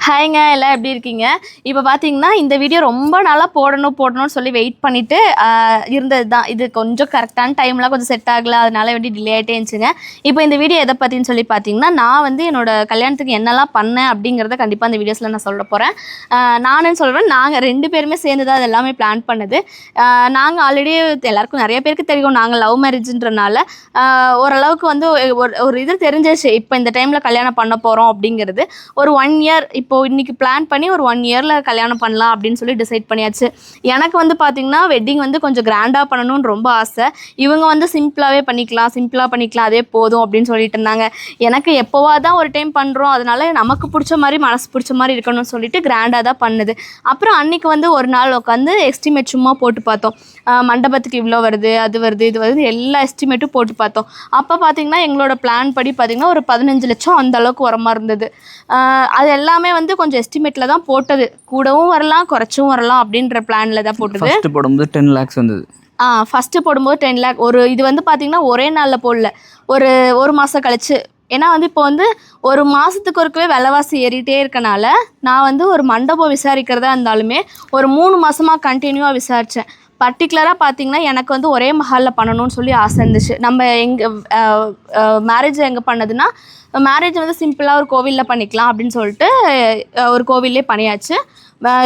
ஹாய்ங்க, எல்லாம் எப்படி இருக்கீங்க? இப்போ பார்த்தீங்கன்னா, இந்த வீடியோ ரொம்ப நாளா போடணும்னு சொல்லி வெயிட் பண்ணிட்டு இருந்தது தான். இது கொஞ்சம் கரெக்டான டைம்லாம் கொஞ்சம் செட் ஆகல. அதனால டிலே ஆகிட்டே இருந்துச்சுங்க. இப்போ இந்த வீடியோ எதை பற்றின்னு சொல்லி பார்த்தீங்கன்னா, நான் வந்து என்னோட கல்யாணத்துக்கு என்னெல்லாம் பண்ணேன் அப்படிங்கிறத கண்டிப்பாக இந்த வீடியோஸில் நான் சொல்ல போகிறேன். நானும் சொல்கிறேன், நாங்கள் 2 பேருமே சேர்ந்து தான் அது எல்லாமே பிளான் பண்ணது. நாங்கள் ஆல்ரெடி எல்லாருக்கும் நிறைய பேருக்கு தெரியும், நாங்கள் லவ் மேரேஜ்ன்றனால ஓரளவுக்கு வந்து ஒரு இது தெரிஞ்சிச்சு. இப்போ இந்த டைமில் கல்யாணம் பண்ண போகிறோம் அப்படிங்கிறது. ஒரு 1 இயர் இப்போது இன்றைக்கி பிளான் பண்ணி ஒரு 1 இயரில் கல்யாணம் பண்ணலாம் அப்படின்னு சொல்லி டிசைட் பண்ணியாச்சு. எனக்கு வந்து பார்த்திங்கன்னா வெட்டிங் வந்து கொஞ்சம் கிராண்டாக பண்ணணும்னு ரொம்ப ஆசை. இவங்க வந்து சிம்பிளாக பண்ணிக்கலாம் அதே போதும் அப்படின்னு சொல்லிட்டு இருந்தாங்க. எனக்கு எப்போவா தான் ஒரு டைம் பண்ணுறோம், அதனால நமக்கு பிடிச்ச மாதிரி மனசு பிடிச்ச மாதிரி இருக்கணும்னு சொல்லிட்டு கிராண்டாக தான் பண்ணுது. அப்புறம் அன்றைக்கி வந்து ஒரு நாள் உட்காந்து எஸ்டிமேட் சும்மா போட்டு பார்த்தோம். மண்டபத்துக்கு இவ்வளோ வருது, அது வருது, இது வருது, எல்லா எஸ்டிமேட்டும் போட்டு பார்த்தோம். அப்போ பார்த்திங்கன்னா எங்களோட பிளான் படி பார்த்திங்கன்னா ஒரு 15 லட்சம் அந்த அளவுக்கு வர மாதிரி இருந்தது. அது எல்லாமே வந்து கொஞ்சம் எஸ்டிமேட்டில் தான் போட்டது. கூடவும் வரலாம், குறைச்சும் வரலாம் அப்படின்ற பிளானில் தான் போட்டது. ஃபஸ்ட்டு போடும்போது 10 lakhs வந்தது. ஃபஸ்ட்டு போடும்போது 10 lakh. இது வந்து பார்த்திங்கன்னா ஒரே நாளில் போடல, ஒரு மாதம் கழிச்சு. ஏன்னா வந்து இப்போ வந்து ஒரு மாதத்துக்கு ஒருக்கவே விலைவாசி ஏறிட்டே இருக்கனால நான் வந்து ஒரு மண்டபம் விசாரிக்கிறதா இருந்தாலுமே ஒரு 3 மாதமாக கண்டினியூவாக விசாரித்தேன். பர்டிகுலராக பார்த்திங்கன்னா எனக்கு வந்து ஒரே மஹாலில் பண்ணணும்னு சொல்லி ஆசை இருந்துச்சு. நம்ம மேரேஜ் எங்கே பண்ணதுன்னா, மேரேஜ் வந்து சிம்பிளாக ஒரு கோவிலில் பண்ணிக்கலாம் அப்படின்னு சொல்லிட்டு ஒரு கோவிலே பண்ணியாச்சு.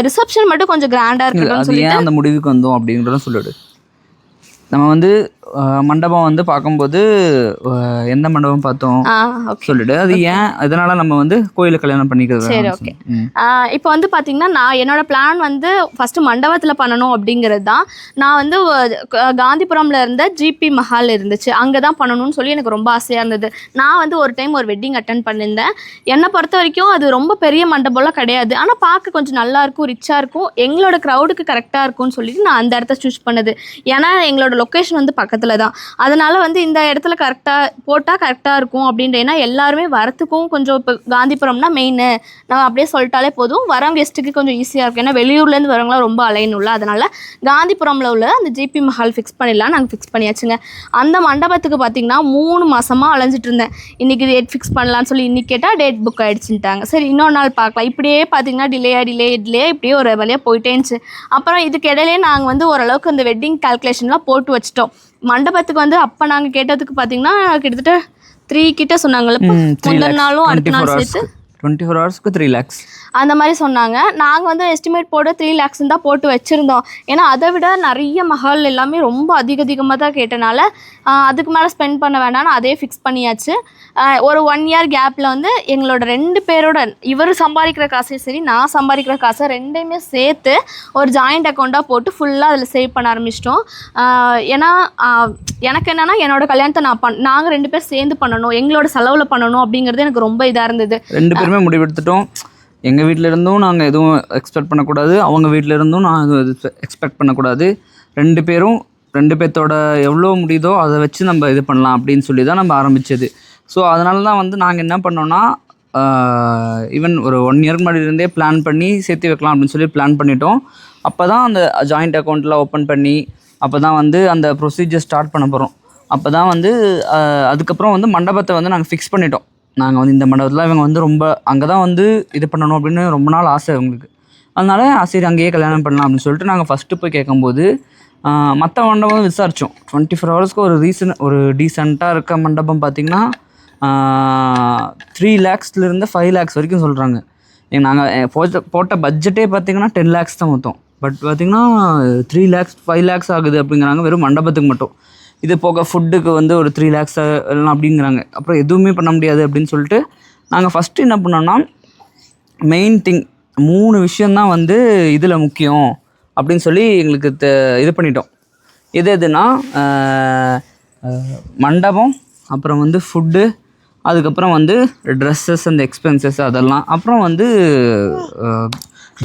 ரிசப்ஷன் மட்டும் கொஞ்சம் கிராண்டாக இருக்கணும்னு சொல்லிட்டு அந்த முடிவுக்கு வந்தோம் அப்படின்றத சொல்லிடு. நம்ம வந்து மண்டபம் வந்து பார்க்கும்போது எந்த மண்டபம் பார்த்தோம் சொல்லிட்டு, அது ஏன் இதனால நம்ம வந்து கோயிலில் கல்யாணம் பண்ணிக்கிறது. சரி, ஓகே. இப்போ வந்து பார்த்தீங்கன்னா நான் என்னோட பிளான் வந்து ஃபஸ்ட்டு மண்டபத்தில் பண்ணணும் அப்படிங்கிறது தான். நான் வந்து காந்திபுரமில் இருந்த ஜிபி மஹால் இருந்துச்சு, அங்கே தான் பண்ணணும்னு சொல்லி எனக்கு ரொம்ப ஆசையாக இருந்தது. நான் வந்து ஒரு டைம் ஒரு வெட்டிங் அட்டன் பண்ணியிருந்தேன். என்னை பொறுத்த வரைக்கும் அது ரொம்ப பெரிய மண்டபம்லாம் கிடையாது, ஆனால் பார்க்க கொஞ்சம் நல்லாயிருக்கும், ரிச்சாக இருக்கும், எங்களோட க்ரௌடுக்கு கரெக்டாக இருக்கும்னு சொல்லிட்டு நான் அந்த இடத்த சூஸ் பண்ணது. ஏன்னா எங்களோட லொக்கேஷன் வந்து பக்கத்தில் தான். அதனால் வந்து இந்த இடத்துல கரெக்டாக போட்டால் கரெக்டாக இருக்கும் அப்படின்ட்டு. ஏன்னா எல்லாருமே வரத்துக்கும் கொஞ்சம் இப்போ காந்திபுரம்னா மெயின், நம்ம அப்படியே சொல்லிட்டாலே போதும், வரவங்க கெஸ்ட்டுக்கு கொஞ்சம் ஈஸியாக இருக்கும். ஏன்னா வெளியூர்லேருந்து வரவங்களாம் ரொம்ப அலையணும்ல, அதனால் காந்திபுரமில் உள்ள அந்த ஜிபி மஹால் ஃபிக்ஸ் பண்ணிடலாம். நாங்கள் ஃபிக்ஸ் பண்ணியாச்சுங்க. அந்த மண்டபத்துக்கு பார்த்திங்கன்னா 3 மாதமாக அலைஞ்சிட்டு இருந்தேன். இன்றைக்கி டேட் ஃபிக்ஸ் பண்ணலான்னு சொல்லி இன்றைக்கி கேட்டால் டேட் புக் ஆகிடுச்சுட்டாங்க. சரி, இன்னொரு நாள் பார்க்கலாம். இப்படியே பார்த்திங்கன்னா டிலே இப்படியே ஒரு வழியாக போயிட்டே இருந்துச்சு. அப்புறம் இதுக்கு இடையிலே நாங்கள் வந்து ஓரளவுக்கு அந்த வெட்டிங் கால்குலேஷன்லாம் போட்டு வச்சிட்டோம். மண்டபத்துக்கு வந்து அப்போ நாங்கள் கேட்டதுக்கு பார்த்தீங்கன்னா கிட்டத்தட்ட 3 கிட்ட சொன்னாங்கல்ல. முதல் நாளும் அடுத்த நாள் சேர்த்து 24 hours 3 lakhs அந்த மாதிரி சொன்னாங்க. நாங்கள் வந்து எஸ்டிமேட் போட்டு 3 lakhs தான் போட்டு வச்சுருந்தோம். ஏன்னா அதை விட நிறைய மஹால் எல்லாமே ரொம்ப அதிகமாக தான் கேட்டனால அதுக்கு மேலே ஸ்பெண்ட் பண்ண வேண்டாம்னு அதே ஃபிக்ஸ் பண்ணியாச்சு. ஒரு 1 இயர் கேப்பில் வந்து எங்களோட 2 பேரோட, இவர் சம்பாதிக்கிற காசையும் சரி நான் சம்பாதிக்கிற காசை 2மே சேர்த்து ஒரு ஜாயிண்ட் அக்கௌண்ட்டாக போட்டு ஃபுல்லாக அதில் சேவ் பண்ண ஆரம்பிச்சிட்டோம். ஏன்னா எனக்கு என்னென்னா என்னோடய கல்யாணத்தை நாங்கள் 2 பேர் சேர்ந்து பண்ணணும், எங்களோட செலவில் பண்ணணும் அப்படிங்கிறது எனக்கு ரொம்ப இதாக இருந்தது. 2 பேருமே முடிவெடுத்துட்டோம். எங்கள் வீட்டில் இருந்தும் நாங்கள் எதுவும் எக்ஸ்பெக்ட் பண்ணக்கூடாது, அவங்க வீட்டில் இருந்தும் நான் எக்ஸ்பெக்ட் பண்ணக்கூடாது. 2 பேர்த்தோட எவ்வளோ முடியுதோ அதை வச்சு நம்ம இது பண்ணலாம் அப்படின்னு சொல்லி தான் நம்ம ஆரம்பித்தது. ஸோ அதனால தான் வந்து நாங்கள் என்ன பண்ணோன்னா, ஈவன் ஒரு 1 இயருக்கு முன்னாடி இருந்தே பிளான் பண்ணி சேர்த்து வைக்கலாம் அப்படின்னு சொல்லி பிளான் பண்ணிட்டோம். அப்போ தான் அந்த ஜாயிண்ட் அக்கௌண்ட்டில் ஓப்பன் பண்ணி அப்போ தான் வந்து அந்த ப்ரொசீஜர் ஸ்டார்ட் பண்ண போகிறோம். அப்போ தான் வந்து அதுக்கப்புறம் வந்து மண்டபத்தை வந்து நாங்கள் ஃபிக்ஸ் பண்ணிட்டோம். நாங்கள் வந்து இந்த மண்டபத்தில் இவங்க வந்து ரொம்ப அங்கே தான் வந்து இது பண்ணணும் அப்படின்னு ரொம்ப நாள் ஆசை அவங்களுக்கு. அதனால சரி அங்கேயே கல்யாணம் பண்ணலாம் அப்படின்னு சொல்லிட்டு நாங்கள் ஃபஸ்ட்டு போய் கேட்கும்போது மற்ற மண்டபம் விசாரித்தோம். 24 hours ஒரு டீசெண்டாக இருக்க மண்டபம் பார்த்திங்கன்னா 3 lakhsலேருந்து 5 lakhs வரைக்கும் சொல்கிறாங்க. நாங்கள் போட்ட பட்ஜெட்டே பார்த்திங்கன்னா 10 lakhs தான் மொத்தம். பட் பார்த்திங்கன்னா 3 lakhs 5 lakhs ஆகுது அப்படிங்கிறாங்க வெறும் மண்டபத்துக்கு மட்டும். இது போக ஃபுட்டுக்கு வந்து ஒரு 3 lakhs எல்லாம் அப்படிங்கிறாங்க. அப்புறம் எதுவுமே பண்ண முடியாது அப்படின்னு சொல்லிட்டு நாங்கள் ஃபஸ்ட்டு என்ன பண்ணோன்னா, மெயின் திங் 3 விஷயந்தான் வந்து இதில் முக்கியம் அப்படின்னு சொல்லி எங்களுக்கு இது பண்ணிட்டோம். எதுனா மண்டபம், அப்புறம் வந்து ஃபுட்டு, அதுக்கப்புறம் வந்து ட்ரெஸ்ஸஸ் அந்த எக்ஸ்பென்சஸ் அதெல்லாம், அப்புறம் வந்து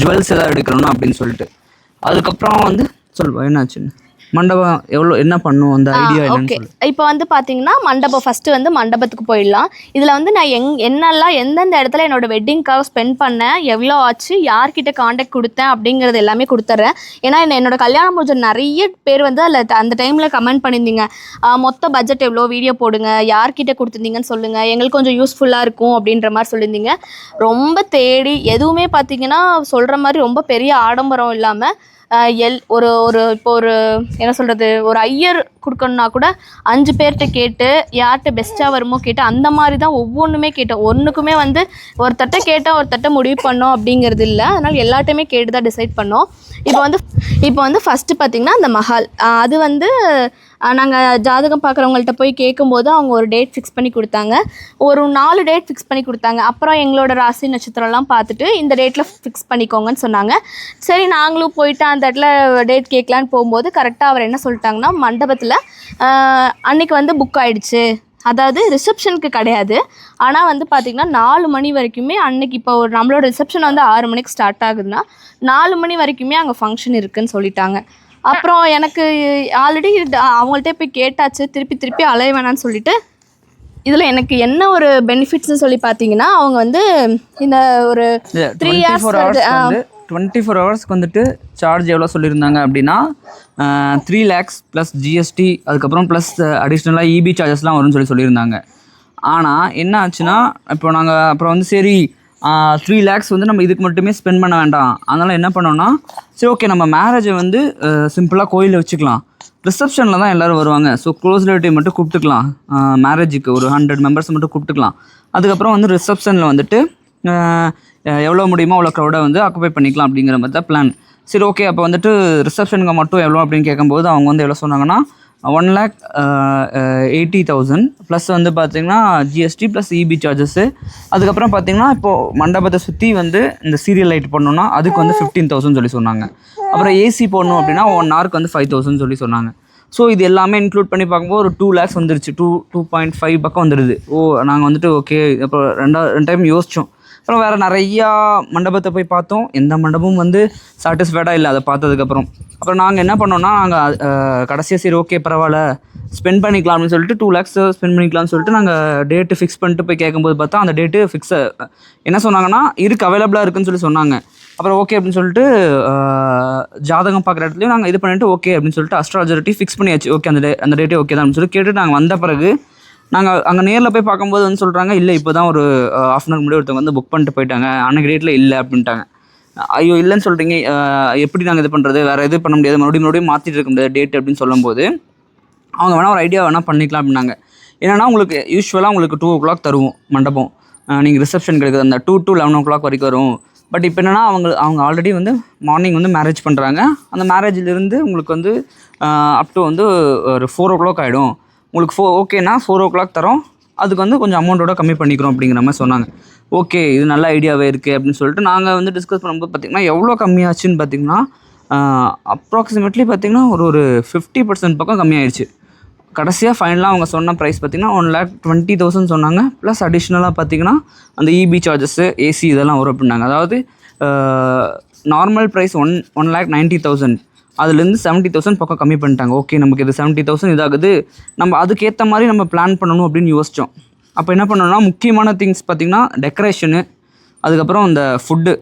ஜுவல்ஸ் எதாவது எடுக்கணும் அப்படின்னு சொல்லிட்டு. அதுக்கப்புறம் வந்து சொல்லுவோம் என்னாச்சுன்னு. மண்டபம் எவ்வளோ என்ன பண்ணும் அந்த ஐடியா ஓகே. இப்போ வந்து பார்த்தீங்கன்னா மண்டபம் ஃபஸ்ட்டு வந்து மண்டபத்துக்கு போயிடலாம். இதில் வந்து நான் என்னெல்லாம் எந்தெந்த இடத்துல என்னோட வெட்டிங்காக ஸ்பெண்ட் பண்ணேன், எவ்வளோ ஆச்சு, யார்கிட்ட காண்டாக்ட் கொடுத்தேன் அப்படிங்கிறது எல்லாமே கொடுத்துட்றேன். ஏன்னா என்னோட கல்யாணம் முடிஞ்ச நிறைய பேர் வந்து அதில் அந்த டைமில் கமெண்ட் பண்ணியிருந்தீங்க, மொத்த பட்ஜெட் எவ்வளோ, வீடியோ போடுங்க, யார்கிட்ட கொடுத்துருந்தீங்கன்னு சொல்லுங்கள், எங்களுக்கு கொஞ்சம் யூஸ்ஃபுல்லாக இருக்கும் அப்படின்ற மாதிரி சொல்லியிருந்தீங்க. ரொம்ப தேடி எதுவுமே பார்த்தீங்கன்னா சொல்கிற மாதிரி ரொம்ப பெரிய ஆடம்பரம் இல்லாமல் ஒரு இப்போ ஒரு என்ன சொல்கிறது, ஒரு ஐயர் கொடுக்கணுன்னா கூட 5 பேர்கிட்ட கேட்டு யார்கிட்ட பெஸ்ட்டாக வருமோ கேட்டு அந்த மாதிரி தான் ஒவ்வொன்றுமே கேட்டோம். ஒன்றுக்குமே வந்து ஒருத்தட்ட கேட்டால் ஒருத்தட்ட முடிவு பண்ணோம் அப்படிங்கிறது இல்லை. அதனால் எல்லாட்டையுமே கேட்டு தான் டிசைட் பண்ணோம். இப்போ வந்து ஃபஸ்ட்டு பார்த்திங்கன்னா அந்த மஹால், அது வந்து நாங்கள் ஜாதகம் பார்க்குறவங்கள்ட்ட போய் கேட்கும்போது அவங்க ஒரு டேட் ஃபிக்ஸ் பண்ணி கொடுத்தாங்க. ஒரு 4 டேட் ஃபிக்ஸ் பண்ணி கொடுத்தாங்க. அப்புறம் எங்களோட ராசி நட்சத்திரம்லாம் பார்த்துட்டு இந்த டேட்டில் ஃபிக்ஸ் பண்ணிக்கோங்கன்னு சொன்னாங்க. சரி நாங்களும் போயிட்டு அந்த இடத்துல டேட் கேட்கலான்னு போகும்போது கரெக்டாக அவர் என்ன சொல்லிட்டாங்கன்னா, மண்டபத்தில் அன்றைக்கி வந்து புக் ஆகிடுச்சு, அதாவது ரிசப்ஷனுக்கு கிடையாது. ஆனால் வந்து பார்த்திங்கன்னா 4 மணி வரைக்குமே அன்றைக்கி, இப்போ ஒரு நம்மளோட ரிசப்ஷன் வந்து 6 மணிக்கு ஸ்டார்ட் ஆகுதுன்னா 4 மணி வரைக்குமே அங்கே ஃபங்க்ஷன் இருக்குதுன்னு சொல்லிட்டாங்க. அப்புறம் எனக்கு ஆல்ரெடி அவங்கள்ட்ட போய் கேட்டாச்சு, திருப்பி அலைய வேணான்னு சொல்லிட்டு. இதில் எனக்கு என்ன ஒரு பெனிஃபிட்ஸ்னு சொல்லி பார்த்தீங்கன்னா, அவங்க வந்து இந்த ஒரு 3 இயர்ஸ் 24 ஹவர்ஸ்க்கு வந்துட்டு சார்ஜ் எவ்வளோ சொல்லியிருந்தாங்க அப்படின்னா 3 lakhs ப்ளஸ் ஜிஎஸ்டி, அதுக்கப்புறம் ப்ளஸ் அடிஷ்னலாக இபி சார்ஜஸ்லாம் வரும்னு சொல்லியிருந்தாங்க. ஆனால் என்ன ஆச்சுன்னா, இப்போ நாங்கள் அப்புறம் வந்து சரி 3 lakhs வந்து நம்ம இதுக்கு மட்டுமே ஸ்பெண்ட் பண்ண வேண்டாம், அதனால் என்ன பண்ணோன்னா, சரி ஓகே நம்ம மேரேஜை வந்து சிம்பிளாக கோயிலில் வச்சுக்கலாம், ரிசப்ஷனில் தான் எல்லோரும் வருவாங்க, ஸோ க்ளோஸ் ரிலேட்டிவ் மட்டும் கூப்பிட்டுக்கலாம், மேரேஜுக்கு ஒரு 100 மெம்பர்ஸ் மட்டும் கூப்பிட்டுக்கலாம், அதுக்கப்புறம் வந்து ரிசப்ஷனில் வந்துட்டு எவ்வளோ முடியுமோ அவ்வளோ க்ரௌடை வந்து ஆக்குபை பண்ணிக்கலாம் அப்படிங்கிற மாதிரி தான் பிளான். சரி ஓகே, அப்போ வந்துட்டு ரிசப்ஷனுக்கு மட்டும் எவ்வளோ அப்படின்னு கேட்கும்போது அவங்க வந்து எவ்வளோ சொன்னாங்கன்னா 1,80,000 ப்ளஸ் வந்து பார்த்திங்கன்னா ஜிஎஸ்டி ப்ளஸ் இபி சார்ஜஸ்ஸு. அதுக்கப்புறம் பார்த்திங்கன்னா இப்போது மண்டபத்தை சுற்றி வந்து இந்த சீரியல் லைட் பண்ணோன்னா அதுக்கு வந்து 15,000 சொல்லி சொன்னாங்க. அப்புறம் ஏசி போடணும் அப்படின்னா 1 ஹவருக்கு வந்து 5,000 சொல்லி சொன்னாங்க. ஸோ இது எல்லாமே இன்க்ளூட் பண்ணி பார்க்கும்போது ஒரு 2 lakhs வந்துருச்சு, 2.5 பக்கம் வந்துடுது. நாங்கள் வந்துட்டு ஓகே. அப்புறம் 2 டைம் யோசித்தோம். அப்புறம் வேறு நிறையா மண்டபத்தை போய் பார்த்தோம், எந்த மண்டபமும் வந்து சாட்டிஸ்ஃபைடாக இல்லை அதை பார்த்ததுக்கப்புறம். அப்புறம் நாங்கள் என்ன பண்ணோன்னா, நாங்கள் கடைசியாக சரி ஓகே பரவாயில்ல ஸ்பெண்ட் பண்ணிக்கலாம் அப்படின்னு சொல்லிட்டு 2 lakhs ஸ்பெண்ட் பண்ணிக்கலாம்னு சொல்லிட்டு நாங்கள் டேட்டு ஃபிக்ஸ் பண்ணிட்டு போய் கேட்கும்போது பார்த்தா அந்த டேட்டு என்ன சொன்னாங்கன்னா அவைலபிளாக இருக்குன்னு சொல்லி சொன்னாங்க. அப்புறம் ஓகே அப்படின்னு சொல்லிட்டு ஜாதகம் பார்க்குற இடத்துலையும் நாங்கள் இது பண்ணிவிட்டு ஓகே அப்படின்னு சொல்லிட்டு அஸ்ட்ராலஜர்ட்டி ஃபிக்ஸ் பண்ணியாச்சு. ஓகே அந்த டேட்டே ஓகே தான் அப்படின்னு சொல்லி கேட்டு நாங்கள் வந்த பிறகு நாங்கள் அங்கே நேரில் போய் பார்க்கும்போது வந்து சொல்கிறாங்க, இல்லை இப்போ தான் ஒரு ½ hour முன்னாடி ஒருத்தவங்க வந்து புக் பண்ணிட்டு போயிட்டாங்க, அன்றைக்கி டேட்டில் இல்லை அப்படின்ட்டாங்க. ஐயோ இல்லைன்னு சொல்கிறீங்க, எப்படி நாங்கள் இது பண்ணுறது, வேறு இது பண்ண முடியாது, மறுபடியும் மாற்றிட்டு இருக்க முடியாது டேட் அப்படின்னு சொல்லும்போது அவங்க வேணால் ஒரு ஐடியா வேணால் பண்ணிக்கலாம் அப்படின்னாங்க. என்னென்னா உங்களுக்கு யூஸ்வலாக உங்களுக்கு 2 o'clock தருவோம் மண்டபம், நீங்கள் ரிசப்ஷன் கிடைக்குது அந்த 2 to 11 o'clock வரைக்கும் வரும். பட் இப்போ என்னென்னா அவங்க ஆல்ரெடி வந்து மார்னிங் வந்து மேரேஜ் பண்ணுறாங்க, அந்த மேரேஜிலிருந்து உங்களுக்கு வந்து அப் டு வந்து ஒரு 4 o'clock ஆகிடும். உங்களுக்கு ஓகேனா 4 o'clock தரோம், அதுக்கு வந்து கொஞ்சம் அமௌண்ட்டோட கம்மி பண்ணிக்கிறோம் அப்படிங்கிற மாதிரி சொன்னாங்க. ஓகே இது நல்ல ஐடியாவே இருக்குது அப்படின்னு சொல்லிட்டு நாங்கள் வந்து டிஸ்கஸ் பண்ணும்போது பார்த்திங்கன்னா எவ்வளோ கம்மியாச்சுன்னு பார்த்திங்கன்னா அப்ராக்சிமேட்லி பார்த்திங்கன்னா ஒரு 50% பக்கம் கம்மியாயிடுச்சு. கடைசியாக ஃபைனலாக அவங்க சொன்ன ப்ரைஸ் பார்த்திங்கன்னா 1,20,000 சொன்னாங்க. ப்ளஸ் அடிஷ்னலாக பார்த்திங்கன்னா அந்த இபி சார்ஜஸ்ஸு ஏசி இதெல்லாம் வரும் அப்படின்னாங்க. அதாவது நார்மல் ப்ரைஸ் 1,90,000 அதுலேருந்து 70,000 பக்கம் கம்மி பண்ணிட்டாங்க. ஓகே நமக்கு இது 70,000 இதாகுது, நம்ம அதுக்கேற்ற மாதிரி நம்ம பிளான் பண்ணணும் அப்படின்னு யோசித்தோம். அப்போ என்ன பண்ணோம்னா முக்கியமான திங்ஸ் பார்த்திங்கன்னா டெக்கரேஷனு, அதுக்கப்புறம் இந்த ஃபுட்டு,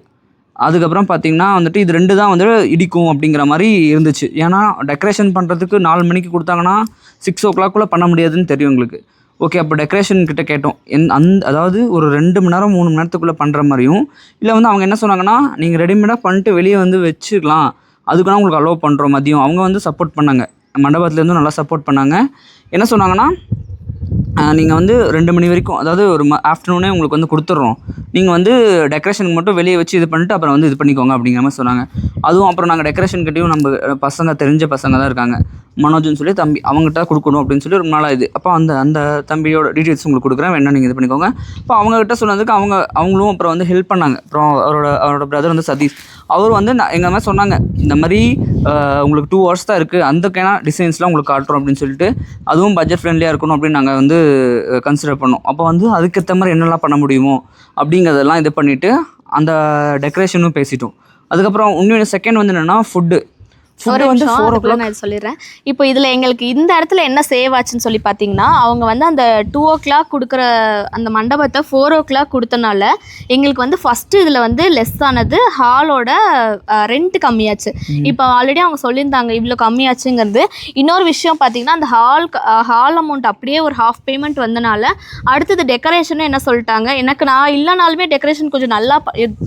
அதுக்கப்புறம் பார்த்திங்கன்னா வந்துட்டு இது 2 தான் வந்து இடிக்கும் அப்படிங்கிற மாதிரி இருந்துச்சு. ஏன்னா டெக்கரேஷன் பண்ணுறதுக்கு 4 மணிக்கு கொடுத்தாங்கன்னா 6 o'clock பண்ண முடியாதுன்னு தெரியும் எங்களுக்கு. ஓகே அப்போ டெக்கரேஷன் கிட்ட கேட்டோம், அதாவது ஒரு 2 மணி நேரம் 3 மணி நேரத்துக்குள்ளே பண்ணுற மாதிரியும், இல்லை வந்து அவங்க என்ன சொன்னாங்கன்னா நீங்கள் ரெடிமேடாக பண்ணிட்டு வெளியே வந்து வச்சுக்கலாம், அதுக்குன்னா உங்களுக்கு அலோவ் பண்ணுறோம் மதியம். அவங்க வந்து சப்போர்ட் பண்ணாங்க, மண்டபத்துலேருந்து நல்லா சப்போர்ட் பண்ணாங்க. என்ன சொன்னாங்கன்னா நீங்கள் வந்து 2 மணி வரைக்கும், அதாவது ஒரு ஆஃப்டர்நூனே உங்களுக்கு வந்து கொடுத்துட்றோம், நீங்கள் வந்து டெக்கரேஷனுக்கு மட்டும் வெளியே வச்சு இது பண்ணிட்டு அப்புறம் வந்து இது பண்ணிக்கோங்க அப்படிங்கிற மாதிரி சொன்னாங்க. அதுவும் அப்புறம் நாங்கள் டெக்கரேஷன் கிட்டேயும் நம்ம பசங்க தெரிஞ்ச பசங்க தான் இருக்காங்க, மனோஜ்னு சொல்லி தம்பி, அவங்ககிட்ட கொடுக்கணும் அப்படின்னு சொல்லி ரொம்ப நாளாக இது. அப்போ அந்த தம்பியோட டீட்டெயில்ஸ் உங்களுக்கு கொடுக்குறேன், வேணா நீங்கள் இது பண்ணிக்கோங்க. அப்போ அவங்ககிட்ட சொன்னதுக்கு அவங்களும் அப்புறம் வந்து ஹெல்ப் பண்ணாங்க. அப்புறம் அவரோட பிரதர் வந்து சதீஷ், அவர் வந்து எங்கள் மாதிரி சொன்னாங்க, இந்த மாதிரி உங்களுக்கு 2 hours தான் இருக்குது, அதுக்கான டிசைன்ஸ்லாம் உங்களுக்கு காட்டுறோம் அப்படின்னு சொல்லிட்டு, அதுவும் பட்ஜெட் ஃப்ரெண்ட்லியாக இருக்கணும் அப்படின்னு நாங்கள் வந்து கன்சிடர் பண்ணோம். அப்போ வந்து அதுக்கேற்ற மாதிரி என்னெல்லாம் பண்ண முடியுமோ அப்படிங்கிறதெல்லாம் இது பண்ணிவிட்டு அந்த டெக்கரேஷனும் பேசிட்டோம். அதுக்கப்புறம் இன்னொன்று செகண்ட் வந்து என்னென்னா ஒரு நிமிஷம் அதுக்குள்ள நான் இது சொல்லிடுறேன். இப்போ இதில் எங்களுக்கு இந்த இடத்துல என்ன சேவ் ஆச்சுன்னு சொல்லி பார்த்தீங்கன்னா, அவங்க வந்து அந்த 2 o'clock கொடுக்குற அந்த மண்டபத்தை 4 o'clock கொடுத்தனால எங்களுக்கு வந்து ஃபஸ்ட்டு இதில் வந்து லெஸ் ஆனது ஹாலோட ரெண்ட் கம்மியாச்சு. இப்போ ஆல்ரெடி அவங்க சொல்லியிருந்தாங்க இவ்வளோ கம்மியாச்சுங்கிறது. இன்னொரு விஷயம் பார்த்தீங்கன்னா, அந்த ஹால் அமௌண்ட் அப்படியே ஒரு ஹாஃப் பேமெண்ட் வந்தனால அடுத்தது டெக்கரேஷனும் என்ன சொல்லிட்டாங்க, எனக்கு நான் இல்லைனாலுமே டெக்கரேஷன் கொஞ்சம் நல்லா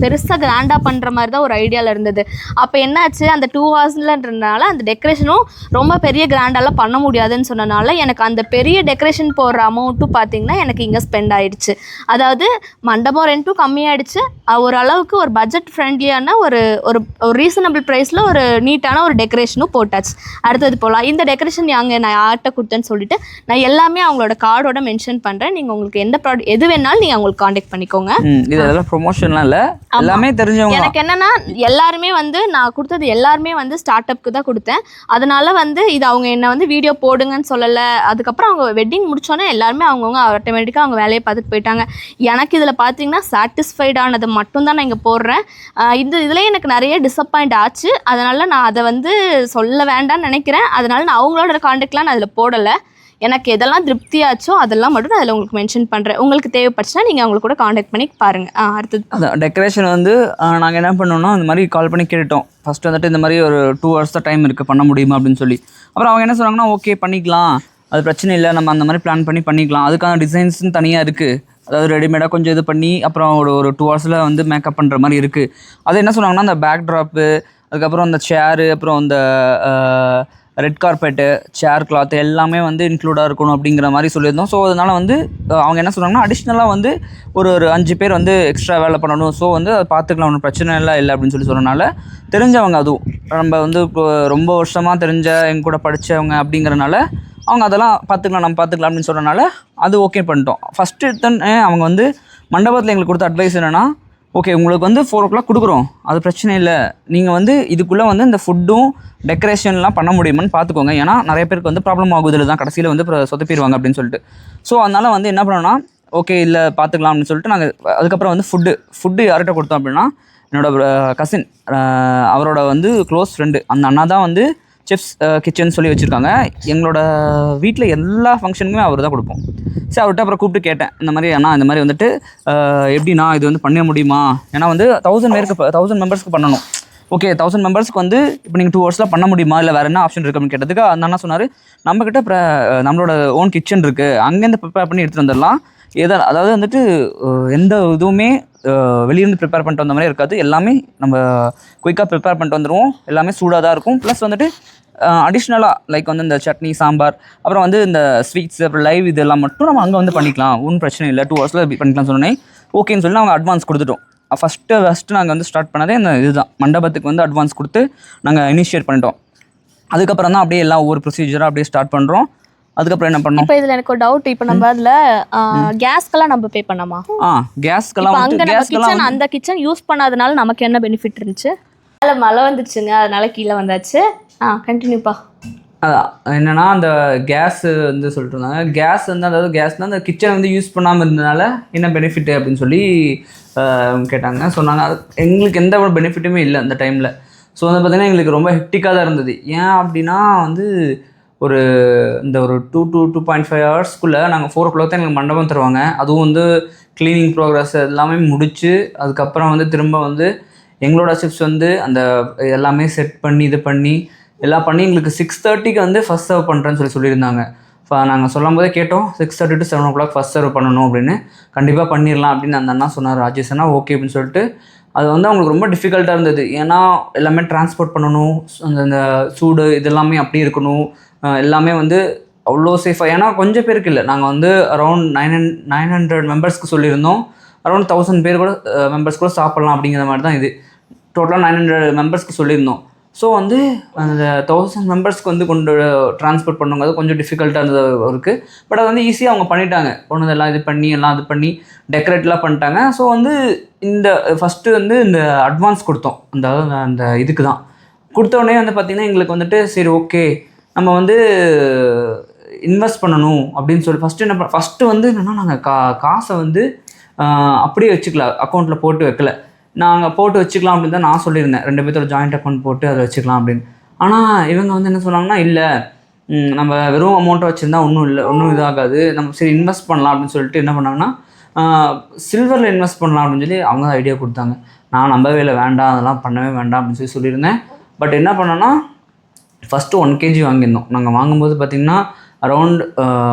பெருசாக கிராண்டாக பண்ணுற மாதிரி தான் ஒரு ஐடியாவில் இருந்தது. அப்போ என்னாச்சு, அந்த 2 hours அந்த டெக்கரேஷனும் ரொம்ப பெரிய கிராண்டாலாம் பண்ண முடியாதுன்னு சொன்னனால எனக்கு அந்த பெரிய டெக்கரேஷன் போடுற அமௌண்ட்டும் பார்த்தீங்கன்னா எனக்கு இங்கே ஸ்பெண்ட் ஆயிடுச்சு. அதாவது மண்டபம் ரெண்ட்டும் கம்மியாயிடுச்சு, ஓரளவுக்கு ஒரு பட்ஜெட் ஃப்ரெண்ட்லியான ஒரு ஒரு ரீசனபிள் ப்ரைஸில் ஒரு நீட்டான ஒரு டெக்கரேஷனும் போட்டாச்சு. அடுத்தது போகலாம். இந்த டெக்கரேஷன் நான் யார்கிட்ட கொடுத்தேன்னு சொல்லிட்டு நான் எல்லாமே அவங்களோட கார்டோட மென்ஷன் பண்ணுறேன். நீங்கள் உங்களுக்கு எந்த ப்ராடக்ட் எது வேணாலும் நீங்கள் அவங்களுக்கு காண்டாக்ட் பண்ணிக்கோங்க. இதெல்லாம் ப்ரொமோஷன்லாம் இல்லை, எல்லாமே தெரிஞ்சவங்க. எனக்கு என்னன்னா எல்லாருமே வந்து நான் கொடுத்தது எல்லாருமே வந்து ஸ்டார்ட் அப்க்கு தான் கொடுத்தேன். அதனால வந்து இது அவங்க என்ன வந்து வீடியோ போடுங்கன்னு சொல்லலை. அதுக்கப்புறம் அவங்க வெட்டிங் முடிச்சோன்னே எல்லாருமே அவங்கவுங்க ஆட்டோமேட்டிக்காக அவங்க வேலையை பார்த்துட்டு போயிட்டாங்க. எனக்கு இதில் பார்த்தீங்கன்னா சாட்டிஸ்ஃபைடானது மட்டும்தான் நான் இங்கே போடுறேன். இதுலேயே எனக்கு நிறைய டிசப்பாயிண்ட் ஆச்சு. அதனால் நான் அதை வந்து சொல்ல வேண்டாம்னு நினைக்கிறேன். அதனால் நான் அவங்களோட காண்டாக்ட்லாம் நான் அதில் போடலை. எனக்கு எதெல்லாம் திருப்தியாச்சோ அதெல்லாம் மட்டும் நான் அதில் உங்களுக்கு மென்ஷன் பண்ணுறேன். உங்களுக்கு தேவைப்பட்டுச்சுன்னா நீங்கள் அவங்களுக்கு கூட காண்டாக்ட் பண்ணி பாருங்கள். அடுத்தது அதான் டெக்கரேஷன் வந்து நாங்கள் என்ன பண்ணோம்னா இந்த மாதிரி கால் பண்ணி கேட்டுட்டோம். ஃபஸ்ட்டு வந்துட்டு இந்த மாதிரி ஒரு 2 hours தான் டைம் இருக்குது, பண்ண முடியுமா அப்படின்னு சொல்லி. அப்புறம் அவங்க என்ன சொன்னாங்கன்னா, ஓகே பண்ணிக்கலாம், அது பிரச்சனை இல்லை, நம்ம அந்த மாதிரி பிளான் பண்ணிக்கலாம். அதுக்கான டிசைன்ஸ்னு தனியாக இருக்குது. அதாவது ரெடிமேடாக கொஞ்சம் இது பண்ணி அப்புறம் ஒரு 2 hours வந்து மேக்கப் பண்ணுற மாதிரி இருக்குது. அது என்ன சொன்னாங்கன்னா, அந்த பேக் ட்ராப்பு, அதுக்கப்புறம் அந்த சேரு, அப்புறம் அந்த ரெட் கார்பெட்டு, சேர் கிளாத் எல்லாமே வந்து இன்க்ளூடாக இருக்கணும் அப்படிங்கிற மாதிரி சொல்லியிருந்தோம். ஸோ அதனால் வந்து அவங்க என்ன சொன்னாங்கன்னா, அடிஷ்னலாக வந்து ஒரு 5 பேர் வந்து எக்ஸ்ட்ரா வேலை பண்ணணும். ஸோ வந்து அதை பார்த்துக்கலாம், ஒன்றும் பிரச்சனை இல்லை அப்படின்னு சொல்லி சொன்னனால தெரிஞ்சவங்க, அதுவும் நம்ம வந்து இப்போ ரொம்ப வருஷமாக தெரிஞ்ச எங்க கூட படித்தவங்க அப்படிங்கிறனால அவங்க அதெல்லாம் நம்ம பார்த்துக்கலாம் அப்படின்னு சொன்னனால அது ஓகே பண்ணிட்டோம். ஃபஸ்ட்டு அவங்க வந்து மண்டபத்தில் எங்களுக்கு கொடுத்த அட்வைஸ் என்னென்னா, ஓகே உங்களுக்கு வந்து 4 o'clock கொடுக்குறோம், அது பிரச்சனை இல்லை, நீங்கள் வந்து இதுக்குள்ளே வந்து இந்த ஃபுட்டும் டெக்கரேஷன்லாம் பண்ண முடியுமான்னு பார்த்துக்கோங்க. ஏன்னா நிறைய பேருக்கு வந்து ப்ராப்ளம் ஆகுதில்ல தான், கடைசியில் வந்து சொதப்பிடுவாங்க அப்படின்னு சொல்லிட்டு. ஸோ அதனால் வந்து என்ன பண்ணோன்னா, ஓகே இல்லை பார்த்துக்கலாம் அப்படின்னு சொல்லிட்டு நாங்கள் அதுக்கப்புறம் வந்து ஃபுட்டு யார்கிட்ட கொடுத்தோம் அப்படின்னா, என்னோடய கசின், அவரோட வந்து க்ளோஸ் ஃப்ரெண்டு, அந்த அண்ணா தான் வந்து செஃப்ஸ் கிச்சன் சொல்லி வச்சுருக்காங்க. எங்களோட வீட்டில் எல்லா ஃபங்க்ஷனுக்குமே அவர் தான் கொடுப்போம். சரி, அவர்கிட்ட அப்புறம் கூப்பிட்டு கேட்டேன், இந்த மாதிரி அண்ணா இந்த மாதிரி வந்துட்டு எப்படின்னா இது வந்து பண்ண முடியுமா, ஏன்னா வந்து 1000 மெம்பர்ஸ்க்கு பண்ணணும். ஓகே 1000 மெம்பர்ஸ்க்கு வந்து இப்போ நீங்கள் 2 hours பண்ண முடியுமா, இல்லை வேறு என்ன ஆப்ஷன் இருக்குது அப்படின்னு கேட்டதுக்கு அந்த அண்ணா சொன்னார், நம்மக்கிட்ட நம்மளோட ஓன் கிச்சன் இருக்குது, அங்கேருந்து ப்ரிப்பேர் பண்ணி எடுத்துகிட்டு வந்துடலாம். அதாவது வந்துட்டு எந்த இதுவுமே வெளியிருந்து ப்ரிப்பேர் பண்ணிட்டு வந்த மாதிரி இருக்காது, எல்லாமே நம்ம குயிக்காக ப்ரிப்பேர் பண்ணிட்டு வந்துடுவோம், எல்லாமே சூடாக தான் இருக்கும். ப்ளஸ் வந்துட்டு அடிஷ்னலாக லைக் வந்து இந்த சட்னி, சாம்பார், அப்புறம் வந்து இந்த ஸ்வீட்ஸ், அப்புறம் லைவ் இதெல்லாம் மட்டும் நம்ம அங்கே வந்து பண்ணிக்கலாம், ஒன்றும் பிரச்சனை இல்லை, 2 hours பண்ணிக்கலாம் சொன்னேன். ஓகேன்னு சொல்லி நாங்கள் அட்வான்ஸ் கொடுத்துட்டோம். ஃபஸ்ட்டு நாங்கள் வந்து ஸ்டார்ட் பண்ணதே இந்த இதுதான், மண்டபத்துக்கு வந்து அட்வான்ஸ் கொடுத்து நாங்கள் இனிஷியேட் பண்ணிட்டோம். அதுக்கப்புறம் தான் அப்படியே எல்லாம் ஒவ்வொரு ப்ரொசீஜராக அப்படியே ஸ்டார்ட் பண்ணுறோம். அதுக்கப்புறம் என்ன பண்ணோம், இப்போ இதில் எனக்கு ஒரு டவுட், இப்போ நம்ம அதில் கேஸ்க்கெல்லாம் நம்ம பே பண்ணாமா? கேஸ்க்கெல்லாம் வந்து அந்த கிச்சன் யூஸ் பண்ணாதனால நமக்கு என்ன பெனிஃபிட் இருந்துச்சு? அதில் மழை வந்துச்சுங்க, அதனால கீழே வந்தாச்சு. கண்டினியூப்பா. அதான் என்னென்னா, அந்த கேஸு வந்து சொல்லிட்டு இருந்தாங்க, கேஸ் வந்து அதாவது கேஸ்னால் அந்த கிச்சன் வந்து யூஸ் பண்ணாமல் இருந்ததுனால என்ன பெனிஃபிட்டு அப்படின்னு சொல்லி கேட்டாங்க. சொன்னாங்க எங்களுக்கு எந்த ஒரு பெனிஃபிட்டுமே இல்லை அந்த டைமில். ஸோ வந்து பார்த்திங்கன்னா எங்களுக்கு ரொம்ப ஹெக்டிக்காக தான் இருந்தது. ஏன் அப்படின்னா வந்து ஒரு 2 to 2.5 hours நாங்கள் 4 o'clock தான் எங்களுக்கு மண்டபம் தருவாங்க. அதுவும் வந்து க்ளீனிங் ப்ரோக்ரஸ் எல்லாமே முடித்து அதுக்கப்புறம் வந்து திரும்ப வந்து எங்களோட ஷிஃப்ட்ஸ் வந்து அந்த எல்லாமே செட் பண்ணி இது பண்ணி எல்லாம் பண்ணி எங்களுக்கு 6:30க்கு வந்து ஃபஸ்ட் சர்வ் பண்ணுறேன்னு சொல்லியிருந்தாங்க. நாங்கள் சொல்லும் போதே கேட்டோம், 6:30 to 7 o'clock ஃபஸ்ட் சர்வ் பண்ணணும் அப்படின்னு. கண்டிப்பாக பண்ணிடலாம் அப்படின்னு அந்த அண்ணா சொன்னார், ராஜேஷ் அண்ணா. ஓகே அப்படின்னு சொல்லிட்டு அது வந்து அவங்களுக்கு ரொம்ப டிஃபிகல்ட்டாக இருந்தது. ஏன்னா எல்லாமே டிரான்ஸ்போர்ட் பண்ணணும், அந்த சூடு இதெல்லாமே அப்படி இருக்கணும், எல்லாமே வந்து அவ்வளோ சேஃபாக. ஏன்னா கொஞ்சம் பேருக்கு இல்லை, நாங்கள் வந்து அரௌண்ட் 900 மெம்பர்ஸ்க்கு சொல்லியிருந்தோம். அரௌண்ட் 1000 பேர் கூட மெம்பர்ஸ் கூட சாப்பிட்லாம் அப்படிங்கிற மாதிரி தான் இது. டோட்டலாக 900 மெம்பர்ஸ்க்கு சொல்லியிருந்தோம். ஸோ வந்து அந்த 1000 மெம்பர்ஸ்க்கு வந்து கொண்டு ட்ரான்ஸ்போர்ட் பண்ணுங்க, அது கொஞ்சம் டிஃபிகல்ட்டாக இருந்தது அவருக்கு. பட் அது வந்து ஈஸியாக அவங்க பண்ணிட்டாங்க, ஒன்றுதெல்லாம் இது பண்ணி டெக்கரேட்லாம் பண்ணிட்டாங்க. ஸோ வந்து இந்த ஃபஸ்ட்டு வந்து இந்த அட்வான்ஸ் கொடுத்தோம், அந்த இதுக்கு தான் கொடுத்தோடனே வந்து பார்த்திங்கன்னா எங்களுக்கு வந்துட்டு சரி ஓகே நம்ம வந்து இன்வெஸ்ட் பண்ணணும் அப்படின்னு சொல்லி ஃபஸ்ட்டு வந்து என்னென்னா நாங்கள் காசை வந்து அப்படியே வச்சுக்கல, அக்கௌண்ட்டில் போட்டு வைக்கல, நாங்கள் போட்டு வச்சுக்கலாம் அப்படின்னு தான் நான் சொல்லியிருந்தேன். 2 பேர்த்தோட ஜாயிண்ட் அக்கௌண்ட் போட்டு அதை வச்சுக்கலாம் அப்படின்னு. ஆனால் இவங்க வந்து என்ன சொன்னாங்கன்னா இல்லை நம்ம வெறும் அமௌண்ட்டை வச்சுருந்தா ஒன்றும் இதாகாது, நம்ம சரி இன்வெஸ்ட் பண்ணலாம் அப்படின்னு சொல்லிட்டு என்ன பண்ணாங்கன்னா சில்வரில் இன்வெஸ்ட் பண்ணலாம் அப்படின்னு சொல்லி அவங்க தான் ஐடியா கொடுத்தாங்க. நான் நம்பவே இல்லை, வேண்டாம் அதெல்லாம் பண்ணவே வேண்டாம் அப்படின்னு சொல்லியிருந்தேன். பட் என்ன பண்ணோன்னா ஃபஸ்ட்டு 1 kg வாங்கியிருந்தோம். நாங்கள் வாங்கும்போது பார்த்திங்கன்னா அரௌண்ட்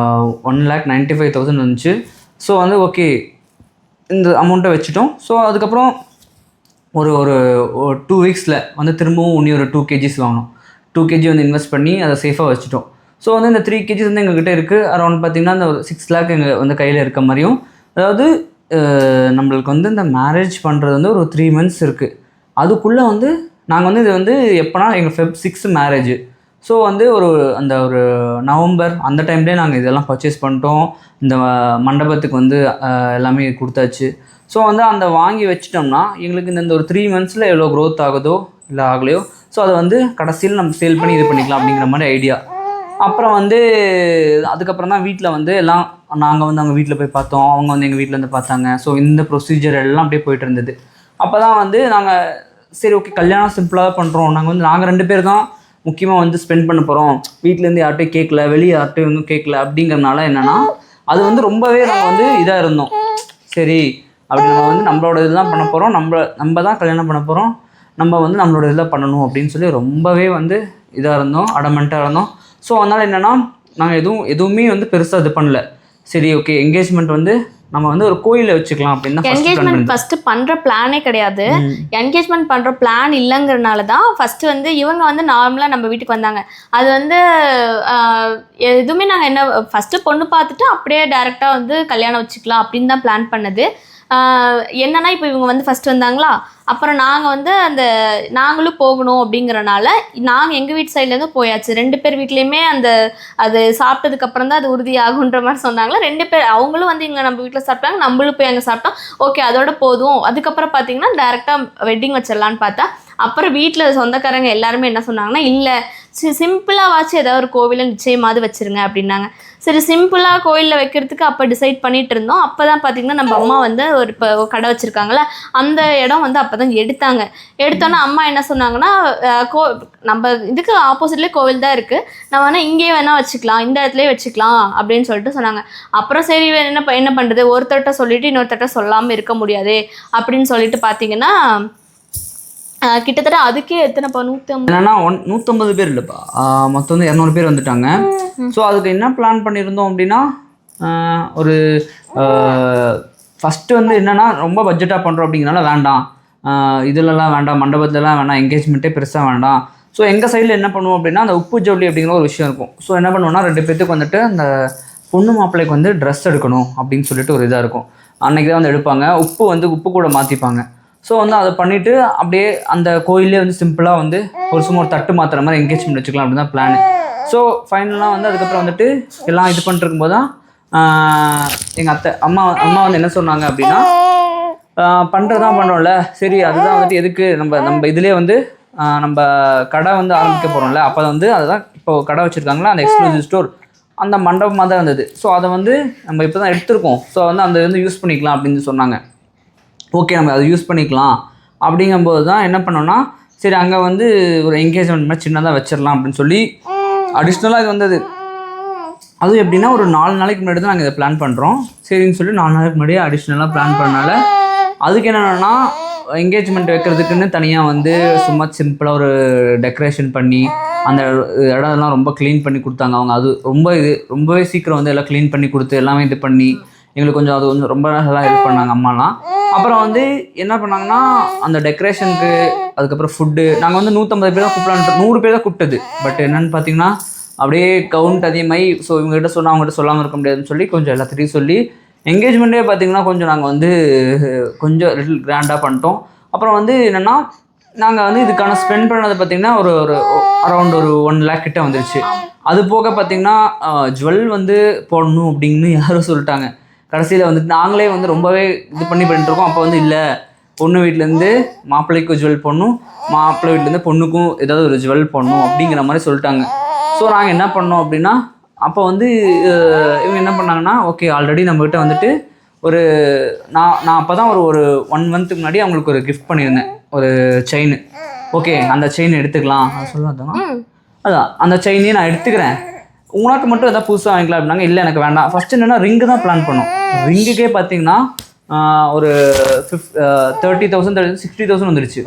1,95,000 இருந்துச்சு. ஸோ வந்து ஓகே இந்த அமௌண்ட்டை வச்சுட்டோம். ஸோ அதுக்கப்புறம் ஒரு 2 வீக்ஸில் வந்து திரும்பவும் இன்னும் ஒரு 2 kgs வாங்கினோம். 2 kg வந்து இன்வெஸ்ட் பண்ணி அதை சேஃபாக வச்சுட்டோம். ஸோ வந்து இந்த 3 kgs வந்து எங்ககிட்ட இருக்குது. அரௌண்ட் பார்த்திங்கன்னா இந்த ஒரு 6 lakh எங்கள் வந்து கையில் இருக்க மாதிரியும், அதாவது நம்மளுக்கு வந்து இந்த மேரேஜ் பண்ணுறது வந்து ஒரு 3 months இருக்குது. அதுக்குள்ளே வந்து நாங்கள் வந்து இது வந்து எப்போனா எங்கள் Feb 6 மேரேஜ். ஸோ வந்து அந்த ஒரு நவம்பர் அந்த டைம்லேயே நாங்கள் இதெல்லாம் பர்ச்சேஸ் பண்ணிட்டோம். இந்த மண்டபத்துக்கு வந்து எல்லாமே கொடுத்தாச்சு. ஸோ வந்து அந்த வாங்கி வச்சிட்டோம்னா எங்களுக்கு இந்த ஒரு 3 monthsல எவ்வளோ க்ரோத் ஆகுதோ இல்லை ஆகலையோ, ஸோ அதை வந்து கடைசியில் நம்ம சேல் பண்ணி இது பண்ணிக்கலாம் அப்படிங்கிற மாதிரி ஐடியா. அப்புறம் வந்து அதுக்கப்புறம் தான் வீட்டில் வந்து எல்லாம் நாங்கள் வந்து அவங்க வீட்டில் போய் பார்த்தோம், அவங்க வந்து எங்கள் வீட்டில் வந்து பார்த்தாங்க. ஸோ இந்த ப்ரொசீஜர் எல்லாம் அப்படியே போயிட்டு இருந்தது. அப்போ தான் வந்து நாங்கள் சரி ஓகே கல்யாணம் சிம்பிளாக பண்ணுறோம், நாங்கள் 2 பேர் தான் முக்கியமாக வந்து ஸ்பெண்ட் பண்ண போகிறோம், வீட்டிலேருந்து யார்கிட்டையும் கேட்கல, வெளியே யார்கிட்டையும் வந்து கேட்கல அப்படிங்கிறனால என்னென்னா அது வந்து ரொம்பவே நாங்கள் வந்து இதாக இருந்தோம். சரி அப்படி நம்ம வந்து நம்மளோட இதெல்லாம் பண்ண போகிறோம், நம்ம தான் கல்யாணம் பண்ண போகிறோம், நம்ம வந்து நம்மளோட இதெல்லாம் பண்ணணும் அப்படின்னு சொல்லி ரொம்பவே வந்து இதாக இருந்தோம், அடமெண்ட்டாக இருந்தோம். ஸோ அதனால் என்னென்னா நாங்கள் எதுவுமே வந்து பெருசாக இது பண்ணல. சரி ஓகே என்கேஜ்மெண்ட் வந்து நம்ம வந்து ஒரு கோயிலில் வச்சுக்கலாம் அப்படின்னு தான் என்கேஜ்மெண்ட் ஃபஸ்ட்டு பண்ணுற பிளானே கிடையாது. என்கேஜ்மெண்ட் பண்ணுற பிளான் இல்லைங்கிறனால தான் ஃபஸ்ட்டு வந்து இவங்க வந்து நார்மலாக நம்ம வீட்டுக்கு வந்தாங்க. அது வந்து எதுவுமே நாங்கள் என்ன ஃபஸ்ட்டு பொண்ணு பார்த்துட்டு அப்படியே டேரெக்டாக வந்து கல்யாணம் வச்சுக்கலாம் அப்படின்னு தான் பிளான் பண்ணது. என்னன்னா இப்போ இவங்க வந்து ஃபஸ்ட் வந்தாங்களா, அப்புறம் நாங்கள் வந்து நாங்களும் போகணும் அப்படிங்கிறனால நாங்கள் எங்கள் வீட்டு சைட்லேருந்து போயாச்சு. 2 பேர் வீட்லேயுமே அது சாப்பிட்டதுக்கப்புறம் தான் அது உறுதியாகுன்ற மாதிரி சொன்னாங்களா. 2 பேர் அவங்களும் வந்து இங்கே நம்ம வீட்டில் சாப்பிட்டாங்க, நம்மளும் போய் அங்கே சாப்பிட்டோம். ஓகே அதோட போதும். அதுக்கப்புறம் பார்த்தீங்கன்னா டேரெக்டாக வெட்டிங் வச்சிடலான்னு பார்த்தா, அப்புறம் வீட்டில் சொந்தக்காரங்க எல்லாருமே என்ன சொன்னாங்கன்னா, இல்லை சிம்பிளாக ஏதாவது ஒரு கோவிலில் நிச்சயமாவது வச்சுருங்க அப்படின்னாங்க. சரி சிம்பிளாக கோயிலில் வைக்கிறதுக்கு அப்போ டிசைட் பண்ணிகிட்டு இருந்தோம். அப்போ தான் பார்த்திங்கன்னா நம்ம அம்மா வந்து ஒரு கடை வச்சுருக்காங்களே, அந்த இடம் வந்து அப்போ தான் எடுத்தோன்னா அம்மா என்ன சொன்னாங்கன்னா, நம்ம இதுக்கு ஆப்போசிட்லேயே கோவில் தான் இருக்குது, நம்ம வேணால் இங்கேயே வேணால் வச்சுக்கலாம், இந்த இடத்துலையே வச்சுக்கலாம் அப்படின்னு சொல்லிட்டு சொன்னாங்க. அப்புறம் சரி என்ன பண்ணுறது, ஒருத்தர்கிட்ட சொல்லிவிட்டு இன்னொருத்தர்கிட்ட சொல்லாமல் இருக்க முடியாது அப்படின்னு சொல்லிட்டு பார்த்தீங்கன்னா கிட்டத்தட்ட அதுக்கே எத்தனை 150 பேர் இல்லைப்பா, மொத்தம் வந்து 200 பேர் வந்துட்டாங்க. ஸோ அதுக்கு என்ன பிளான் பண்ணியிருந்தோம் அப்படின்னா, ஒரு ஃபஸ்ட்டு வந்து என்னென்னா ரொம்ப பட்ஜெட்டாக பண்ணுறோம் அப்படிங்கிறனால வேண்டாம், இதிலலாம் வேண்டாம், மண்டபத்துலலாம் வேண்டாம், என்கேஜ்மெண்ட்டே பெருசாக வேண்டாம். ஸோ எங்கள் சைடில் என்ன பண்ணுவோம் அப்படின்னா, அந்த உப்பு ஜவுளி அப்படிங்கிற ஒரு விஷயம் இருக்கும். ஸோ என்ன பண்ணுவோம்னா 2 பேர்த்துக்கு வந்துட்டு அந்த பொண்ணு மாப்பிள்ளைக்கு வந்து ட்ரெஸ் எடுக்கணும் அப்படின்னு சொல்லிட்டு ஒரு இதாக இருக்கும். அன்றைக்கி தான் வந்து எடுப்பாங்க, உப்பு கூட மாற்றிப்பாங்க. ஸோ வந்து அதை பண்ணிவிட்டு அப்படியே அந்த கோயிலே வந்து சிம்பிளாக வந்து சும்மா ஒரு தட்டு மாற்றுற மாதிரி என்கேஜ்மெண்ட் வச்சுக்கலாம் அப்படின்னு தான் பிளான். ஸோ ஃபைனலாக வந்து அதுக்கப்புறம் வந்துட்டு எல்லாம் இது பண்ணிருக்கும்போது தான் எங்கள் அம்மா வந்து என்ன சொன்னாங்க அப்படின்னா, பண்ணுறதான் பண்ணுறோம்ல, சரி அதுதான் வந்துட்டு எதுக்கு நம்ம இதிலே வந்து நம்ம கடை வந்து ஆரம்பிக்க போகிறோம்ல, அப்போ வந்து அதுதான் இப்போ கடை வச்சுருக்காங்களா அந்த எக்ஸ்க்ளூசிவ் ஸ்டோர், அந்த மண்டபமாக தான் இருந்தது. ஸோ அதை வந்து நம்ம இப்போ தான் எடுத்திருக்கோம், ஸோ வந்து அந்த வந்து யூஸ் பண்ணிக்கலாம் அப்படின்னு சொன்னாங்க. ஓகே நம்ம அதை யூஸ் பண்ணிக்கலாம் அப்படிங்கும்போது தான் என்ன பண்ணோன்னா, சரி அங்கே வந்து ஒரு என்கேஜ்மெண்ட் மாதிரி சின்னதாக வச்சிடலாம் அப்படின்னு சொல்லி அடிஷ்னலாக இது வந்தது. அதுவும் எப்படின்னா ஒரு 4 நாளைக்கு முன்னாடி தான் நாங்கள் இதை பிளான் பண்ணுறோம். சரின்னு சொல்லி 4 நாளைக்கு முன்னாடியே அடிஷ்னலாக பிளான் பண்ணனால அதுக்கு என்னென்னா என்கேஜ்மெண்ட் வைக்கிறதுக்குன்னு தனியாக வந்து சும்மா சிம்பிளாக ஒரு டெக்கரேஷன் பண்ணி அந்த இடம்லாம் ரொம்ப க்ளீன் பண்ணி கொடுத்தாங்க அவங்க. அது ரொம்பவே சீக்கிரம் வந்து எல்லாம் க்ளீன் பண்ணி கொடுத்து எல்லாமே இது பண்ணி எங்களுக்கு கொஞ்சம் அது வந்து ரொம்ப நல்லா ஹெல்ப் பண்ணாங்க அம்மாலாம். அப்புறம் வந்து என்ன பண்ணாங்கன்னா அந்த டெக்கரேஷனுக்கு அதுக்கப்புறம் ஃபுட்டு நாங்கள் வந்து 150 பேர் தான் கூப்பிடலான்ட்டு 100 பேர் தான் கூப்பிட்டது. பட் என்னென்னு பார்த்தீங்கன்னா அப்படியே கவுண்ட் அதிகமாகி, ஸோ இவங்ககிட்ட சொன்னால் அவங்ககிட்ட சொல்லாமல் இருக்க முடியாதுன்னு சொல்லி கொஞ்சம் எல்லாத்தையும் சொல்லி என்கேஜ்மெண்ட்டே பார்த்திங்கன்னா கொஞ்சம் நாங்கள் வந்து கொஞ்சம் லிட்டில் கிராண்டாக பண்ணிட்டோம். அப்புறம் வந்து என்னென்னா நாங்கள் வந்து இதுக்கான ஸ்பெண்ட் பண்ணது பார்த்திங்கன்னா ஒரு அரௌண்ட் ஒரு 1 lakh கிட்ட வந்துருச்சு. அது போக பார்த்திங்கன்னா ஜுவல் வந்து போடணும் அப்படின்னு யாரும் சொல்லிட்டாங்க. கடைசியில் வந்துட்டு நாங்களே வந்து ரொம்பவே இது பண்ணிட்டுருக்கோம். அப்போ வந்து இல்லை, பொண்ணு வீட்டிலேருந்து மாப்பிள்ளைக்கும் ஜுவல் போடணும், மாப்பிள்ளை வீட்டிலேருந்து பொண்ணுக்கும் ஏதாவது ஒரு ஜுவல் போடணும் அப்படிங்கிற மாதிரி சொல்லிட்டாங்க. ஸோ நாங்கள் என்ன பண்ணோம் அப்படின்னா, அப்போ வந்து இவங்க என்ன பண்ணாங்கன்னா, ஓகே ஆல்ரெடி நம்மக்கிட்ட வந்துட்டு நான் அப்போ தான் ஒரு 1 month முன்னாடி அவங்களுக்கு ஒரு கிஃப்ட் பண்ணியிருந்தேன், ஒரு செயின். ஓகே அந்த செயின் எடுத்துக்கலாம் சொல்லாதான். அதான் அந்த செயினையும் நான் எடுத்துக்கிறேன், உனக்கு மட்டும் எதாவது புதுசாக வாங்கிக்கலாம் அப்படின்னாங்க. இல்லை எனக்கு வேண்டாம். ஃபஸ்ட்டு என்னென்னா ரிங்கு தான் பிளான் பண்ணோம். ரிங்குக்கே பார்த்தீங்கன்னா ஒரு 30,000 60,000 வந்துடுச்சு.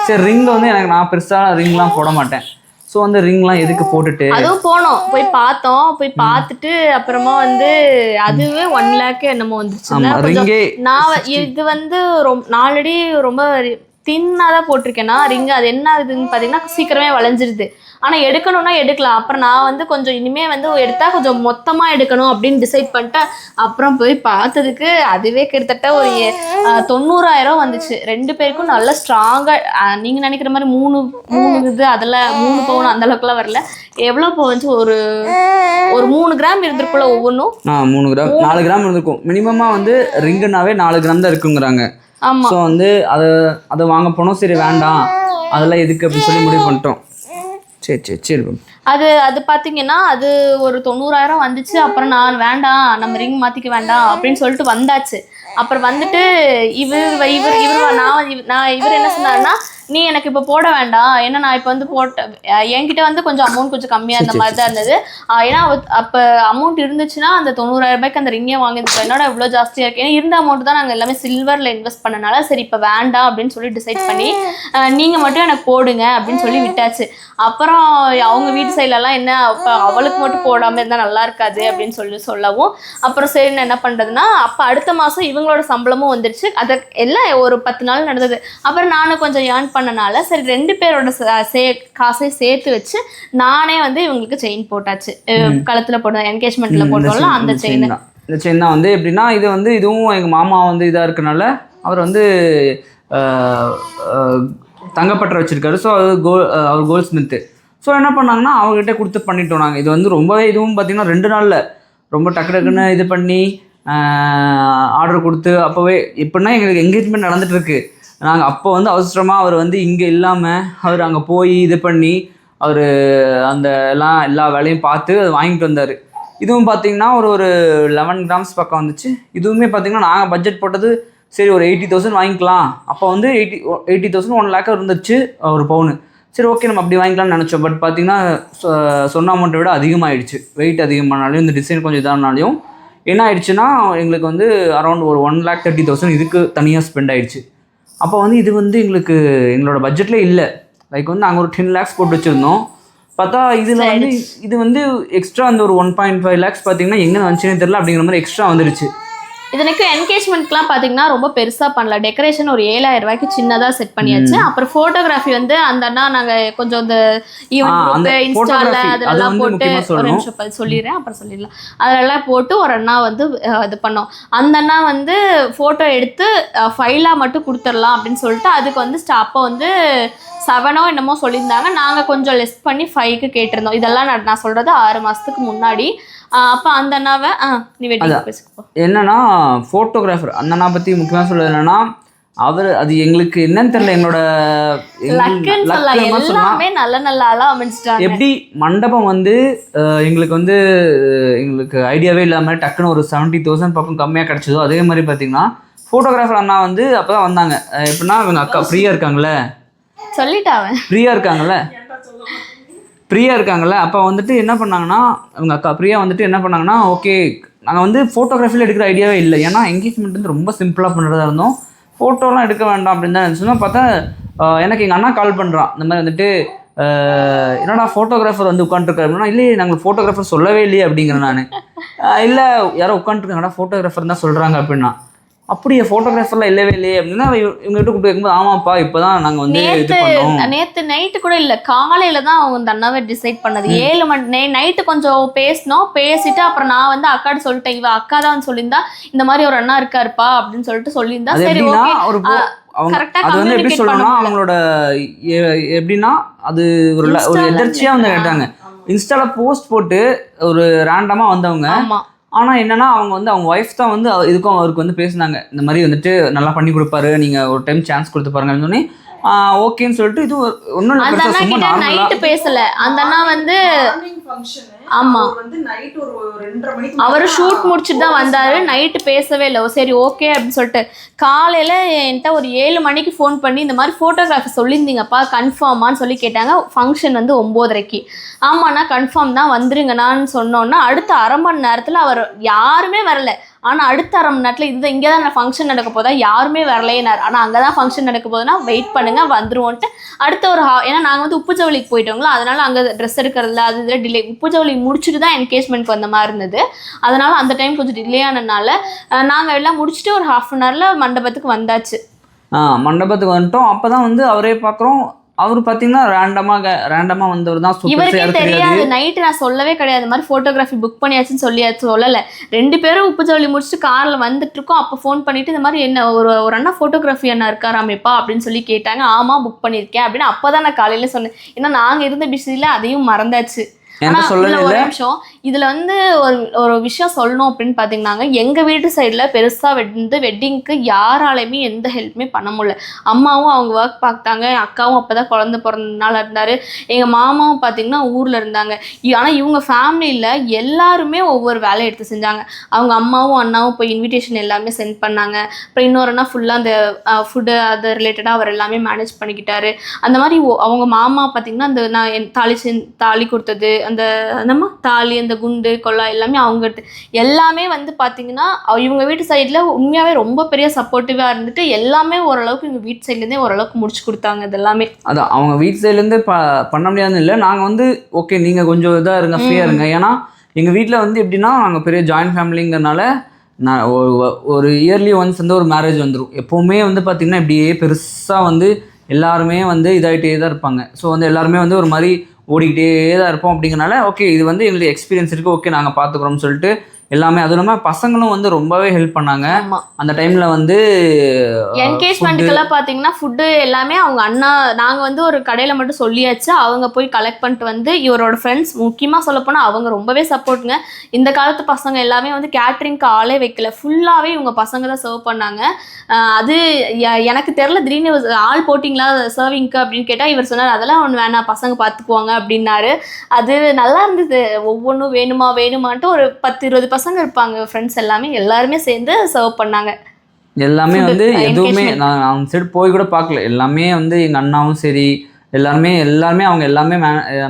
சரி ரிங் வந்து எனக்கு நான் பெருசாக ரிங்லாம் போட மாட்டேன். ஸோ வந்து ரிங்லாம் எதுக்கு போட்டுட்டு அதுவும் போனோம், போய் பார்த்தோம், போய் பார்த்துட்டு அப்புறமா வந்து அதுவே 1 lakh என்னமோ வந்துருச்சு. நான் இது வந்து நான் ஆல்ரெடி ரொம்ப தின்னாக தான் போட்டிருக்கேன்னா ரிங்கு. அது என்ன ஆகுதுன்னு பார்த்தீங்கன்னா சீக்கிரமே வளைஞ்சிருது. ஆனால் எடுக்கணும்னா எடுக்கலாம். அப்புறம் நான் வந்து கொஞ்சம் இனிமேல் வந்து எடுத்தால் கொஞ்சம் மொத்தமாக எடுக்கணும் அப்படின்னு டிசைட் பண்ணிட்டேன். அப்புறம் போய் பார்த்ததுக்கு அதுவே கிட்டத்தட்ட ஒரு 90,000 வந்துச்சு. 2 பேருக்கும் நல்ல ஸ்ட்ராங்காக. நீங்கள் நினைக்கிற மாதிரி 3 இது அதில் 3 பவுன் அந்த அளவுக்குலாம் வரல. எவ்வளோ போச்சு, ஒரு 3 கிராம் இருந்திருக்குள்ள ஒவ்வொன்றும். 3 கிராம் 4 கிராம் இருந்திருக்கும் மினிமமாக. வந்து ரிங்குனாவே 4 கிராம் தான் இருக்குங்கிறாங்க. ஸோ வந்து அதை வாங்க போனோம். சரி வேண்டாம் அதெல்லாம் எதுக்கு அப்படின்னு சொல்லி முடிவு பண்ணிட்டோம். சரி அது பார்த்தீங்கன்னா அது ஒரு 90,000 வந்துச்சு. அப்புறம் நான் வேண்டாம், நம்ம ரிங் மாற்றிக்க வேண்டாம் அப்படின்னு சொல்லிட்டு வந்தாச்சு. அப்புறம் வந்துட்டு இவர் என்ன சொன்னாருன்னா, நீ எனக்கு இப்போ போட வேண்டாம், ஏன்னா நான் இப்போ வந்து என்கிட்ட வந்து கொஞ்சம் அமௌண்ட் கொஞ்சம் கம்மியாக அந்த மாதிரி தான் இருந்தது. ஏன்னா அப்போ அமௌண்ட் இருந்துச்சுன்னா அந்த 90,000 அந்த ரிங்கே வாங்கியிருக்கோம். என்னோட இவ்வளோ ஜாஸ்தியாக இருக்குது. ஏன்னா இருந்த அமௌண்ட் தான் நாங்கள் எல்லாமே சில்வரில் இன்வெஸ்ட் பண்ணனால சரி இப்போ வேண்டாம் அப்படின்னு சொல்லி டிசைட் பண்ணி நீங்கள் மட்டும் எனக்கு போடுங்க அப்படின்னு சொல்லி விட்டாச்சு. அப்புறம் அவங்க வீட்டு சைட்லலாம் என்ன அப்போ அவளுக்கு மட்டும் போடாமல் இருந்தால் நல்லா இருக்காது அப்படின்னு சொல்லவும், அப்புறம் சரி நான் என்ன பண்ணுறதுன்னா, அப்போ அடுத்த மாதம் இவங்களோட சம்பளமும் வந்துடுச்சு. அதை எல்லாம் ஒரு 10 நாள் நடந்தது. அப்புறம் நானும் கொஞ்சம் ஏர்ன் பண்ணனால சரி 2 பேரோட காசை சேர்த்து வச்சு நானே வந்து இவங்களுக்கு செயின் போட்டாச்சு. கழுத்தில் போட்டோம், என்கேஜ்மெண்ட்ல போட்டோம்ல அந்த செயின். இந்த செயின் தான் வந்து எப்படின்னா, இது வந்து இதுவும் எங்கள் மாமா வந்து இதாக இருக்கனால அவர் வந்து தங்கப்பற்ற வச்சிருக்காரு. ஸோ அது அவர் கோல்ட் ஸ்மித்து. ஸோ என்ன பண்ணாங்கன்னா அவங்ககிட்ட கொடுத்து பண்ணிட்டோம் நாங்கள். இது வந்து ரொம்பவே இதுவும் பார்த்திங்கன்னா 2 நாளில் ரொம்ப டக்குன்னு இது பண்ணி ஆர்டர் கொடுத்து அப்போவே எப்படின்னா எங்களுக்கு என்கேஜ்மெண்ட் நடந்துகிட்ருக்கு. நாங்கள் அப்போ வந்து அவசரமாக அவர் வந்து இங்கே இல்லாமல் அவர் அங்கே போய் இது பண்ணி அவர் அந்த எல்லா வேலையும் பார்த்து அது வாங்கிட்டு வந்தார். இதுவும் பார்த்திங்கன்னா ஒரு 11 கிராம்ஸ் பக்கம் வந்துச்சு. இதுவுமே பார்த்திங்கன்னா நாங்கள் பட்ஜெட் போட்டது சரி ஒரு 80,000 வாங்கிக்கலாம். அப்போ வந்து 80,000 1 lakh இருந்துச்சு ஒரு பவுனு. சரி ஓகே நம்ம அப்படி வாங்கிக்கலாம்னு நினச்சோம். பட் பார்த்திங்கன்னா சொன்ன அமௌண்ட்டை விட அதிகமாகிடுச்சு. வெயிட் அதிகமானாலையும் இந்த டிசைன் கொஞ்சம் இதானாலையும் என்ன ஆயிடுச்சுன்னா எங்களுக்கு வந்து அரௌண்ட் ஒரு 1,30,000 இதுக்கு தனியாக ஸ்பெண்ட் ஆகிடுச்சு. அப்போ வந்து இது வந்து எங்களோட பட்ஜெட்டில் இல்லை. லைக் வந்து நாங்கள் ஒரு 10 lakhs போட்டு வச்சுருந்தோம். பார்த்தா இதில் வந்து இது வந்து எக்ஸ்ட்ரா அந்த ஒரு 1.5 lakhs பார்த்தீங்கன்னா எங்கே வந்துச்சுன்னு தெரியல, அப்படிங்கிற மாதிரி எக்ஸ்ட்ரா வந்துருச்சு. இதனுக்கு என்கேஜ்மெண்ட்லாம் பார்த்தீங்கன்னா ரொம்ப பெருசாக பண்ணல. டெக்கரேஷன் ஒரு 7,000 ரூபாய்க்கு சின்னதாக செட் பண்ணியாச்சு. அப்புறம் ஃபோட்டோகிராஃபி வந்து அந்த அண்ணா நாங்கள் கொஞ்சம் இந்த இன்ஸ்டாவில் அதெல்லாம் போட்டு ஒரு நிமிஷம் சொல்லிடுறேன், அப்புறம் சொல்லிடலாம். அதெல்லாம் போட்டு ஒரு அண்ணா வந்து இது பண்ணோம். அந்த அண்ணா வந்து ஃபோட்டோ எடுத்து ஃபைலாக மட்டும் கொடுத்துடலாம் அப்படின்னு சொல்லிட்டு அதுக்கு வந்து அப்போ வந்து 7 என்னமோ சொல்லியிருந்தாங்க. நாங்கள் கொஞ்சம் லெஸ் பண்ணி 5க்கு கேட்டிருந்தோம். இதெல்லாம் நான் சொல்கிறது 6 மாதத்துக்கு முன்னாடி. அப்போ அந்த அண்ணாவை நீ வெட்டிங் பேசிக்கோ. என்னன்னா ஃபோட்டோகிராஃபர் அந்த அண்ணா பற்றி முக்கியமாக சொல்கிறது என்னன்னா, அவர் அது எங்களுக்கு என்னன்னு தெரியல, எங்களோட எல்லாமே நல்ல ஆளாக அமைச்சிட்டாங்க. எப்படி மண்டபம் வந்து எங்களுக்கு ஐடியாவே இல்லாமல் டக்குன்னு ஒரு 70,000 பக்கம் கம்மியாக கிடச்சதோ அதே மாதிரி பார்த்தீங்கன்னா ஃபோட்டோகிராஃபர் அண்ணா வந்து அப்போ தான் வந்தாங்க. எப்படின்னா இவங்க அக்கா ஃப்ரீயாக இருக்காங்களே பிரியா இருக்காங்கல்ல அப்போ வந்துட்டு என்ன பண்ணாங்கன்னா அவங்க அக்கா பிரியா வந்துட்டு என்ன பண்ணாங்கன்னா, ஓகே நாங்கள் வந்து ஃபோட்டோகிராஃபியில் எடுக்கிற ஐடியாவே இல்லை. ஏன்னா என்கேஜ்மெண்ட் வந்து ரொம்ப சிம்பிளாக பண்ணுறதா இருந்தோம். ஃபோட்டோலாம் எடுக்க வேண்டாம் அப்படின்னு தான் நினச்சோம். பார்த்தா எனக்கு எங்கள் அண்ணா கால் பண்ணுறான். இந்த மாதிரி வந்துட்டு என்னடா ஃபோட்டோகிராஃபர் வந்து உட்காந்துருக்காரு அப்படின்னா, இல்லையே நாங்கள் ஃபோட்டோகிராஃபர் சொல்லவே இல்லையே அப்படிங்கிறேன் நான். இல்லை யாரோ உட்காந்துருக்காங்கடா ஃபோட்டோகிராஃபர் தான் சொல்கிறாங்க அப்படின்னா, அப்படியே ஃபோட்டோகிராஃபர்லாம் இல்லவே இல்லையே அப்படின்னா இவங்ககிட்ட கூப்பிட்டு வைக்கும்போது ஆமாப்பா இப்போ தான் நாங்கள் வந்து இது பண்ணோம். நேற்று நைட்டு கூட இல்லை, காலையில் தான் அவங்க அந்த அண்ணாவே டிசைட் பண்ணது. 7 மணி நைட்டு கொஞ்சம் பேசிட்டு அப்புறம் நான் வந்து அக்காட்ட சொல்லிட்டேன், இவ அக்கா தான் வந்து சொல்லியிருந்தா இந்த மாதிரி ஒரு அண்ணா இருக்காருப்பா அப்படின்னு சொல்லிட்டு சொல்லியிருந்தா. சரி ஓகே அது வந்து எப்படி சொல்லணும்னா அவங்களோட எப்படின்னா அது ஒரு எதர்ச்சியாக வந்து கேட்டாங்க. இன்ஸ்டாவில் போஸ்ட் போட்டு ஒரு ரேண்டமாக வந்தவங்க. ஆனால் என்னென்னா அவங்க வந்து அவங்க ஒய்ஃப் தான் வந்து இதுக்கும் அவருக்கு வந்து பேசினாங்க. இந்த மாதிரி வந்துட்டு நல்லா பண்ணி கொடுப்பாரு, நீங்கள் ஒரு டைம் சான்ஸ் கொடுத்து பாருங்கன்னு சொன்னி ஓகேன்னு சொல்லிட்டு இது ஒன்றும் அந்த அண்ணா சும்மா கிட்ட நார்மலாக நைட்டு பேசல. அந்த அண்ணா வந்து ஃபங்க்ஷன் ஆமா வந்து நைட் ஒரு 2:30 மணிக்கு அவரு ஷூட் முடிச்சுட்டு தான் வந்தாரு. நைட்டு பேசவே இல்லை. சரி ஓகே அப்படின்னு சொல்லிட்டு காலையில என்கிட்ட ஒரு 7 மணிக்கு ஃபோன் பண்ணி இந்த மாதிரி ஃபோட்டோகிராஃபி சொல்லியிருந்தீங்கப்பா கன்ஃபார்மான்னு சொல்லி கேட்டாங்க. ஃபங்க்ஷன் வந்து 9:30க்கு. ஆமாண்ணா கன்ஃபார்ம் தான் வந்துருங்கண்ணான்னு சொன்னோன்னா அடுத்த அரை மணி நேரத்தில் அவர் யாருமே வரல. ஆனால் அடுத்த அரை மணி நேரத்தில் இது இங்கே தான் ஃபங்க்ஷன் நடக்க போதா, யாருமே வரலையினார். ஆனால் அங்கே தான் ஃபங்க்ஷன் நடக்க போதுன்னா வெயிட் பண்ணுங்க வந்துருவோன்ட்டு அடுத்த ஒரு ஏன்னா நாங்கள் வந்து உப்புச்சவளிக்கு போயிட்டோங்களா, அதனால அங்கே ட்ரெஸ் எடுக்கிறதுல அது இதில் டிலே. உப்புச்சவளி முடிச்சுட்டு தான் என்கேஜ்மெண்ட் வந்த மாதிரி இருந்தது. அதனால அந்த டைம் கொஞ்சம் டிலே ஆனதுனால நாங்கள் எல்லாம் முடிச்சுட்டு ஒரு 1/2 அன் ஹவரில் மண்டபத்துக்கு வந்தாச்சு. மண்டபத்துக்கு வந்துட்டோம். அப்போ தான் வந்து அவரே பார்க்குறோம். அவர் பார்த்தீங்கன்னா ரேண்டமாக வந்தவர் தான். இவருக்கே தெரியாது. நைட்டு நான் சொல்லவே கிடையாது இந்த மாதிரி ஃபோட்டோகிராஃபி புக் பண்ணியாச்சுன்னு சொல்லலை. 2 பேரும் உப்புச்சவளி முடிச்சுட்டு காரில் வந்துட்டு இருக்கோம். அப்போ ஃபோன் பண்ணிட்டு இந்த மாதிரி என்ன ஒரு அண்ணா ஃபோட்டோகிராஃபி அண்ணா இருக்காராமேப்பா அப்படின்னு சொல்லி கேட்டாங்க. ஆமாம் புக் பண்ணியிருக்கேன் அப்படின்னு. அப்போ தான் நான் காலையில் சொன்னேன். ஏன்னா நாங்கள் இருந்த பிஸியில் அதையும் மறந்தாச்சு. ஒரு நிமிஷம் இதுல வந்து ஒரு விஷயம் சொல்லணும் அப்படின்னு பாத்தீங்கன்னா, எங்க வீட்டு சைட்ல பெருசா வெட்டிங்க்கு யாராலையுமே எந்த ஹெல்ப்புமே பண்ண முடியல. அம்மாவும் அவங்க ஒர்க் பார்த்தாங்க, அக்காவும் அப்பதான் குழந்தை பிறந்தனால இருந்தாரு, எங்க மாமாவும் பாத்தீங்கன்னா ஊர்ல இருந்தாங்க. ஆனா இவங்க ஃபேமிலியில எல்லாருமே ஒவ்வொரு வேலையை எடுத்து செஞ்சாங்க. அவங்க அம்மாவும் அண்ணாவும் போய் இன்விடேஷன் எல்லாமே சென்ட் பண்ணாங்க. அப்புறம் இன்னொருனா ஃபுல்லா அந்த ஃபுட்டு அது ரிலேட்டடா அவர் எல்லாமே மேனேஜ் பண்ணிக்கிட்டாரு. அந்த மாதிரி அவங்க மாமா பாத்தீங்கன்னா அந்த நான் தாலி கொடுத்தது, அந்த நம்ம தாலி, அந்த குண்டு கொல்லா எல்லாமே அவங்க எல்லாமே வந்து பார்த்தீங்கன்னா இவங்க வீட்டு சைடில் உண்மையாகவே ரொம்ப பெரிய சப்போர்ட்டிவாக இருந்துட்டு எல்லாமே ஓரளவுக்கு இவங்க வீட்டு சைட்லேருந்தே ஓரளவுக்கு முடிச்சு கொடுத்தாங்க. இது எல்லாமே அதான் அவங்க வீட்டு சைட்லேருந்து பண்ண முடியாதுன்னு இல்லை. நாங்கள் வந்து ஓகே நீங்கள் கொஞ்சம் இதாக இருங்க, ஃப்ரீயாக இருங்க. ஏன்னா எங்கள் வீட்டில் வந்து எப்படின்னா நாங்கள் பெரிய ஜாயின்ட் ஃபேமிலிங்கிறனால நான் ஒரு இயர்லி ஒன்ஸ் வந்து ஒரு மேரேஜ் வந்துடும். எப்போவுமே வந்து பார்த்திங்கன்னா இப்படியே பெருசாக வந்து எல்லாருமே வந்து இதாகிட்டே தான் இருப்பாங்க. ஸோ வந்து எல்லாருமே வந்து ஒரு மாதிரி ஓடிக்கிட்டே தான் இருப்போம். அப்படிங்கிறனால ஓகே இது வந்து எங்களுக்கு எக்ஸ்பீரியன்ஸ் இருக்குது, ஓகே நாங்கள் பார்த்துக்குறோம்னு சொல்லிட்டு எல்லாமே. அதுவும் இல்லாமல் பசங்களும் வந்து ரொம்பவே ஹெல்ப் பண்ணாங்க அந்த டைமில். வந்து என்கேஜ்மெண்ட்டுக்கெல்லாம் பார்த்தீங்கன்னா ஃபுட்டு எல்லாமே அவங்க அண்ணா, நாங்கள் வந்து ஒரு கடையில் மட்டும் சொல்லியாச்சு, அவங்க போய் கலெக்ட் பண்ணிட்டு வந்து இவரோட ஃப்ரெண்ட்ஸ் முக்கியமாக சொல்லப்போனால் அவங்க ரொம்பவே சப்போர்ட்டுங்க. இந்த காலத்து பசங்க எல்லாமே வந்து கேட்ரிங்க்கு ஆளே வைக்கல, ஃபுல்லாகவே இவங்க பசங்க தான் சர்வ் பண்ணாங்க. அது எனக்கு தெரில, திடீர்னு ஆள் போட்டிங்களா சர்விங்க்கு அப்படின்னு கேட்டால் இவர் சொன்னார் அதெல்லாம் ஒன்று வேணாம் பசங்க பார்த்துக்குவாங்க அப்படின்னாரு. அது நல்லா இருந்தது. ஒவ்வொன்றும் வேணுமான்ட்டு ஒரு 10-20 பசங்க இருப்பாங்க ஃப்ரெண்ட்ஸ் எல்லாருமே சேர்ந்து சர்வ் பண்ணாங்க. எல்லாமே வந்து எதுவுமே நான் அவங்க சைடு போய் கூட பார்க்கல. எல்லாமே வந்து எங்கள் அண்ணாவும் சரி எல்லாருமே அவங்க எல்லாமே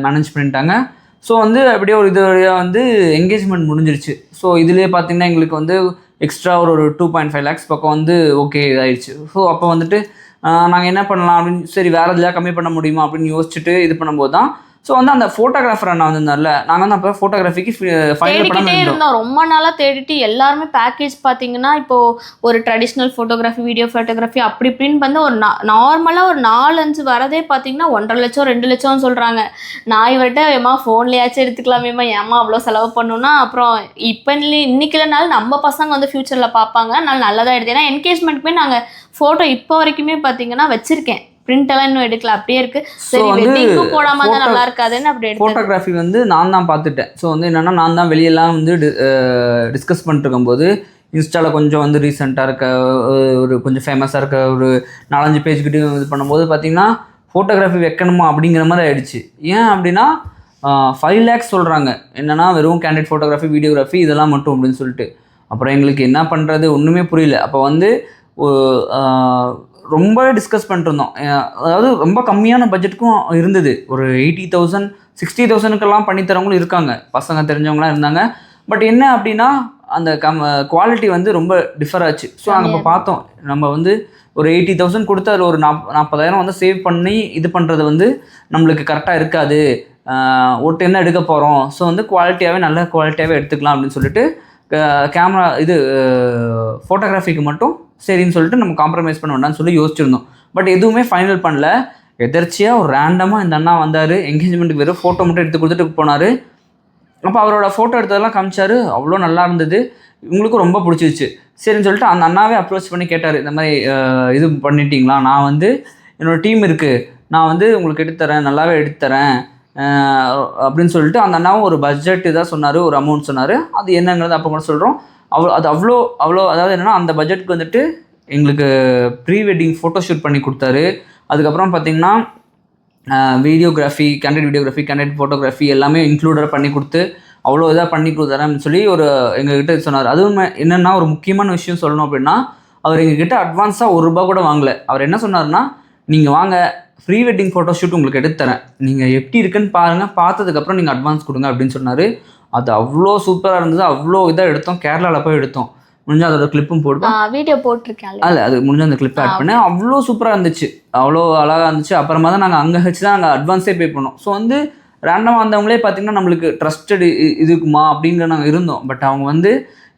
மேனேஜ் பண்ணிட்டாங்க. ஸோ வந்து அப்படியே ஒரு இது வழியாக வந்து என்கேஜ்மெண்ட் முடிஞ்சிருச்சு. ஸோ இதுலேயே பார்த்தீங்கன்னா எங்களுக்கு வந்து எக்ஸ்ட்ரா ஒரு 2.5 lakhs பக்கம் வந்து ஓகே இதாகிடுச்சு. ஸோ அப்போ வந்துட்டு நாங்கள் என்ன பண்ணலாம் அப்படின்னு, சரி வேறு எதுலையா கம்மி பண்ண முடியுமா அப்படின்னு யோசிச்சுட்டு இது பண்ணும்போது தான் ஸோ வந்து அந்த ஃபோட்டோகிராஃபர் அண்ணா வந்திருந்தார்ல, நாங்கள் வந்து அப்போ ஃபோட்டோகிராஃபிக்கு தேடிக்கிட்டே இருந்தோம். ரொம்ப நாளாக தேடிட்டு எல்லாருமே பேக்கேஜ் பார்த்தீங்கன்னா இப்போது ஒரு ட்ரெடிஷ்னல் ஃபோட்டோகிராஃபி, வீடியோ ஃபோட்டோகிராஃபி அப்படி இப்படின்னு வந்து ஒரு நார்மலாக ஒரு 4-5 வரதே பார்த்தீங்கன்னா 1.5 லட்சம் 2 லட்சம்னு சொல்கிறாங்க. நான் இவர்கிட்ட ஏமா ஃபோன்லேயாச்சும் எடுத்துக்கலாமேம்மா, ஏமா அவ்வளோ செலவு பண்ணணும்னா, அப்புறம் இப்போ இன்னைக்கு இல்லைனாலும் நம்ம பசங்க வந்து ஃப்யூச்சரில் பார்ப்பாங்க, அதனால நல்லதாக எடுத்து. ஏன்னா என்கேஜ்மெண்ட்டுமே நாங்கள் ஃபோட்டோ இப்போ வரைக்குமே பார்த்தீங்கன்னா வச்சுருக்கேன், பிரிண்ட் எல்லாம் இன்னும் எடுக்கல, அப்படியே இருக்கு. சரி வெட்டிங்கும் போடாம தான் நல்லா இருக்காதுன்னு அப்படி எடுத்து. ஃபோட்டோகிராஃபி வந்து நான் தான் பார்த்துட்டேன். ஸோ வந்து என்னன்னா நான் தான் வெளியெல்லாம் வந்து டிஸ்கஸ் பண்ணிட்டு இருக்கும்போது இன்ஸ்டாவில் கொஞ்சம் வந்து ரீசெண்டாக இருக்க ஒரு கொஞ்சம் ஃபேமஸாக இருக்க ஒரு 4-5 பேஜ்கிட்ட இது பண்ணும்போது பார்த்தீங்கன்னா ஃபோட்டோகிராஃபி வைக்கணுமா அப்படிங்கிற மாதிரி ஆயிடுச்சு. ஏன் அப்படின்னா 5 lakhs சொல்கிறாங்க. என்னன்னா வெறும் கேண்டிட் ஃபோட்டோகிராஃபி, வீடியோகிராஃபி இதெல்லாம் மட்டும் அப்படின்னு சொல்லிட்டு. அப்புறம் எங்களுக்கு என்ன பண்ணுறது ஒன்றுமே புரியல. அப்போ வந்து ரொம்ப டிஸ்கஸ் பண்ணிருந்தோம். அதாவது ரொம்ப கம்மியான பட்ஜெட்டுக்கும் இருந்தது. ஒரு 80,000 60,000க்கெல்லாம் பண்ணித்தரவங்களும் இருக்காங்க, பசங்க தெரிஞ்சவங்களாம் இருந்தாங்க. பட் என்ன அப்படின்னா அந்த குவாலிட்டி வந்து ரொம்ப டிஃபர் ஆச்சு. ஸோ நாங்கள் இப்போ பார்த்தோம், நம்ம வந்து ஒரு 80,000 கொடுத்து அதில் ஒரு 40,000 வந்து சேவ் பண்ணி இது பண்ணுறது வந்து நம்மளுக்கு கரெக்டாக இருக்காது. ஒரு டைம் தான் எடுக்க போகிறோம். ஸோ வந்து குவாலிட்டியாகவே நல்ல குவாலிட்டியாகவே எடுத்துக்கலாம் அப்படின்னு சொல்லிட்டு கேமரா இது ஃபோட்டோகிராஃபிக்கு மட்டும் சரின்னு சொல்லிட்டு நம்ம காம்ப்ரமைஸ் பண்ண வேண்டாம்னு சொல்லி யோசிச்சிருந்தோம். பட் எதுவுமே ஃபைனல் பண்ணல. எதர்ச்சியாக ஒரு ரேண்டமாக இந்த அண்ணா வந்தார். என்கேஜ்மெண்ட்டுக்கு வெறும் ஃபோட்டோ மட்டும் எடுத்து கொடுத்துட்டு போனார். அப்போ அவரோட ஃபோட்டோ எடுத்ததெல்லாம் காமிச்சார். அவ்வளோ நல்லா இருந்தது, இவங்களுக்கும் ரொம்ப பிடிச்சிருச்சு. சரின்னு சொல்லிட்டு அந்த அண்ணாவே அப்ரோச் பண்ணி கேட்டார், இந்த மாதிரி இது பண்ணிட்டீங்களா, நான் வந்து என்னோடய டீம் இருக்குது, நான் வந்து உங்களுக்கு எடுத்துத்தரேன், நல்லாவே எடுத்துத்தரேன் அப்படின்னு சொல்லிட்டு அந்த அண்ணாவும் ஒரு பட்ஜெட் இதாக சொன்னார், ஒரு அமௌண்ட் சொன்னார். அது என்னங்கிறது அப்போ கூட சொல்கிறோம். அது அவ்வளோ அதாவது என்னென்னா அந்த பட்ஜெட்டுக்கு வந்துட்டு எங்களுக்கு ப்ரீ வெட்டிங் ஃபோட்டோ ஷூட் பண்ணி கொடுத்தாரு. அதுக்கப்புறம் பார்த்தீங்கன்னா வீடியோகிராஃபி, கேண்டட் ஃபோட்டோகிராஃபி எல்லாமே இன்க்ளூடட் பண்ணி கொடுத்து அவ்வளோ இதாக பண்ணி கொடுத்தாருன்னு சொல்லி எங்ககிட்ட சொன்னார். அதுவும் என்னென்னா ஒரு முக்கியமான விஷயம் சொல்லணும் அப்படின்னா, அவர் எங்ககிட்ட அட்வான்ஸாக ₹1 கூட வாங்கலை. அவர் என்ன சொன்னார்னா, நீங்கள் வாங்க ப்ரீ வெட்டிங் ஃபோட்டோ ஷூட் உங்களுக்கு எடுத்துத்தரேன், நீங்கள் எப்படி இருக்குன்னு பாருங்கள், பார்த்ததுக்கப்புறம் நீங்கள் அட்வான்ஸ் கொடுங்க அப்படின்னு சொன்னார். அது அவ்வளோ சூப்பராக இருந்தது. அவ்வளோ இதாக எடுத்தோம். கேரளாவில் போய் எடுத்தோம். முடிஞ்சால் அதோட கிளிப்பும் போடுவோம். வீடியோ போட்டிருக்கேன். அது முடிஞ்ச அந்த கிளிப் ஆட் பண்ணேன். அவ்வளோ சூப்பராக இருந்துச்சு, அவ்வளோ அழகாக இருந்துச்சு. அப்புறமா தான் நாங்கள் அங்கே வச்சு தான் நாங்கள் அட்வான்ஸே பே பண்ணோம். ஸோ வந்து ரேண்டமாக வந்தவங்களே பார்த்தீங்கன்னா நம்மளுக்கு ட்ரஸ்டட் இதுக்குமா அப்படிங்கிற நாங்கள் இருந்தோம். பட் அவங்க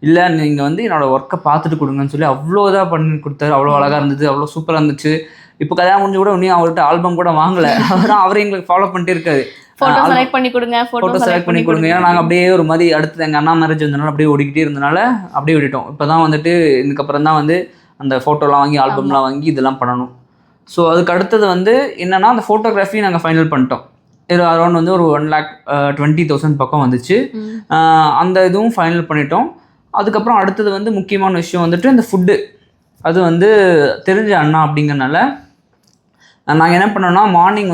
இல்லை நீங்கள் என்னோடய ஒர்க்கை பார்த்துட்டு கொடுங்கன்னு சொல்லி அவ்வளோ இதாக பண்ணி கொடுத்தாரு. அவ்வளோ அழகாக இருந்தது, அவ்வளோ சூப்பராக இருந்துச்சு. இப்போ கல்யாணம் முடிஞ்சு கூட இன்னும் அவர்கிட்ட ஆல்பம் கூட வாங்கலை. அவரை எங்களுக்கு ஃபாலோ பண்ணிட்டே இருக்காரு. ஃபோட்டோ செலக்ட் பண்ணி கொடுங்க, ஃபோட்டோ செலக்ட் பண்ணி கொடுங்க. ஏன்னா நாங்கள் அப்படியே ஒரு மாதிரி அடுத்து எங்கள் அண்ணா மேரேஜ் வந்தனால அப்படியே ஓடிக்கிட்டே இருந்தனால அப்படியே விட்டுட்டோம். இப்போ தான் இதுக்கப்புறம் தான் அந்த ஃபோட்டோலாம் வாங்கி ஆல்பம்லாம் வாங்கி இதெல்லாம் பண்ணணும். ஸோ அதுக்கு அடுத்தது என்னென்னா அந்த ஃபோட்டோகிராஃபி நாங்கள் ஃபைனல் பண்ணிட்டோம். இது அரௌண்ட் ஒரு 1,20,000 பக்கம் வந்துச்சு. அந்த இதுவும் ஃபைனல் பண்ணிட்டோம். அதுக்கப்புறம் அடுத்தது முக்கியமான விஷயம் இந்த ஃபுட்டு. அது தெரிஞ்ச அண்ணா அப்படிங்கிறனால நாங்கள் என்ன பண்ணோம்னா, மார்னிங்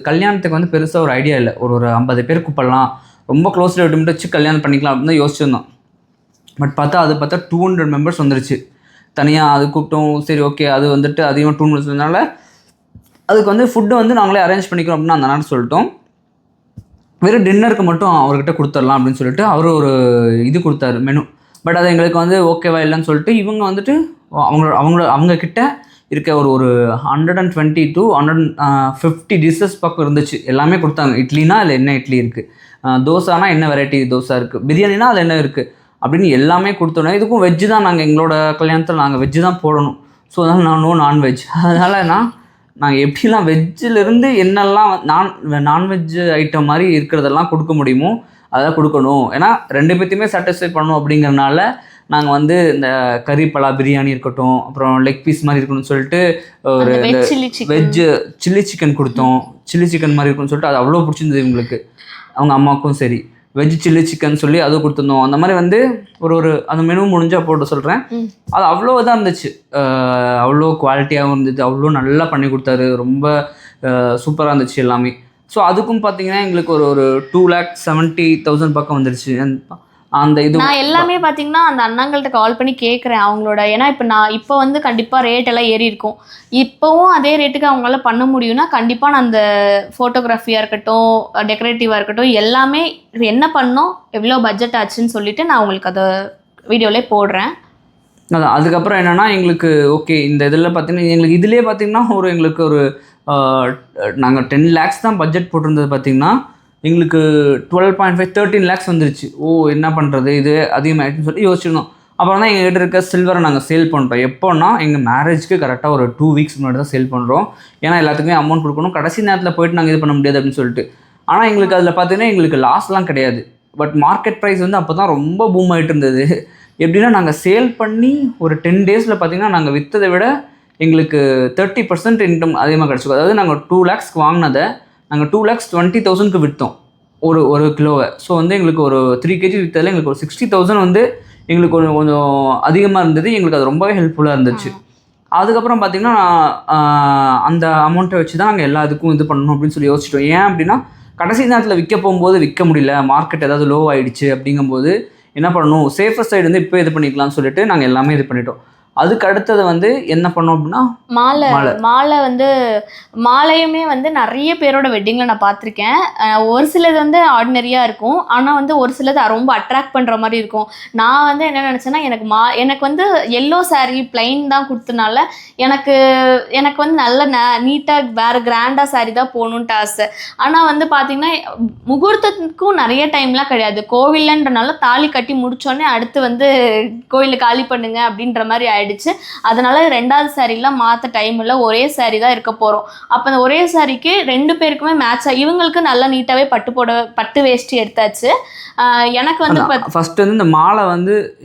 கல்யாணத்துக்கு பெருசாக ஒரு ஐடியா இல்லை. ஒரு 50 பேர் கூப்பிடலாம், ரொம்ப க்ளோஸ் ரிலேட்டிவ் வச்சு கல்யாணம் பண்ணிக்கலாம் அப்படின்னு தான் யோசிச்சிருந்தோம். பட் பார்த்தா 200 மெம்பர்ஸ் வந்துருச்சு. தனியாக அது கூப்பிட்டோம். சரி ஓகே, அது அதிகமாக 2 மெம்பர்ஸ்னால அதுக்கு ஃபுட்டு நாங்களே அரேஞ்ச் பண்ணிக்கிறோம் அப்படின்னு அந்த நாள் சொல்லிட்டோம். வெறும் டின்னருக்கு மட்டும் அவர்கிட்ட கொடுத்துடலாம் அப்படின்னு சொல்லிட்டு அவர் ஒரு இது கொடுத்தாரு, மெனு. பட் அது எங்களுக்கு ஓகேவா இல்லைன்னு சொல்லிட்டு இவங்க அவங்க கிட்ட இருக்க ஒரு 120 to 150 டிஷ்ஷஸ் பக்கம் இருந்துச்சு. எல்லாமே கொடுத்தாங்க. இட்லினா அதில் என்ன இட்லி இருக்குது, தோசானா என்ன வெரைட்டி தோசை இருக்குது, பிரியாணினா அதில் என்ன இருக்குது அப்படின்னு எல்லாமே கொடுத்தோன்னே. இதுக்கும் வெஜ்ஜு தான். நாங்கள் எங்களோட கல்யாணத்தில் நாங்கள் வெஜ்ஜு தான் போடணும். ஸோ அதனால் நோ நான்வெஜ். அதனால் நாங்கள் எப்படிலாம் வெஜ்ஜிலேருந்து என்னெல்லாம் நான்வெஜ் ஐட்டம் மாதிரி இருக்கிறதெல்லாம் கொடுக்க முடியுமோ அதெல்லாம் கொடுக்கணும். ஏன்னா 2 பேர்த்தையுமே சாட்டிஸ்ஃபை பண்ணணும் அப்படிங்கிறனால நாங்கள் இந்த கறி பலா பிரியாணி இருக்கட்டும், அப்புறம் லெக் பீஸ் மாதிரி இருக்கணும்னு சொல்லிட்டு ஒரு வெஜ்ஜு சில்லி சிக்கன் கொடுத்தோம். சில்லி சிக்கன் மாதிரி இருக்குன்னு சொல்லிட்டு அது அவ்வளோ பிடிச்சிருந்தது இவங்களுக்கு, அவங்க அம்மாவுக்கும் சரி. வெஜ் சில்லி சிக்கன் சொல்லி அது கொடுத்துருந்தோம். அந்த மாதிரி ஒரு அந்த மெனு முடிஞ்சால் போட்டு சொல்கிறேன். அது அவ்வளோ இதாக இருந்துச்சு, அவ்வளோ குவாலிட்டியாகவும் இருந்தது, அவ்வளோ நல்லா பண்ணி கொடுத்தாரு. ரொம்ப சூப்பராக இருந்துச்சு எல்லாமே. ஸோ அதுக்கும் பார்த்தீங்கன்னா எங்களுக்கு ஒரு 2,70,000 பக்கம் வந்துருச்சு. அந்த இது நான் எல்லாமே பார்த்தீங்கன்னா அந்த அண்ணாங்கள்ட்ட கால் பண்ணி கேட்குறேன் அவங்களோட. ஏன்னா இப்போ கண்டிப்பாக ரேட் எல்லாம் ஏறி இருக்கும். இப்போவும் அதே ரேட்டுக்கு அவங்களால பண்ண முடியும்னா கண்டிப்பாக நான் அந்த ஃபோட்டோகிராஃபியாக இருக்கட்டும், டெக்கரேட்டிவாக இருக்கட்டும், எல்லாமே என்ன பண்ணோம், எவ்வளோ பட்ஜெட் ஆச்சுன்னு சொல்லிட்டு நான் உங்களுக்கு அதை வீடியோலே போடுறேன். அதான் அதுக்கப்புறம் என்னென்னா எங்களுக்கு ஓகே இந்த இதில் பார்த்தீங்கன்னா எங்களுக்கு இதிலே பார்த்தீங்கன்னா எங்களுக்கு ஒரு நாங்கள் 10 lakhs தான் பட்ஜெட் போட்டிருந்தது. பார்த்திங்கன்னா எங்களுக்கு 12.5 13 lakhs வந்துருச்சு. என்ன பண்ணுறது, இது அதிகமாகிடுச்சுன்னு சொல்லி யோசிச்சிருந்தோம். அப்புறம் தான் எங்கள்கிட்ட இருக்க சில்வரை நாங்கள் சேல் பண்ணுறோம். எப்போன்னா எங்கள் மேரேஜ்க்கு கரெக்டாக ஒரு 2 weeks முன்னாடி தான் சேல் பண்ணுறோம். ஏன்னா எல்லாத்துக்குமே அமௌண்ட் கொடுக்கணும், கடைசி நேரத்தில் போய்ட்டு நாங்கள் இது பண்ண முடியாது அப்படின்னு சொல்லிட்டு. ஆனால் எங்களுக்கு அதில் பார்த்தீங்கன்னா எங்களுக்கு லாஸ்லாம் கிடையாது. பட் மார்க்கெட் ப்ரைஸ் அப்போ தான் ரொம்ப பூம் ஆகிட்டு இருந்தது. எப்படின்னா நாங்கள் சேல் பண்ணி ஒரு 10 daysல பார்த்தீங்கன்னா நாங்கள் விற்றதை விட எங்களுக்கு 30% இன்கம் அதிகமாக கிடச்சிக்கும். அதாவது நாங்கள் 2 lakhs வாங்கினதை நாங்கள் 2,20,000 விற்றோம் ஒரு கிலோவை. ஸோ எங்களுக்கு ஒரு 3 kg விற்றதில் எங்களுக்கு ஒரு 60,000 எங்களுக்கு கொஞ்சம் அதிகமாக இருந்தது. எங்களுக்கு அது ரொம்பவே ஹெல்ப்ஃபுல்லாக இருந்துச்சு. அதுக்கப்புறம் பார்த்திங்கன்னா அந்த அமௌண்ட்டை வச்சு தான் நாங்கள் எல்லா இதுக்கும் இது பண்ணணும் அப்படின்னு சொல்லி யோசிச்சிட்டோம். ஏன் அப்படின்னா கடைசி நேரத்தில் விற்க போகும்போது விற்க முடியல, மார்க்கெட் ஏதாவது லோ ஆகிடுச்சு அப்படிங்கும்போது என்ன பண்ணணும், சேஃபர் சைடு இப்போ இது பண்ணிக்கலாம்னு சொல்லிட்டு நாங்கள் எல்லாமே இது பண்ணிட்டோம். அதுக்கு அடுத்தது என்ன பண்ணோம் அப்படின்னா மாலையுமே நிறைய பேரோட வெட்டிங்கில் நான் பார்த்துருக்கேன். ஒரு சிலது ஆர்டினரியாக இருக்கும், ஆனால் ஒரு சிலது ரொம்ப அட்ராக்ட் பண்ணுற மாதிரி இருக்கும். நான் என்ன நினச்சேன்னா எனக்கு எல்லோ சாரீ பிளைன் தான் கொடுத்தனால எனக்கு நல்ல நீட்டாக வேறு கிராண்டாக சாரீ தான் போகணுன்ட்டு ஆசை. ஆனால் பார்த்தீங்கன்னா முகூர்த்தத்துக்கும் நிறைய டைம்லாம் கிடையாது. கோவில்லன்றனால தாலி கட்டி முடித்தோடனே அடுத்து கோயிலை காலி பண்ணுங்க அப்படின்ற மாதிரி ஆயிடுச்சு. அதனால 2வது சாரீலாம் மாற்ற டைம் இல்லை, ஒரே சாரீ தான் இருக்க போகிறோம். அப்போ அந்த ஒரே சாரீக்கு 2 பேருக்குமே மேட்ச் ஆகி இவங்களுக்கு நல்லா நீட்டாகவே பட்டு வேஷ்டி எடுத்தாச்சு. எனக்கு ஃபர்ஸ்ட் இந்த மாலை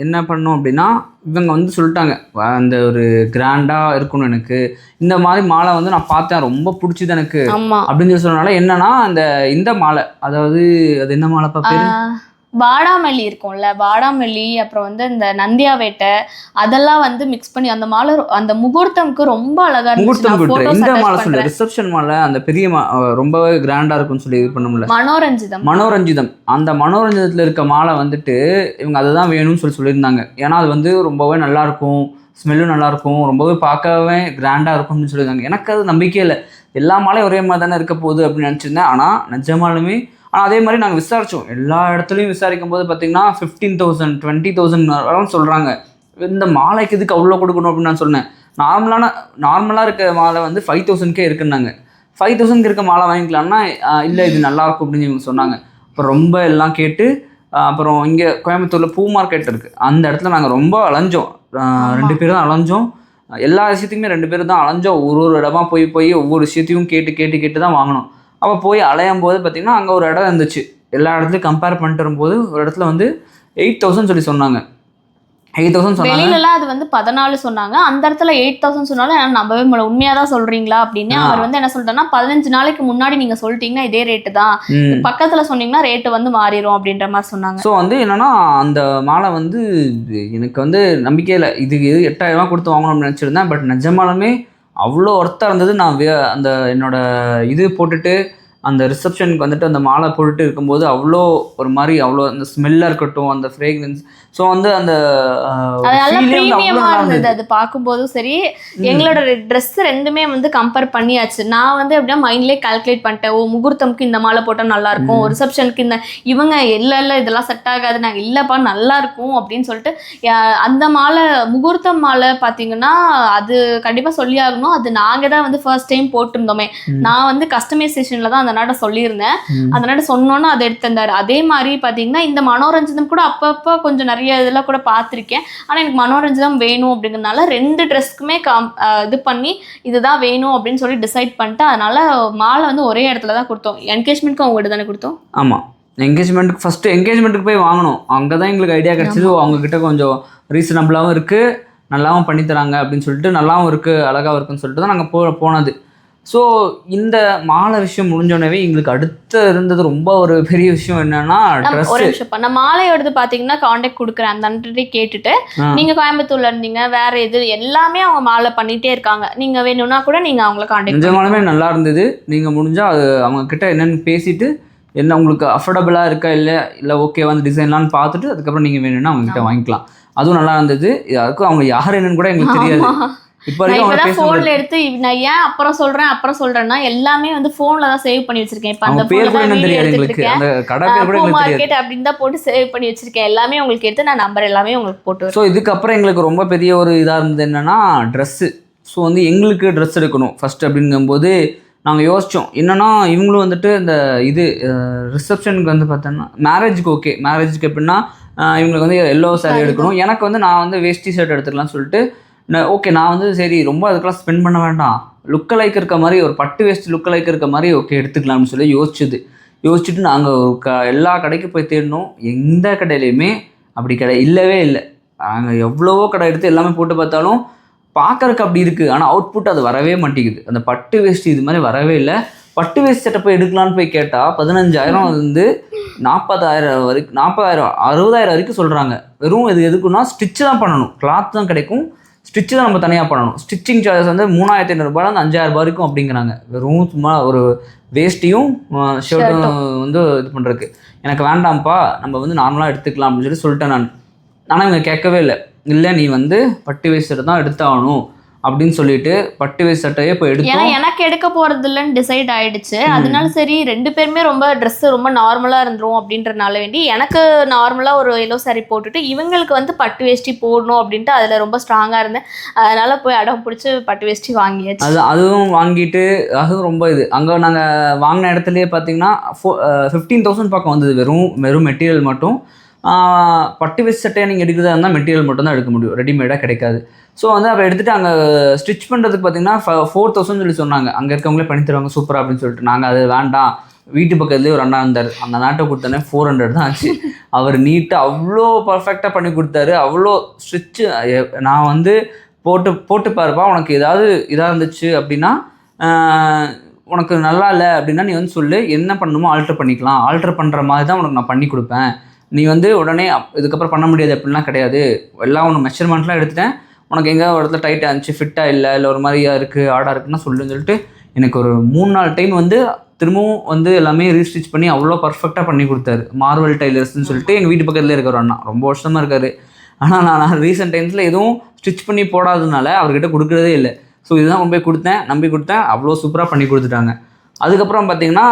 என்ன பண்ணோம் அப்படின்னா இவங்க சொல்லிட்டாங்க அந்த ஒரு கிராண்டாக இருக்கணும், எனக்கு இந்த மாதிரி மாலை நான் பார்த்தேன் ரொம்ப பிடிச்சிது எனக்கு அப்படின்னு சொல்லி சொன்னனால என்னன்னா இந்த மாலை, அதாவது அது என்ன மாலைப்பா பேரு, வாடாமல்லி இருக்கும்ல, வாடாமல்லி அப்புறம் வந்து இந்த நந்தியா வேட்டை அதெல்லாம் வந்து மிக்ஸ் பண்ணி அந்த மாலை அந்த முகூர்த்தம்க்கு ரொம்ப அழகா இருந்துச்சு. முகூர்த்தம் நான் கூட்டு photos இந்த attach மாலை சொல்லு, பண்றேன். ரிசப்ஷன் மாலை, அந்த பெரிய ரொம்பவே கிராண்டா இருக்கும்னு சொல்லி இது பண்ணும்ல, மனோரஞ்சிதம். மனோரஞ்சிதம். அந்த மனோரஞ்சிதத்துல இருக்க மாலை வந்துட்டு இவங்க அதை தான் வேணும்னு சொல்லியிருந்தாங்க. ஏன்னா அது வந்து ரொம்பவே நல்லா இருக்கும், ஸ்மெல்லும் நல்லா இருக்கும், ரொம்பவே பார்க்கவே கிராண்டா இருக்கும்னு சொல்லியிருந்தாங்க. எனக்கு அது நம்பிக்கையே இல்லை. எல்லா மாலையும் ஒரே மாதிரி தானே இருக்க போகுது அப்படின்னு நினச்சிருந்தேன். ஆனால் நிஜமாலுமே அதே மாதிரி நாங்கள் விசாரித்தோம். எல்லா இடத்துலையும் விசாரிக்கும் போது பார்த்தீங்கன்னா 15,000 20,000 சொல்கிறாங்க. இந்த மாலைக்கு இதுக்கு அவ்வளோ கொடுக்கணும் அப்படின்னு நான் சொன்னேன். நார்மலாக இருக்க மாலை வந்து 5,000 இருக்குன்னாங்க. 5,000 இருக்க மாலை வாங்கிக்கலாம்னா இல்லை இது நல்லாயிருக்கும் அப்படின்னு இவங்க சொன்னாங்க. அப்புறம் ரொம்ப எல்லாம் கேட்டு அப்புறம் இங்கே கோயம்புத்தூரில் பூ மார்க்கெட் இருக்குது, அந்த இடத்துல நாங்கள் ரொம்ப அலைஞ்சோம். 2 பேரும் தான் அலைஞ்சோம். எல்லா விஷயத்துக்குமே 2 பேரும் தான் அலைஞ்சோம். ஒரு இடமா போய் ஒவ்வொரு விஷயத்தையும் கேட்டு தான் வாங்கினோம். அப்போ போய் அலையும் போது பார்த்திங்கன்னா அங்கே ஒரு இடம் இருந்துச்சு. எல்லா இடத்துலையும் கம்பேர் பண்ணிட்டு வரும்போது ஒரு இடத்துல வந்து 8,000 சொன்னாங்க. 8,000 சொன்னாங்க. வெளியிலலாம் அது வந்து 14 சொன்னாங்க. அந்த இடத்துல 8,000 சொன்னாலும் என்னால் நம்பவே முடியல. உண்மையாக தான் சொல்கிறீங்களா அப்படின்னு. அவர் வந்து என்ன சொல்லிட்டாருன்னா 15 நாளைக்கு முன்னாடி நீங்கள் சொல்லிட்டீங்கன்னா இதே ரேட்டு தான், பக்கத்தில் சொன்னீங்கன்னா ரேட்டு வந்து மாறிடும் அப்படின்ற மாதிரி சொன்னாங்க. ஸோ வந்து என்னன்னா அந்த மாலை வந்து எனக்கு வந்து நம்பிக்கையில் இது 8,000 கொடுத்து வாங்கணும்னு நினச்சிருந்தேன். பட் நிஜமாலுமே அவ்வளோ ஒர்த்தாக இருந்தது. நான் அந்த என்னோட இது போட்டுட்டு அந்த ரிசப்ஷனுக்கு வந்துட்டு அந்த மாலை போட்டுட்டு இருக்கும்போது அவ்வளோ ஒரு மாதிரி அவ்வளோ அந்த ஸ்மெல்லாக இருக்கட்டும், அந்த ஃப்ரேக்ரன்ஸ், ஸோ வந்து அந்த இருந்தது. அது பார்க்கும்போதும் சரி, எங்களோட ட்ரெஸ் ரெண்டுமே வந்து கம்பேர் பண்ணியாச்சு. நான் வந்து எப்படின்னா மைண்ட்லேயே கால்குலேட் பண்ணிட்டேன். முகூர்த்தம்க்கு இந்த மாலை போட்டால் நல்லா இருக்கும், ரிசப்ஷனுக்கு இந்த இவங்க இல்லை இதெல்லாம் செட் ஆகாது, நாங்கள் இல்லைப்பா நல்லா இருக்கும் அப்படின்னு சொல்லிட்டு அந்த மாலை முகூர்த்தம் மாலை பார்த்தீங்கன்னா அது கண்டிப்பாக சொல்லி ஆகணும். அது நாங்கள் தான் வந்து ஃபர்ஸ்ட் டைம் போட்டிருந்தோமே. நான் வந்து கஸ்டமைசேஷனில் தான் அந்த நாட்டை சொல்லியிருந்தேன். அந்த நாட்டை சொன்னோன்னு அதை எடுத்திருந்தாரு. அதே மாதிரி பார்த்தீங்கன்னா இந்த மனோரஞ்சிதம் கூட அப்பப்போ கொஞ்சம் நிறைய இதெல்லாம் கூட பார்த்துருக்கேன். ஆனால் எனக்கு மனோரஞ்சிதம் வேணும் அப்படிங்கிறதுனால 2 ட்ரெஸ்க்குமே இது பண்ணி இதுதான் வேணும் அப்படின்னு சொல்லி டிசைட் பண்ணிட்டு அதனால மாலை வந்து ஒரே இடத்துல தான் கொடுத்தோம். என்கேஜ்மெண்ட்க்கு அவங்க தானே கொடுத்தோம். ஆமாம், என்கேஜ்மெண்ட்டுக்கு ஃபஸ்ட்டு என்கேஜ்மெண்ட்டுக்கு போய் வாங்கினோம். அங்கே தான் எங்களுக்கு ஐடியா கிடச்சிது. அவங்கக்கிட்ட கொஞ்சம் ரீசனபிளாகவும் இருக்குது, நல்லாவும் பண்ணித்தராங்க அப்படின்னு சொல்லிட்டு, நல்லாவும் இருக்குது, அழகாகவும் இருக்குன்னு சொல்லிட்டு தான் நாங்கள் போனது. ஸோ இந்த மாலை விஷயம் முடிஞ்சோடனே எங்களுக்கு அடுத்து இருந்தது ரொம்ப ஒரு பெரிய விஷயம் என்னன்னா ட்ரெஸ். ஒரு விஷயம் பண்ண மாலையோடது பார்த்தீங்கன்னா காண்டாக்ட் கொடுக்குறேன் அந்த அன்றைய கேட்டுட்டு, நீங்கள் கோயம்புத்தூர்ல இருந்தீங்க, வேற எது எல்லாமே அவங்க மாலை பண்ணிகிட்டே இருக்காங்க. நீங்கள் வேணும்னா கூட நீங்கள் அவங்கள காண்டாக்ட். நிஜமாலுமே நல்லா இருந்தது. நீங்கள் முடிஞ்சால் அது அவங்கக்கிட்ட என்னென்னு பேசிட்டு என்ன உங்களுக்கு அஃபோர்டபுளாக இருக்கா இல்லை ஓகே வந்து டிசைன்லான்னு பார்த்துட்டு அதுக்கப்புறம் நீங்கள் வேணும்னா அவங்ககிட்ட வாங்கிக்கலாம். அதுவும் நல்லா இருந்தது. அதுக்கும் அவங்க யார் என்னன்னு கூட எங்களுக்கு தெரியாது. இப்பதான் போன்ல எடுத்து நான் ஏன் அப்புறம் சொல்றேன்னா எல்லாமே வந்து போன்ல தான் சேவ் பண்ணி வச்சிருக்கேன். இப்ப அந்த மார்க்கெட் அப்படின்னு தான் போட்டு சேவ் பண்ணி வச்சிருக்கேன். எல்லாமே உங்களுக்கு எடுத்து நான் நம்பர் எல்லாமே உங்களுக்கு போட்டு. ஸோ இதுக்கப்புறம் எங்களுக்கு ரொம்ப பெரிய ஒரு இதாக இருந்தது என்னன்னா ட்ரெஸ்ஸு. ஸோ வந்து எங்களுக்கு ட்ரெஸ் எடுக்கணும் ஃபர்ஸ்ட் அப்படிங்கும்போது நாங்கள் யோசித்தோம். என்னன்னா இவங்களும் வந்துட்டு இந்த இது ரிசப்ஷனுக்கு வந்து பார்த்தோன்னா மேரேஜுக்கு ஓகே, மேரேஜுக்கு எப்படின்னா இவங்களுக்கு வந்து எல்லோ சாரீ எடுக்கணும். எனக்கு வந்து நான் வந்து வேஷ்டி ஷர்ட் எடுத்துக்கலாம்னு சொல்லிட்டு ஓகே, நான் வந்து சரி ரொம்ப அதுக்கெல்லாம் ஸ்பெண்ட் பண்ண வேண்டாம், லுக்க லைக் இருக்க மாதிரி ஒரு பட்டு வேஸ்ட் லுக்க லைக் இருக்க மாதிரி ஓகே எடுத்துக்கலாம்னு சொல்லி யோசிச்சுட்டு நாங்கள் எல்லா கடைக்கும் போய் தேடணும். எந்த கடையிலையுமே அப்படி இல்லவே இல்லை. நாங்கள் எவ்வளவோ கடை எடுத்து எல்லாமே போட்டு பார்த்தாலும் பார்க்கறக்கு அப்படி இருக்குது, ஆனால் அவுட்புட் அது வரவே மாட்டேங்குது. அந்த பட்டு வேஸ்ட் இது மாதிரி வரவே இல்லை. பட்டு வேஸ்ட் சட்டை போய் எடுக்கலான்னு போய் கேட்டால் 15,000 வந்து 40,000 வரைக்கும் 40,000 60,000 வரைக்கும் சொல்கிறாங்க. வெறும் இது எதுக்குன்னா ஸ்டிச்சு தான் பண்ணணும், கிளாத் தான் கிடைக்கும், ஸ்டிச்சு தான் நம்ம தனியாக பண்ணணும். ஸ்டிச்சிங் சார்ஜஸ் வந்து 3,500 5,000 வரைக்கும் அப்படிங்கிறாங்க. வெறும் சும்மா ஒரு வேஷ்டியும் ஷர்ட்டும் வந்து இது பண்ணுறதுக்கு. எனக்கு வேண்டாம்ப்பா, நம்ம வந்து நார்மலாக எடுத்துக்கலாம் அப்படின்னு சொல்லிட்டேன் நான். ஆனால் இவங்க கேட்கவே இல்லை நீ வந்து பட்டு வேஸ்ட் தான் எடுத்தாகணும் அப்படின்னு சொல்லிட்டு பட்டு வேஸ்ட் சட்டையே போய் எடுத்து. ஏன்னா எனக்கு எடுக்க போறது இல்லைன்னு டிசைட் ஆயிடுச்சு. அதனால சரி 2 பேருமே ரொம்ப ட்ரெஸ் ரொம்ப நார்மலா இருந்துரும் அப்படின்றனால வேண்டி எனக்கு நார்மலா ஒரு எல்லோ சாரி போட்டுட்டு இவங்களுக்கு வந்து பட்டு வேஷ்டி போடணும் அப்படின்ட்டு அதுல ரொம்ப ஸ்ட்ராங்கா இருந்தேன். அதனால போய் அடம் பிடிச்சி பட்டு வேஷ்டி வாங்கியாச்சு. அதுவும் வாங்கிட்டு அதுவும் ரொம்ப இது அங்கே நாங்கள் வாங்கின இடத்துலயே பார்த்தீங்கன்னா 15,000 பக்கம் வந்தது. வெறும் மெட்டீரியல் மட்டும். பட்டு வேஸ்ட் சட்டையை நீங்கள் எடுக்கிறதா இருந்தால் மெட்டீரியல் மட்டும் தான் எடுக்க முடியும், ரெடிமேடாக கிடைக்காது. ஸோ வந்து அப்போ எடுத்துகிட்டு அங்கே ஸ்டிச் பண்ணுறதுக்கு பார்த்தீங்கன்னா 4,000 சொல்லி சொன்னாங்க. அங்கே இருக்கவங்களே பண்ணி தருவாங்க சூப்பராக அப்படின்னு சொல்லிட்டு நாங்கள் அது வேண்டாம், வீட்டு பக்கத்துலேயே ஒரு அண்ணா இருந்தார், அந்த நாட்டை கொடுத்தோன்னே 400 தான் ஆச்சு. அவர் நீட்டாக அவ்வளோ பர்ஃபெக்டாக பண்ணி கொடுத்தாரு. அவ்வளோ ஸ்டிச்சு நான் வந்து போட்டு பாருப்பா, உனக்கு ஏதாவது இதாக இருந்துச்சு அப்படின்னா உனக்கு நல்லா இல்லை அப்படின்னா நீ வந்து சொல்லு, என்ன பண்ணணுமோ ஆல்ட்ரு பண்ணிக்கலாம், ஆல்ட்ரு பண்ணுற மாதிரி தான் உனக்கு நான் பண்ணி கொடுப்பேன், நீ வந்து உடனே இதுக்கப்புறம் பண்ண முடியாது அப்படிலாம் கிடையாது, எல்லாம் ஒன்று மெஷர்மெண்ட்லாம் எடுத்துட்டேன், உனக்கு எங்கே ஒரு இடத்துல டைட்டாக இருந்துச்சு, ஃபிட்டாக இல்லை, இல்லை ஒரு மாதிரியா இருக்குது, ஆடாக இருக்குன்னா சொல்லுன்னு சொல்லிட்டு எனக்கு ஒரு 3-4 டைம் வந்து திரும்பவும் வந்து எல்லாமே ரீஸ்டிச் பண்ணி அவ்வளோ பர்ஃபெக்டாக பண்ணி கொடுத்தாரு. மார்வல் டைலர்ஸ்ன்னு சொல்லிட்டு எங்கள் வீட்டு பக்கத்தில் இருக்கிற அண்ணா, ரொம்ப வருஷமாக இருக்காரு. ஆனால் நான் ரீசெண்ட் டைம்ஸில் எதுவும் ஸ்டிச் பண்ணி போடாததுனால அவர்கிட்ட கொடுக்குறதே இல்லை. ஸோ இதுதான் கொண்டு போய் கொடுத்தேன், நம்பி கொடுத்தேன், அவ்வளோ சூப்பராக பண்ணி கொடுத்துட்டாங்க. அதுக்கப்புறம் பார்த்தீங்கன்னா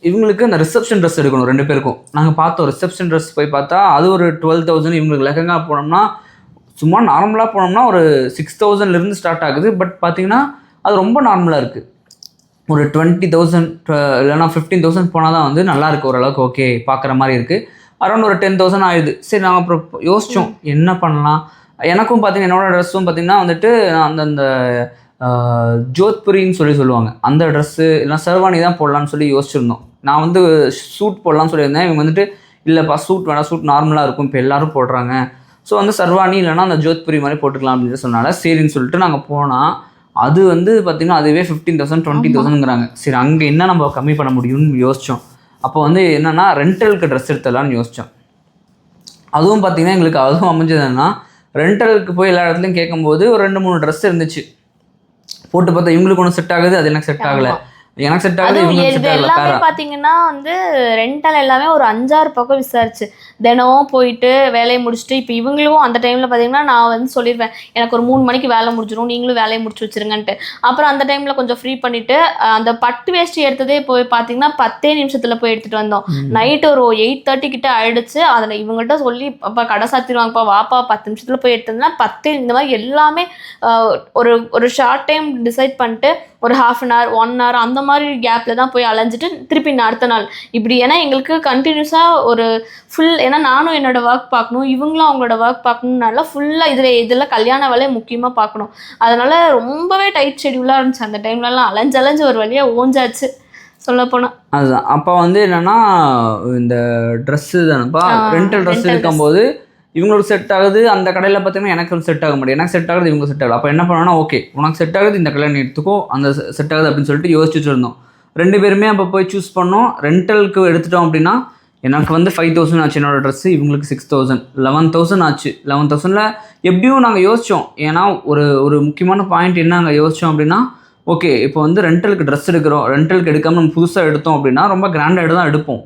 இவங்களுக்கு இந்த ரிசப்ஷன் ட்ரெஸ் எடுக்கணும் 2 பேருக்கும். நாங்கள் பார்த்தோம் ரிசப்ஷன் ட்ரெஸ் போய் பார்த்தா அது ஒரு 12,000. இவங்களுக்கு லெஹங்கா போனோம்னா சும்மா நார்மலாக போனோம்னா ஒரு 6,000லேருந்து ஸ்டார்ட் ஆகுது. பட் பார்த்தீங்கன்னா அது ரொம்ப நார்மலாக இருக்குது. ஒரு 20,000 இல்லைனா 15,000 போனால் தான் வந்து நல்லாயிருக்கு, ஓரளவுக்கு ஓகே பார்க்குற மாதிரி இருக்குது. அரௌண்ட் ஒரு 10,000 ஆயிடுது. சரி நாங்கள் அப்புறம் யோசித்தோம் என்ன பண்ணலாம். எனக்கும் பார்த்தீங்கன்னா என்னோடய ட்ரெஸ்ஸும் பார்த்தீங்கன்னா வந்துட்டு அந்த ஜோத்புரின்னு சொல்லுவாங்க அந்த ட்ரெஸ்ஸு இல்லைனா சர்வானி தான் போடலான்னு சொல்லி யோசிச்சுருந்தோம். நான் வந்து சூட் போடலான்னு சொல்லியிருந்தேன். இவங்க வந்துட்டு இல்லைப்பா சூட் வேணாம், சூட் நார்மலாக இருக்கும், இப்போ எல்லோரும் போடுறாங்க, ஸோ வந்து சர்வானி இல்லைனா அந்த ஜோத்புரி மாதிரி போட்டுக்கலாம் அப்படின்னு சொன்னால சரின்னு சொல்லிட்டு நாங்கள் போனால் அது வந்து பார்த்திங்கன்னா அதுவே 15,000 20,000ங்கிறாங்க. சரி அங்கே என்ன நம்ம கம்மி பண்ண முடியும்னு யோசித்தோம். அப்போ வந்து என்னென்னா ரெண்டலுக்கு ட்ரெஸ் எடுத்துடலான்னு யோசித்தோம். அதுவும் பார்த்திங்கன்னா எங்களுக்கு அதுவும் அமைஞ்சதுன்னா ரெண்டலுக்கு போய் எல்லா இடத்துலையும் கேட்கும்போது ஒரு 2-3 ட்ரெஸ் இருந்துச்சு. போட்டு பார்த்தா இவங்களுக்கு ஒன்றும் செட் ஆகுது, அது எனக்கு செட் ஆகலை, எனக்கு செட் ஆகுது இவங்களுக்கு செட் ஆகல. எல்லாமே பாத்தீங்கன்னா வந்து ரெண்டல் எல்லாமே ஒரு 5-6 பக்கம் விசாரிச்சு தினமும் போயிட்டு வேலையை முடிச்சுட்டு இப்போ இவங்களும் அந்த டைமில் பார்த்தீங்கன்னா நான் வந்து சொல்லிடுவேன் எனக்கு ஒரு 3 மணிக்கு வேலை முடிஞ்சிடும், நீங்களும் வேலையை முடிச்சு வச்சுருங்கன்ட்டு. அப்புறம் அந்த டைமில் கொஞ்சம் ஃப்ரீ பண்ணிவிட்டு அந்த பட்டு வேஷ்டி எடுத்ததே போய் பார்த்தீங்கன்னா 10 நிமிஷத்தில் போய் எடுத்துகிட்டு வந்தோம். நைட்டு ஒரு 8:30 கிட்ட ஆயிடுச்சு. அதில் இவங்கள்ட்ட சொல்லி அப்போ கடை சாத்திடுவாங்கப்பா வாப்பா 10 நிமிஷத்தில் போய் எடுத்ததுன்னா 10 இந்த மாதிரி எல்லாமே ஒரு ஷார்ட் டைம் டிசைட் பண்ணிட்டு ஒரு 1/2 hour 1 hour அந்த மாதிரி கேப்பில் தான் போய் அலைஞ்சிட்டு திருப்பி அடுத்த நாள் இப்படி. ஏன்னா எங்களுக்கு கண்டினியூஸாக ஒரு ஃபுல், ஏன்னா நானும் என்னோட ஒர்க் பார்க்கணும், இவங்களும் அவங்களோட ஒர்க் பார்க்கணுன்னால ஃபுல்லாக இதில் கல்யாண வேலையை முக்கியமாக பார்க்கணும். அதனால் ரொம்பவே டைட் ஷெடியூலாக இருந்துச்சு. அந்த டைம்லலாம் அலைஞ்சு ஒரு வழியாக ஓஞ்சாச்சு சொல்லப்போனால். அதுதான் அப்போ வந்து என்னென்னா இந்த ட்ரெஸ்ஸு தானப்பா ரெண்டல் ட்ரெஸ் இருக்கும்போது இவங்களுக்கு செட் ஆகுது. அந்த கடையில் பார்த்தீங்கன்னா எனக்கு செட் ஆக முடியும், எனக்கு செட் ஆகுது இவங்களுக்கு செட் ஆகுது. அப்போ என்ன பண்ணோன்னா ஓகே உனக்கு செட் ஆகுது இந்த கடையில் நீ எடுத்துக்கோ, அந்த செட் ஆகுது அப்படின்னு சொல்லிட்டு யோசிச்சு வச்சுருந்தோம். 2 பேருமே அப்போ போய் சூஸ் பண்ணோம். ரெண்டலுக்கு எடுத்துட்டோம் அப்படின்னா எனக்கு வந்து 5,000 ஆச்சு என்னோடய ட்ரெஸ்ஸு, இவங்களுக்கு 6,000 11,000 ஆச்சு. 11,000ல் எப்படியும் நாங்கள் யோசித்தோம். ஏன்னா ஒரு முக்கியமான பாயிண்ட் என்ன நாங்கள் யோசித்தோம் அப்படின்னா ஓகே இப்போ வந்து ரெண்டலுக்கு ட்ரெஸ் எடுக்கிறோம், ரெண்டலுக்கு எடுக்காமல் நம்ம புதுசாக எடுத்தோம் அப்படின்னா ரொம்ப கிராண்டாக தான் எடுப்போம்.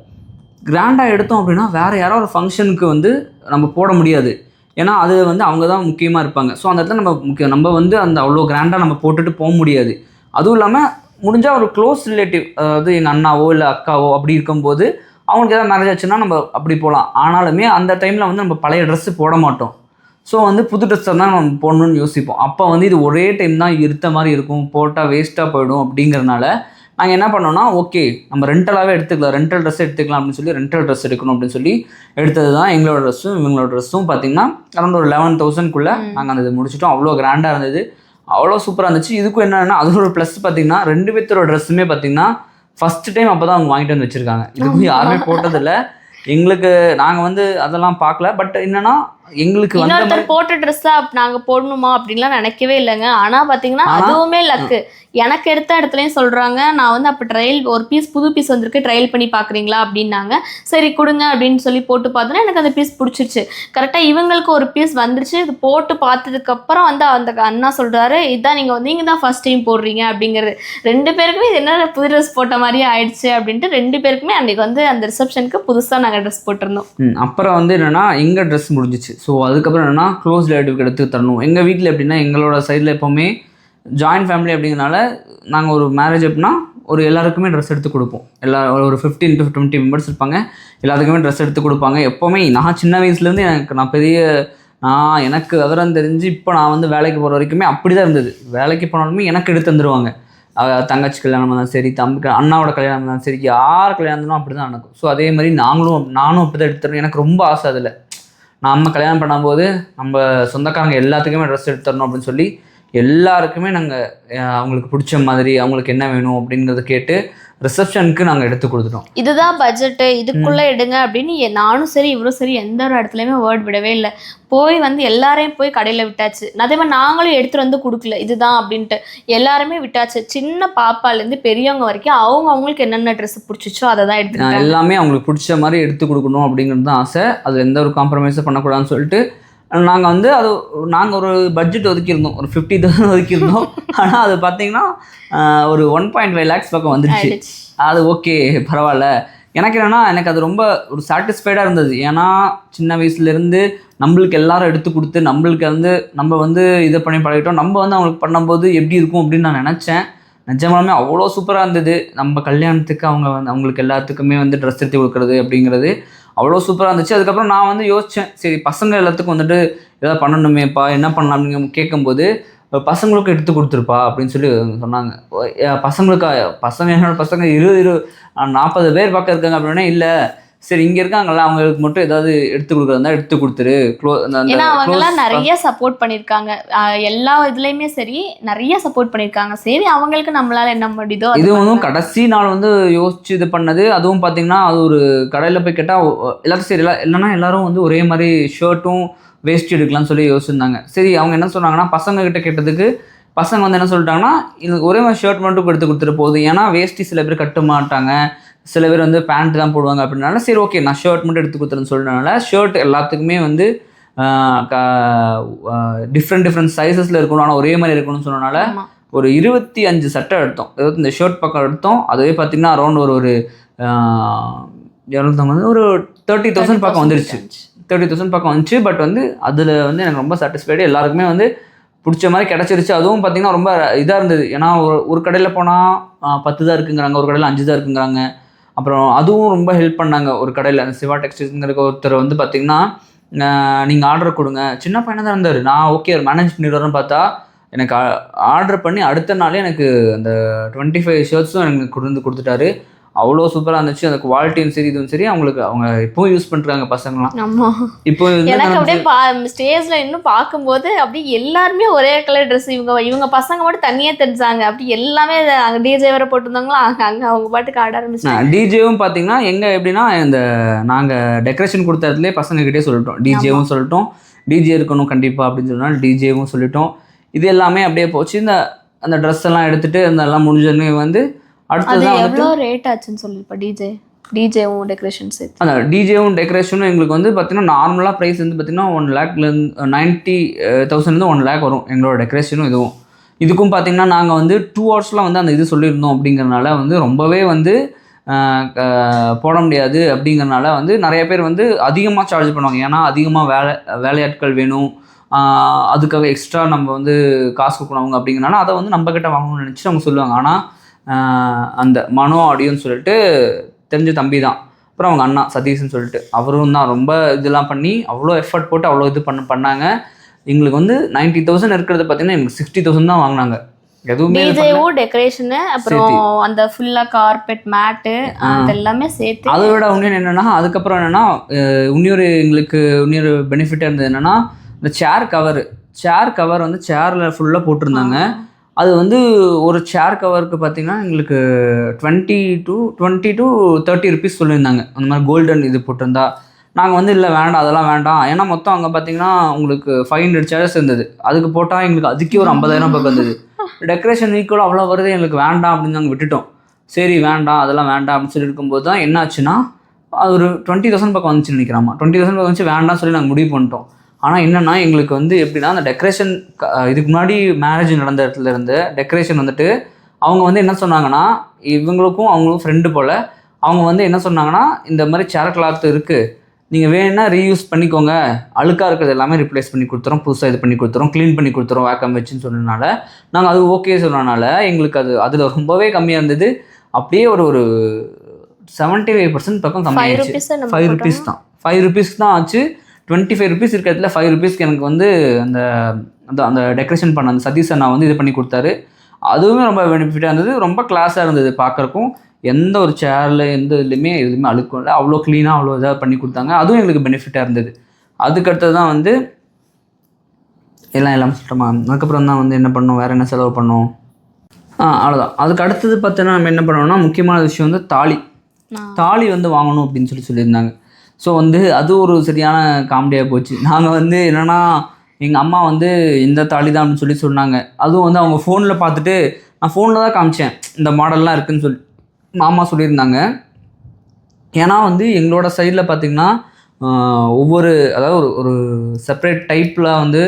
கிராண்டாக எடுத்தோம் அப்படின்னா வேறு யாரோ ஒரு ஃபங்க்ஷனுக்கு வந்து நம்ம போட முடியாது, ஏன்னா அது வந்து அவங்க தான் முக்கியமாக இருப்பாங்க. ஸோ அந்த இடத்துல நம்ம வந்து அந்த அவ்வளோ கிராண்டாக நம்ம போட்டுட்டு போக முடியாது. அதுவும் இல்லாமல் முடிஞ்சால் ஒரு க்ளோஸ் ரிலேட்டிவ், அதாவது எங்கள் அண்ணாவோ இல்லை அக்காவோ அப்படி இருக்கும்போது அவங்களுக்கு எதாவது மேரேஜ் ஆச்சுன்னா நம்ம அப்படி போகலாம். ஆனாலுமே அந்த டைமில் வந்து நம்ம பழைய ட்ரெஸ்ஸு போட மாட்டோம். ஸோ வந்து புது ட்ரெஸ்ஸை தான் நம்ம போடணும்னு யோசிப்போம். அப்போ வந்து இது ஒரே டைம் தான் இருத்த மாதிரி இருக்கும், போட்டால் வேஸ்ட்டாக போயிடும். அப்படிங்கிறதுனால நாங்கள் என்ன பண்ணோம்னா ஓகே நம்ம ரெண்டலாகவே எடுத்துக்கலாம், ரெண்டல் ட்ரெஸ் எடுத்துக்கலாம் அப்படின்னு சொல்லி ரெண்டல் ட்ரெஸ் எடுக்கணும் அப்படின்னு சொல்லி எடுத்தது தான் எங்களோட ட்ரெஸ்ஸும் இவங்களோட ட்ரெஸ்ஸும். பார்த்திங்கன்னா அரௌண்ட் ஒரு 11,000க்குள்ளே நாங்கள் அந்த இது முடிச்சிட்டோம். அவ்வளோ கிராண்டாக இருந்தது, அவ்வளோ சூப்பராக இருந்துச்சு. இதுக்கும் என்னென்னா அது ஒரு ப்ளஸ் பார்த்திங்கன்னா 2 பேர்த்தோட ட்ரெஸ்ஸுமே பார்த்திங்கன்னா ஃபஸ்ட்டு டைம் அப்போ தான் அவங்க வாங்கிட்டு வந்து வச்சுருக்காங்க. இதுக்கும் யாருமே போட்டதில்லை. எங்களுக்கு நாங்கள் வந்து அதெல்லாம் பார்க்கல. பட் என்னன்னா எங்களுக்கு வந்து போட்ட ட்ரெஸ்ஸா நாங்கள் போடணுமா அப்படின்லாம் நினைக்கவே இல்லைங்க. ஆனால் பார்த்தீங்கன்னா அதுவுமே லக்கு. எனக்கு எடுத்த இடத்துலையும் சொல்கிறாங்க நான் வந்து அப்போ ட்ரையல் ஒரு புது பீஸ் வந்திருக்கு ட்ரையல் பண்ணி பார்க்குறீங்களா அப்படின்னாங்க. சரி கொடுங்க அப்படின்னு சொல்லி போட்டு பார்த்தோன்னா எனக்கு அந்த பீஸ் பிடிச்சிருச்சு. கரெக்டாக இவங்களுக்கு ஒரு பீஸ் வந்துருச்சு. இது போட்டு பார்த்ததுக்கப்புறம் வந்து அந்த அண்ணா சொல்கிறாரு இதுதான் நீங்கள் தான் ஃபஸ்ட் டைம் போடுறீங்க அப்படிங்கிறது. 2 பேருக்குமே இது என்ன புது ட்ரெஸ் போட்ட மாதிரியே ஆயிடுச்சு அப்படின்ட்டு 2 பேருக்குமே அன்றைக்கி வந்து அந்த ரிசப்ஷனுக்கு புதுசாக நாங்கள் ட்ரெஸ் போட்டிருந்தோம். அப்புறம் வந்து என்னென்னா எங்கள் ட்ரெஸ் முடிஞ்சிச்சு. ஸோ அதுக்கப்புறம் என்னென்னா க்ளோஸ் ரிலேட்டிவ்க்கு எடுத்து தரணும். எங்கள் வீட்டில் எப்படின்னா எங்களோட சைடில் எப்போவுமே ஜாயின்ட் ஃபேமிலி அப்படிங்கிறனால நாங்கள் ஒரு மேரேஜ் அப்படின்னா ஒரு எல்லாருக்குமே ட்ரெஸ் எடுத்து கொடுப்போம். ஒரு 15 to 20 மெம்பர்ஸ் இருப்பாங்க, எல்லாத்துக்குமே ட்ரெஸ் எடுத்து கொடுப்பாங்க. எப்போவுமே நான் சின்ன வயசுலேருந்து எனக்கு விவரம் தெரிஞ்சு இப்போ நான் வந்து வேலைக்கு போகிற வரைக்குமே அப்படி தான் இருந்தது. வேலைக்கு போனாலுமே எனக்கு எடுத்து தந்துடுவாங்க. தங்கச்சி கல்யாணம் தான் சரி, தம்பி அண்ணாவோட கல்யாணம் தான் சரி, யார் கல்யாணம் அப்படி தான் நடக்கும். ஸோ அதே மாதிரி நானும் அப்படி தான் எடுத்து தரணும். எனக்கு ரொம்ப ஆசை அதில். நம்ம கல்யாணம் பண்ணும்போது நம்ம சொந்தக்காரங்க எல்லாத்துக்குமே ட்ரெஸ் எடுத்து தரணும் அப்படின்னு சொல்லி எல்லாருக்குமே நாங்கள் அவங்களுக்கு பிடிச்ச மாதிரி அவங்களுக்கு என்ன வேணும் அப்படிங்கிறத கேட்டு ரிசப்ஷனுக்கு நாங்கள் எடுத்து கொடுத்துட்டோம். இதுதான் பட்ஜெட்டு, இதுக்குள்ளே எடுங்க அப்படின்னு நானும் சரி இவரும் சரி எந்த ஒரு இடத்துலையுமே வேர்ட் விடவே இல்லை. போய் வந்து எல்லாரையும் போய் கடையில் விட்டாச்சு. அதே மாதிரி நாங்களும் எடுத்துகிட்டு வந்து கொடுக்கல இதுதான் அப்படின்ட்டு, எல்லாருமே விட்டாச்சு. சின்ன பாப்பாலேருந்து பெரியவங்க வரைக்கும் அவங்களுக்கு என்னென்ன ட்ரெஸ் பிடிச்சிச்சோ அதை தான் எடுத்துக்கிட்டாங்க. எல்லாமே அவங்களுக்கு பிடிச்ச மாதிரி எடுத்து கொடுக்கணும் அப்படிங்கிறது தான் ஆசை. அதில் எந்த ஒரு காம்ப்ரமைஸும் பண்ணக்கூடாதுன்னு சொல்லிட்டு நாங்கள் வந்து நாங்கள் ஒரு பட்ஜெட் ஒதுக்கியிருந்தோம், ஒரு 50,000 ஒதுக்கியிருந்தோம். ஆனால் அது பார்த்தீங்கன்னா ஒரு 1.5 lakhs பக்கம் வந்துடுச்சு. அது ஓகே, பரவாயில்ல. எனக்கு என்னென்னா எனக்கு அது ரொம்ப ஒரு சாட்டிஸ்ஃபைடாக இருந்தது. ஏன்னா சின்ன வயசுலேருந்து நம்மளுக்கு எல்லாரும் எடுத்து கொடுத்து நம்மளுக்கு வந்து நம்ம வந்து இதை பண்ணி பழகிட்டோம். நம்ம வந்து அவங்களுக்கு பண்ணும்போது எப்படி இருக்கும் அப்படின்னு நான் நினச்சேன். நிஜமாலுமே அவ்வளோ சூப்பராக இருந்தது. நம்ம கல்யாணத்துக்கு அவங்களுக்கு எல்லாத்துக்குமே வந்து ட்ரெஸ் எடுத்து கொடுக்குறது அப்படிங்கிறது அவ்வளோ சூப்பராக இருந்துச்சு. அதுக்கப்புறம் நான் வந்து யோசித்தேன், சரி பசங்க எல்லாத்துக்கும் வந்துட்டு எதாவது பண்ணணுமேப்பா, என்ன பண்ணலாம் அப்படின்னு கேட்கும்போது பசங்களுக்கும் எடுத்து கொடுத்துருப்பா அப்படின்னு சொல்லி சொன்னாங்க. என்னோட பசங்க 40 பேர் பக்கம் இருக்காங்க அப்படின்னா, இல்லை சரி இங்கே இருக்காங்கல்ல அவங்களுக்கு மட்டும் ஏதாவது எடுத்து கொடுக்குறதா எடுத்து கொடுத்துரு. ஏன்னா அவங்கெல்லாம் நிறைய சப்போர்ட் பண்ணியிருக்காங்க, எல்லா இதுலேயுமே சரி நிறைய சப்போர்ட் பண்ணியிருக்காங்க. சரி அவங்களுக்கு நம்மளால என்ன முடியுதோ. இது வந்து கடைசி நாள் வந்து யோசிச்சு இது பண்ணது. அதுவும் பார்த்தீங்கன்னா அது ஒரு கடையில் போய் கேட்டால் எல்லாத்தையும் சரி இல்லைன்னா எல்லாரும் வந்து ஒரே மாதிரி ஷர்ட்டும் வேஸ்ட் எடுக்கலாம்னு சொல்லி யோசிச்சிருந்தாங்க. சரி அவங்க என்ன சொன்னாங்கன்னா, பசங்க கிட்ட கேட்டதுக்கு பசங்க வந்து என்ன சொல்லிட்டாங்கன்னா, இது ஒரே மாதிரி ஷர்ட் மட்டும் எடுத்து கொடுத்துட்டு போகுது. ஏன்னா வேஷ்டி சில பேர் கட்ட மாட்டாங்க, சில பேர் வந்து பேண்ட் தான் போடுவாங்க அப்படின்னால சரி ஓகே நான் ஷர்ட் மட்டும் எடுத்து கொடுத்துருன்னு சொல்கிறனால ஷர்ட் எல்லாத்துக்குமே வந்து டிஃப்ரெண்ட் சைஸஸில் இருக்கணும், ஆனால் ஒரே மாதிரி இருக்கணும்னு சொன்னனால ஒரு 25 சட்டை எடுத்தோம். 25 ஷர்ட் பக்கம் எடுத்தோம். அதுவே பார்த்திங்கன்னா அரௌண்ட் ஒரு ஒரு 30,000 பக்கம் வந்துருச்சு. 30,000 பக்கம் வந்துச்சு. பட் வந்து அதில் வந்து எனக்கு ரொம்ப சாட்டிஸ்ஃபைடு. எல்லாருக்குமே வந்து பிடிச்ச மாதிரி கிடச்சிருச்சு. அதுவும் பார்த்திங்கன்னா ரொம்ப இதாக இருந்தது. ஏன்னா ஒரு கடையில் போனால் 10 தான் இருக்குங்கிறாங்க, ஒரு கடையில் 5 தான் இருக்குங்கிறாங்க. அப்புறம் அதுவும் ரொம்ப ஹெல்ப் பண்ணாங்க. ஒரு கடையில் அந்த சிவா டெக்ஸ்டைல்ஸுங்கிற ஒருத்தர் வந்து பார்த்திங்கன்னா, நீங்கள் ஆர்டர் கொடுங்க, சின்ன பையனாக தான் இருந்தார். நான் ஓகே மேனேஜ் பண்ணிடுறேன்னு பார்த்தா எனக்கு ஆர்டர் பண்ணி அடுத்த நாளே எனக்கு அந்த 25 ஷர்ட்ஸும் எனக்கு கொடுத்துட்டாரு. அவ்வளோ சூப்பராக இருந்துச்சு. அந்த குவாலிட்டியும் சரி இதுவும் சரி அவங்க இப்போவும் யூஸ் பண்ணுறாங்க பசங்களாம். ஆமாம், இப்போ எனக்கு அப்படியே ஸ்டேஜில் இன்னும் பார்க்கும்போது அப்படியே எல்லாருமே ஒரே கலர் ட்ரெஸ். இவங்க பசங்க மட்டும் தனியாக தெரிஞ்சாங்க. அப்படி எல்லாமே அங்கே டிஜே வேறு போட்டிருந்தாங்களோ அங்கே அவங்க பாட்டுக்கு ஆட ஆரம்பிச்சாங்க. டிஜேவும் பார்த்தீங்கன்னா எங்கே எப்படின்னா இந்த நாங்கள் டெக்கரேஷன் கொடுத்த இடத்துலேயே பசங்கக்கிட்டே சொல்லிட்டோம், டிஜேவும் சொல்லிட்டோம், டிஜே இருக்கணும் கண்டிப்பாக அப்படின்னு சொன்னால் டிஜேவும் சொல்லிட்டோம். இது எல்லாமே அப்படியே போச்சு. அந்த ட்ரெஸ் எல்லாம் எடுத்துகிட்டு அதெல்லாம் முடிஞ்சோடனே வந்து எவ்வளோ ரேட் ஆச்சுன்னு சொல்லி இப்போ டிஜேவும் டெக்கரேஷன் சேர்த்து. அந்த டிஜேவும் டெக்கரேஷனும் எங்களுக்கு வந்து பார்த்தீங்கன்னா நார்மலாக ப்ரைஸ் வந்து பார்த்தீங்கன்னா 1,90,000 1 lakh வரும் எங்களோட டெக்கரேஷனும் இதுக்கும் பார்த்தீங்கன்னா நாங்கள் வந்து 2 ஹவர்ஸ்லாம் வந்து அந்த இது சொல்லியிருந்தோம். அப்படிங்கிறனால வந்து ரொம்பவே வந்து போட முடியாது. அப்படிங்கிறனால வந்து நிறைய பேர் வந்து அதிகமாக சார்ஜ் பண்ணுவாங்க. ஏன்னா அதிகமாக வேலையாட்கள் வேணும், அதுக்காக எக்ஸ்ட்ரா நம்ம வந்து காசு கொடுக்கணும் அப்படிங்கிறனால அதை வந்து நம்மக்கிட்ட வாங்கணும்னு நினச்சி அவங்க சொல்லுவாங்க. ஆனால் அந்த மனோ ஆடியோன்னு சொல்லிட்டு தெரிஞ்ச தம்பி தான். அப்புறம் அவங்க அண்ணா சதீஷ்ன்னு சொல்லிட்டு அவரும் தான் ரொம்ப இதெல்லாம் பண்ணி அவ்வளோ எஃபர்ட் போட்டு அவ்வளோ இது பண்ணாங்க. எங்களுக்கு வந்து 90,000 இருக்கிறத பார்த்தீங்கன்னா எங்களுக்கு 60,000 தான் வாங்கினாங்க. எதுவுமே டெக்கரேஷனு அப்புறம் அந்த ஃபுல்லா கார்பெட் மேட்டு அதெல்லாமே சேர்த்து. அதை விட இன்னும் என்னன்னா அதுக்கப்புறம் என்னன்னா எங்களுக்கு இன்னொரு பெனிஃபிட்டாக இருந்தது என்னன்னா இந்த சேர் கவர் வந்து சேரில் ஃபுல்லாக போட்டிருந்தாங்க. அது வந்து ஒரு சேர் கவருக்கு பார்த்திங்கன்னா எங்களுக்கு 20 to 30 rupees சொல்லியிருந்தாங்க. அந்த மாதிரி கோல்டன் இது போட்டிருந்தா நாங்கள் வந்து இல்லை வேண்டாம் அதெல்லாம் வேண்டாம். ஏன்னா மொத்தம் அங்கே பார்த்திங்கன்னா உங்களுக்கு 500 chairs இருந்தது. அதுக்கு போட்டால் எங்களுக்கு அதுக்கே ஒரு 50,000 பக்கம் இருந்தது. டெக்கரேஷன் ஈக்குவல் அவ்வளோ வருது, எங்களுக்கு வேண்டாம் அப்படின்னு நாங்கள் விட்டுட்டோம். சரி வேண்டாம் அதெல்லாம் வேண்டாம் அப்படின்னு சொல்லி இருக்கும்போது தான் என்ன ஆச்சுன்னா அது ஒரு 20,000 பக்கம் வந்துச்சுன்னு நினைக்கிறாமா. 20,000 பக்கம் வந்துச்சு வேண்டாம் சொல்லி நாங்கள் முடிவு பண்ணிட்டோம். ஆனால் என்னென்னா எங்களுக்கு வந்து எப்படின்னா அந்த டெக்கரேஷன் இதுக்கு முன்னாடி மேரேஜ் நடந்த இடத்துல இருந்து டெக்கரேஷன் வந்துட்டு அவங்க வந்து என்ன சொன்னாங்கன்னா, அவங்களும் ஃப்ரெண்டு போல் அவங்க வந்து என்ன சொன்னாங்கன்னா, இந்த மாதிரி சேர் கிளாத் இருக்குது, நீங்கள் வேணுன்னா ரீயூஸ் பண்ணிக்கோங்க, அழுக்காக இருக்கிறது எல்லாமே ரிப்ளேஸ் பண்ணி கொடுத்துறோம், புதுசாக இது பண்ணி கொடுத்துறோம், க்ளீன் பண்ணி கொடுத்துறோம் வேக்கம் வச்சுன்னு சொன்னதுனால நாங்கள் அது ஓகே சொன்னனால எங்களுக்கு அதில் ரொம்பவே கம்மியாக இருந்தது. அப்படியே ஒரு 75% பக்கம் கம்மியாகிடுச்சு. 5 rupees தான் 5 rupees தான் ஆச்சு. 25 rupees இருக்கிறதுல 5 rupeesக்கு எனக்கு வந்து அந்த டெக்கரேஷன் பண்ண அந்த சதீஷ் அண்ணா வந்து இது பண்ணி கொடுத்தாரு. அதுவுமே ரொம்ப பெனிஃபிட்டாக இருந்தது, ரொம்ப கிளாஸாக இருந்தது பார்க்குறக்கும். எந்த ஒரு சேரில் எதுவுமே அழுக்கும் இல்லை, அவ்வளோ க்ளீனாக அவ்வளோ இதாக பண்ணி கொடுத்தாங்க. அதுவும் எங்களுக்கு பெனிஃபிட்டாக இருந்தது. அதுக்கடுத்தது தான் வந்து எல்லாம் சுத்தமா. அதுக்கப்புறம் தான் வந்து என்ன பண்ணோம், வேறு என்ன செலவு பண்ணோம், அவ்வளோதான். அதுக்கு அடுத்தது பார்த்தோன்னா நம்ம என்ன பண்ணோம்னா, முக்கியமான விஷயம் வந்து தாலி வந்து வாங்கணும் அப்படின்னு சொல்லியிருந்தாங்க. ஸோ வந்து அது ஒரு சரியான காமெடியாக போச்சு. நாங்கள் வந்து என்னென்னா, எங்கள் அம்மா வந்து இந்த தாலி தான் அப்படின்னு சொன்னாங்க. அதுவும் வந்து அவங்க ஃபோனில் பார்த்துட்டு, நான் ஃபோனில் தான் காமிச்சேன் இந்த மாடல்லாம் இருக்குதுன்னு சொல்லி மாமா சொல்லியிருந்தாங்க. ஏன்னா வந்து எங்களோட சைடில் பார்த்திங்கன்னா ஒவ்வொரு, அதாவது ஒரு செப்பரேட் டைப்பில் வந்து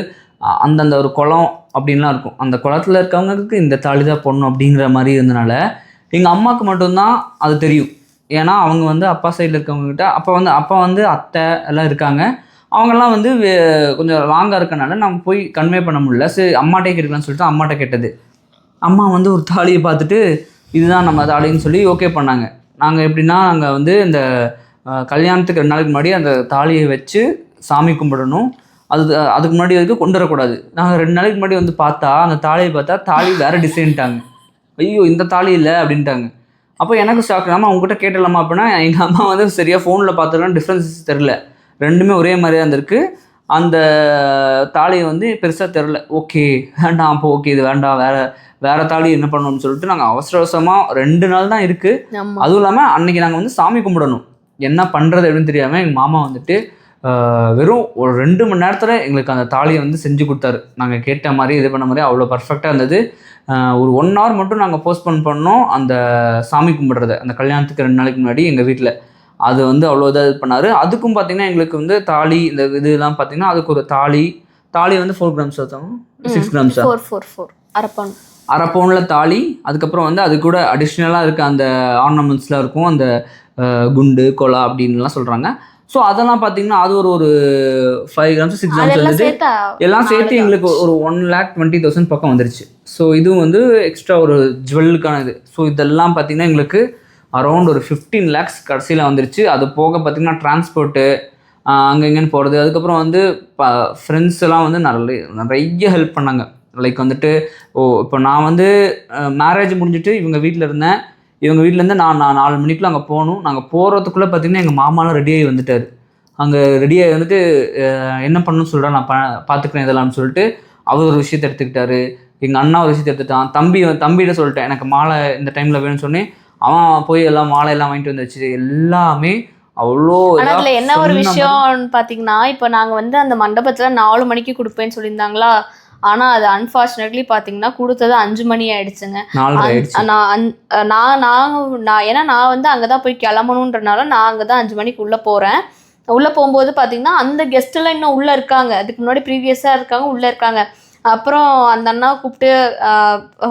அந்தந்த ஒரு குளம் அப்படின்லாம் இருக்கும். அந்த குளத்தில் இருக்கவங்களுக்கு இந்த தாலி தான் போடணும் அப்படிங்கிற மாதிரி இருந்தனால எங்கள் அம்மாவுக்கு மட்டும்தான் அது தெரியும். ஏன்னா அவங்க வந்து அப்பா சைடில் இருக்கவங்ககிட்ட அப்பா வந்து அத்தை எல்லாம் இருக்காங்க. அவங்கெல்லாம் வந்து கொஞ்சம் லாங்காக இருக்கனால நம்ம போய் கன்வே பண்ண முடியல. சரி அம்மாட்டே கேட்கலான்னு சொல்லிட்டு அம்மாட்ட கேட்டது. அம்மா வந்து ஒரு தாலியை பார்த்துட்டு இதுதான் நம்ம தாலின்னு சொல்லி ஓகே பண்ணாங்க. நாங்கள் எப்படின்னா, நாங்கள் வந்து இந்த கல்யாணத்துக்கு 2 நாளைக்கு முன்னாடி அந்த தாலியை வச்சு சாமி கும்பிடணும். அதுக்கு முன்னாடி வரைக்கும் கொண்டு வரக்கூடாது. நாங்கள் 2 நாளைக்கு முன்னாடி வந்து பார்த்தா அந்த தாலியை பார்த்தா தாலி வேறு டிசைன்ட்டாங்க. ஐயோ இந்த தாலி இல்லை அப்படின்ட்டாங்க. அப்போ எனக்கு ஷாக். நம்ம அவங்ககிட்ட கேட்டலாமா அப்படின்னா, எங்கள் அம்மா வந்து சரியாக ஃபோனில் பார்த்துக்கலாம் டிஃப்ரென்ஸ் தெரில, ரெண்டுமே ஒரே மாதிரியாக இருந்திருக்கு. அந்த தாலியை வந்து பெருசாக தெரில. ஓகே வேண்டாம், அப்போ ஓகே இது வேண்டாம், வேறு தாலி என்ன பண்ணணும்னு சொல்லிட்டு நாங்கள் அவசரமாக 2 நாள் தான் இருக்குது. அதுவும் இல்லாமல் அன்றைக்கி நாங்கள் வந்து சாமி கும்பிடணும். என்ன பண்ணுறது அப்படின்னு தெரியாமல் எங்கள் மாமா வந்துட்டு வெறும் ஒரு 2 மணி நேரத்தில் எங்களுக்கு அந்த தாலியை வந்து செஞ்சு கொடுத்தாரு. நாங்கள் கேட்ட மாதிரி இது பண்ண மாதிரி அவ்வளோ பர்ஃபெக்டாக இருந்தது. ஒரு 1 hour மட்டும் நாங்கள் போஸ்ட்போன் பண்ணோம் அந்த சாமி கும்பிட்றத. அந்த கல்யாணத்துக்கு 2 நாளைக்கு முன்னாடி எங்கள் வீட்டில் அது வந்து அவ்வளோ இதாக இது பண்ணார். அதுக்கும் பார்த்திங்கன்னா எங்களுக்கு வந்து தாலி இந்த இதெல்லாம் பார்த்திங்கன்னா அதுக்கு ஒரு தாலி வந்து 4 grams ஆகும், 6 grams 4 அரை பவுனில் தாலி. அதுக்கப்புறம் வந்து அது கூட அடிஷ்னலாக இருக்க அந்த ஆர்னமெண்ட்ஸ்லாம் இருக்கும், அந்த குண்டு கொலா அப்படின்லாம் சொல்கிறாங்க. ஸோ அதெல்லாம் பார்த்தீங்கன்னா அது ஒரு 5 grams 6 grams இருந்தது. எல்லாம் சேர்த்து எங்களுக்கு ஒரு 1,20,000 பக்கம் வந்துருச்சு. ஸோ இதுவும் வந்து எக்ஸ்ட்ரா ஒரு ஜுவல்லுக்கான இது. ஸோ இதெல்லாம் பார்த்தீங்கன்னா எங்களுக்கு அரௌண்ட் ஒரு 15 lakhs கடைசியில் வந்துருச்சு. அது போக பார்த்திங்கன்னா டிரான்ஸ்போர்ட்டு அங்கே இங்கேன்னு போகிறது. அதுக்கப்புறம் வந்து ஃப்ரெண்ட்ஸ் எல்லாம் வந்து நிறைய ஹெல்ப் பண்ணாங்க. லைக் வந்துட்டு இப்போ நான் வந்து மேரேஜ் முடிஞ்சுட்டு இவங்க வீட்டில் இருந்தேன். இவங்க வீட்டிலேருந்து நான் 4 மணிக்குள்ள அங்கே போகணும். நாங்கள் போகிறதுக்குள்ளே பார்த்திங்கன்னா எங்கள் மாமாலாம் ரெடியாகி வந்துட்டார். அங்கே ரெடியாகி வந்துட்டு என்ன பண்ணணும்னு சொல்கிறா, நான் பார்த்துக்கிறேன் இதெல்லாம்னு சொல்லிட்டு அவர் ஒரு விஷயத்தை எடுத்துக்கிட்டாரு. எங்கள் அண்ணா ஒரு விஷயத்தை எடுத்துட்டான். தம்பிகிட்ட சொல்லிட்டேன் எனக்கு மாலை இந்த டைமில் வேணும்னு சொன்னேன். அவன் போய் எல்லாம் மாலை எல்லாம் வாங்கிட்டு வந்துச்சு. எல்லாமே அவ்வளோ. அதில் என்ன ஒரு விஷயம்னு பார்த்தீங்கன்னா, இப்போ நாங்கள் வந்து அந்த மண்டபத்தில் 4 மணிக்கு கொடுப்பேன்னு சொல்லியிருந்தாங்களா. ஆனால் அது அன்ஃபார்ச்சுனேட்லி பார்த்தீங்கன்னா கொடுத்தது 5 மணி ஆயிடுச்சுங்க. ஏன்னா நான் வந்து அங்கே தான் போய் கிளம்பணுன்றனால நான் அங்கே தான் 5 மணிக்கு உள்ளே போகிறேன். உள்ளே போகும்போது பார்த்தீங்கன்னா அந்த கெஸ்ட்டெல்லாம் இன்னும் உள்ளே இருக்காங்க. அதுக்கு முன்னாடி ப்ரீவியஸாக இருக்காங்க, உள்ளே இருக்காங்க. அப்புறம் அந்த அண்ணாவை கூப்பிட்டு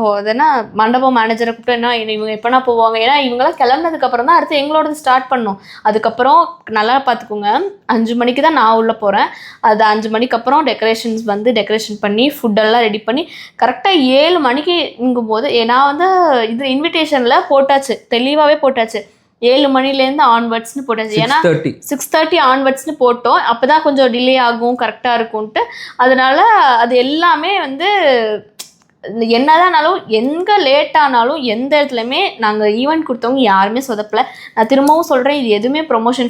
அது என்ன மண்டபம் மேனேஜரை கூப்பிட்டு என்ன இவங்க எப்போனா போவாங்க, ஏன்னா இவங்கெல்லாம் கிளம்புனதுக்கப்புறம் தான் அடுத்து எங்களோடது ஸ்டார்ட் பண்ணோம். அதுக்கப்புறம் நல்லா பார்த்துக்கோங்க, 5 மணிக்கு தான் நான் உள்ளே போகிறேன். அது 5 மணிக்கு அப்புறம் டெக்கரேஷன் பண்ணி ஃபுட்டெல்லாம் ரெடி பண்ணி கரெக்டாக 7 மணிக்குங்கும்போது நான் வந்து இது இன்விடேஷனில் போட்டாச்சு, தெளிவாகவே போட்டாச்சு 7 மணிலேருந்து ஆன்வர்ட்ஸ்னு போட்டாச்சு. ஏன்னா 6:30 ஆன்வர்ட்ஸ்னு போட்டோம். அப்போ தான் கொஞ்சம் டிலே ஆகும், கரெக்டாக இருக்கும்ன்ட்டு. அதனால் அது எல்லாமே வந்து என்னதானாலும் எங்கே லேட்டானாலும் எந்த இடத்துலையுமே நாங்கள் ஈவெண்ட் கொடுத்தவங்க யாருமே சொதப்பலை. நான் திரும்பவும் சொல்கிறேன், இது எதுவுமே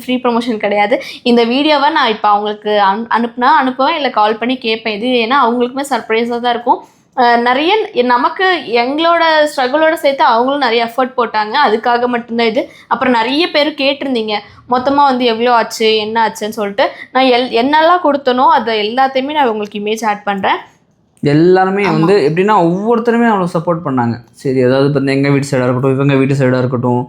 ஃப்ரீ ப்ரொமோஷன் கிடையாது. இந்த வீடியோவை நான் இப்போ அவங்களுக்கு அனுப்புவேன், இல்லை கால் பண்ணி கேட்பேன். இது ஏன்னா அவங்களுக்குமே சர்ப்ரைஸாக தான் இருக்கும். நிறைய நமக்கு எங்களோட ஸ்ட்ரகிளோட சேர்த்து அவங்களும் நிறைய எஃபர்ட் போட்டாங்க, அதுக்காக மட்டும்தான் இது. அப்புறம் நிறைய பேர் கேட்டிருந்தீங்க மொத்தமாக வந்து எவ்வளோ ஆச்சு என்ன ஆச்சுன்னு சொல்லிட்டு. நான் என்னெல்லாம் கொடுத்தனோ அதை எல்லாத்தையுமே நான் உங்களுக்கு இமேஜ் ஆட் பண்ணுறேன். எல்லாருமே வந்து எப்படின்னா ஒவ்வொருத்தருமே அவ்வளோ சப்போர்ட் பண்ணாங்க. சரி, அதாவது இப்போ எங்கள் வீட்டு சைடாக இருக்கட்டும், இவங்க வீட்டு சைடாக இருக்கட்டும்,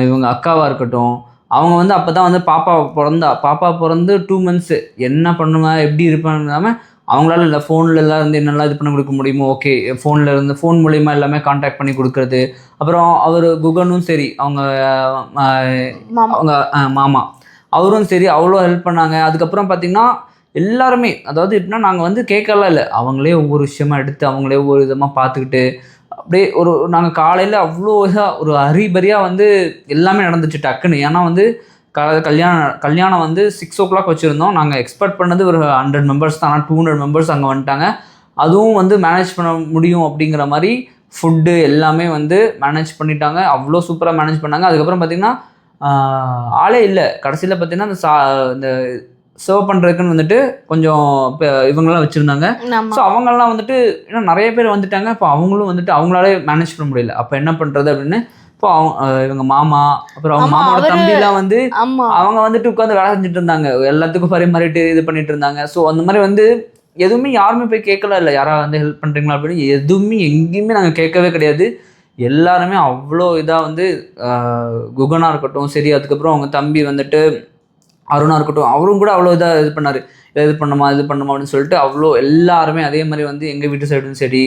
இவங்க அக்காவாக இருக்கட்டும், அவங்க வந்து அப்போ தான் வந்து பாப்பா பிறந்து 2 months என்ன பண்ணுவேன் எப்படி இருப்பேன்னு இல்லாமல் அவங்களால இல்லை ஃபோனில் எல்லாம் வந்து என்னெல்லாம் இது பண்ண கொடுக்க முடியுமோ ஓகே, ஃபோன் மூலிமா எல்லாமே கான்டாக்ட் பண்ணி கொடுக்குறது. அப்புறம் அவர் குகனும் சரி, அவங்க மாமா அவரும் சரி அவ்வளோ ஹெல்ப் பண்ணாங்க. அதுக்கப்புறம் பார்த்திங்கன்னா எல்லாருமே, அதாவது எப்படின்னா நாங்கள் வந்து கேட்கலாம் இல்லை, அவங்களே ஒவ்வொரு விஷயமா எடுத்து அவங்களே ஒவ்வொரு விதமாக பார்த்துக்கிட்டு அப்படியே நாங்கள் காலையில் அவ்வளோ இதாக ஒரு ஹரிபரியாக வந்து எல்லாமே நடந்துச்சு டக்குன்னு. ஏன்னா வந்து கல்யாணம் வந்து 6 o'clock வச்சுருந்தோம். நாங்கள் எக்ஸ்பெக்ட் பண்ணது ஒரு 100 members தான். ஆனால் 200 members அங்கே வந்துட்டாங்க. அதுவும் வந்து மேனேஜ் பண்ண முடியும் அப்படிங்கிற மாதிரி ஃபுட்டு எல்லாமே வந்து மேனேஜ் பண்ணிட்டாங்க. அவ்வளோ சூப்பராக மேனேஜ் பண்ணாங்க. அதுக்கப்புறம் பார்த்திங்கன்னா ஆளே இல்லை. கடைசியில் பார்த்திங்கன்னா இந்த சர்வ் பண்ணுறதுக்குன்னு வந்துட்டு கொஞ்சம் இப்போ இவங்கெல்லாம் வச்சுருந்தாங்க. ஆமா. ஸோ அவங்கெல்லாம் வந்துட்டு ஏன்னா நிறைய பேர் வந்துட்டாங்க. இப்போ அவங்களும் வந்துட்டு அவங்களாலே மேனேஜ் பண்ண முடியல. அப்போ என்ன பண்ணுறது அப்படின்னு இப்போ இவங்க மாமா அப்புறம் அவங்க ஆமா, மாமாவோட அவரு- தம்பிலாம் வந்து ஆமா அவங்க வந்துட்டு உட்காந்து வேலை செஞ்சுட்டு இருந்தாங்க. எல்லாத்துக்கும் பரிமாறிட்டு இது பண்ணிட்டு இருந்தாங்க. ஸோ அந்த மாதிரி வந்து எதுவுமே யாருமே போய் கேட்கல இல்லை யாராவது வந்து ஹெல்ப் பண்ணுறீங்களா அப்படின்னு எதுவுமே எங்கேயுமே நாங்கள் கேட்கவே கிடையாது. எல்லாருமே அவ்வளோ இதாக வந்து குகனா இருக்கட்டும் சரி, அதுக்கப்புறம் அவங்க தம்பி வந்துட்டு அருணா இருக்கட்டும், அவரும் கூட அவ்வளோ இதாக இது பண்ணார். இது பண்ணுமா அப்படின்னு சொல்லிட்டு அவ்வளோ எல்லாருமே அதே மாதிரி வந்து எங்கள் வீட்டு சைடும் சரி,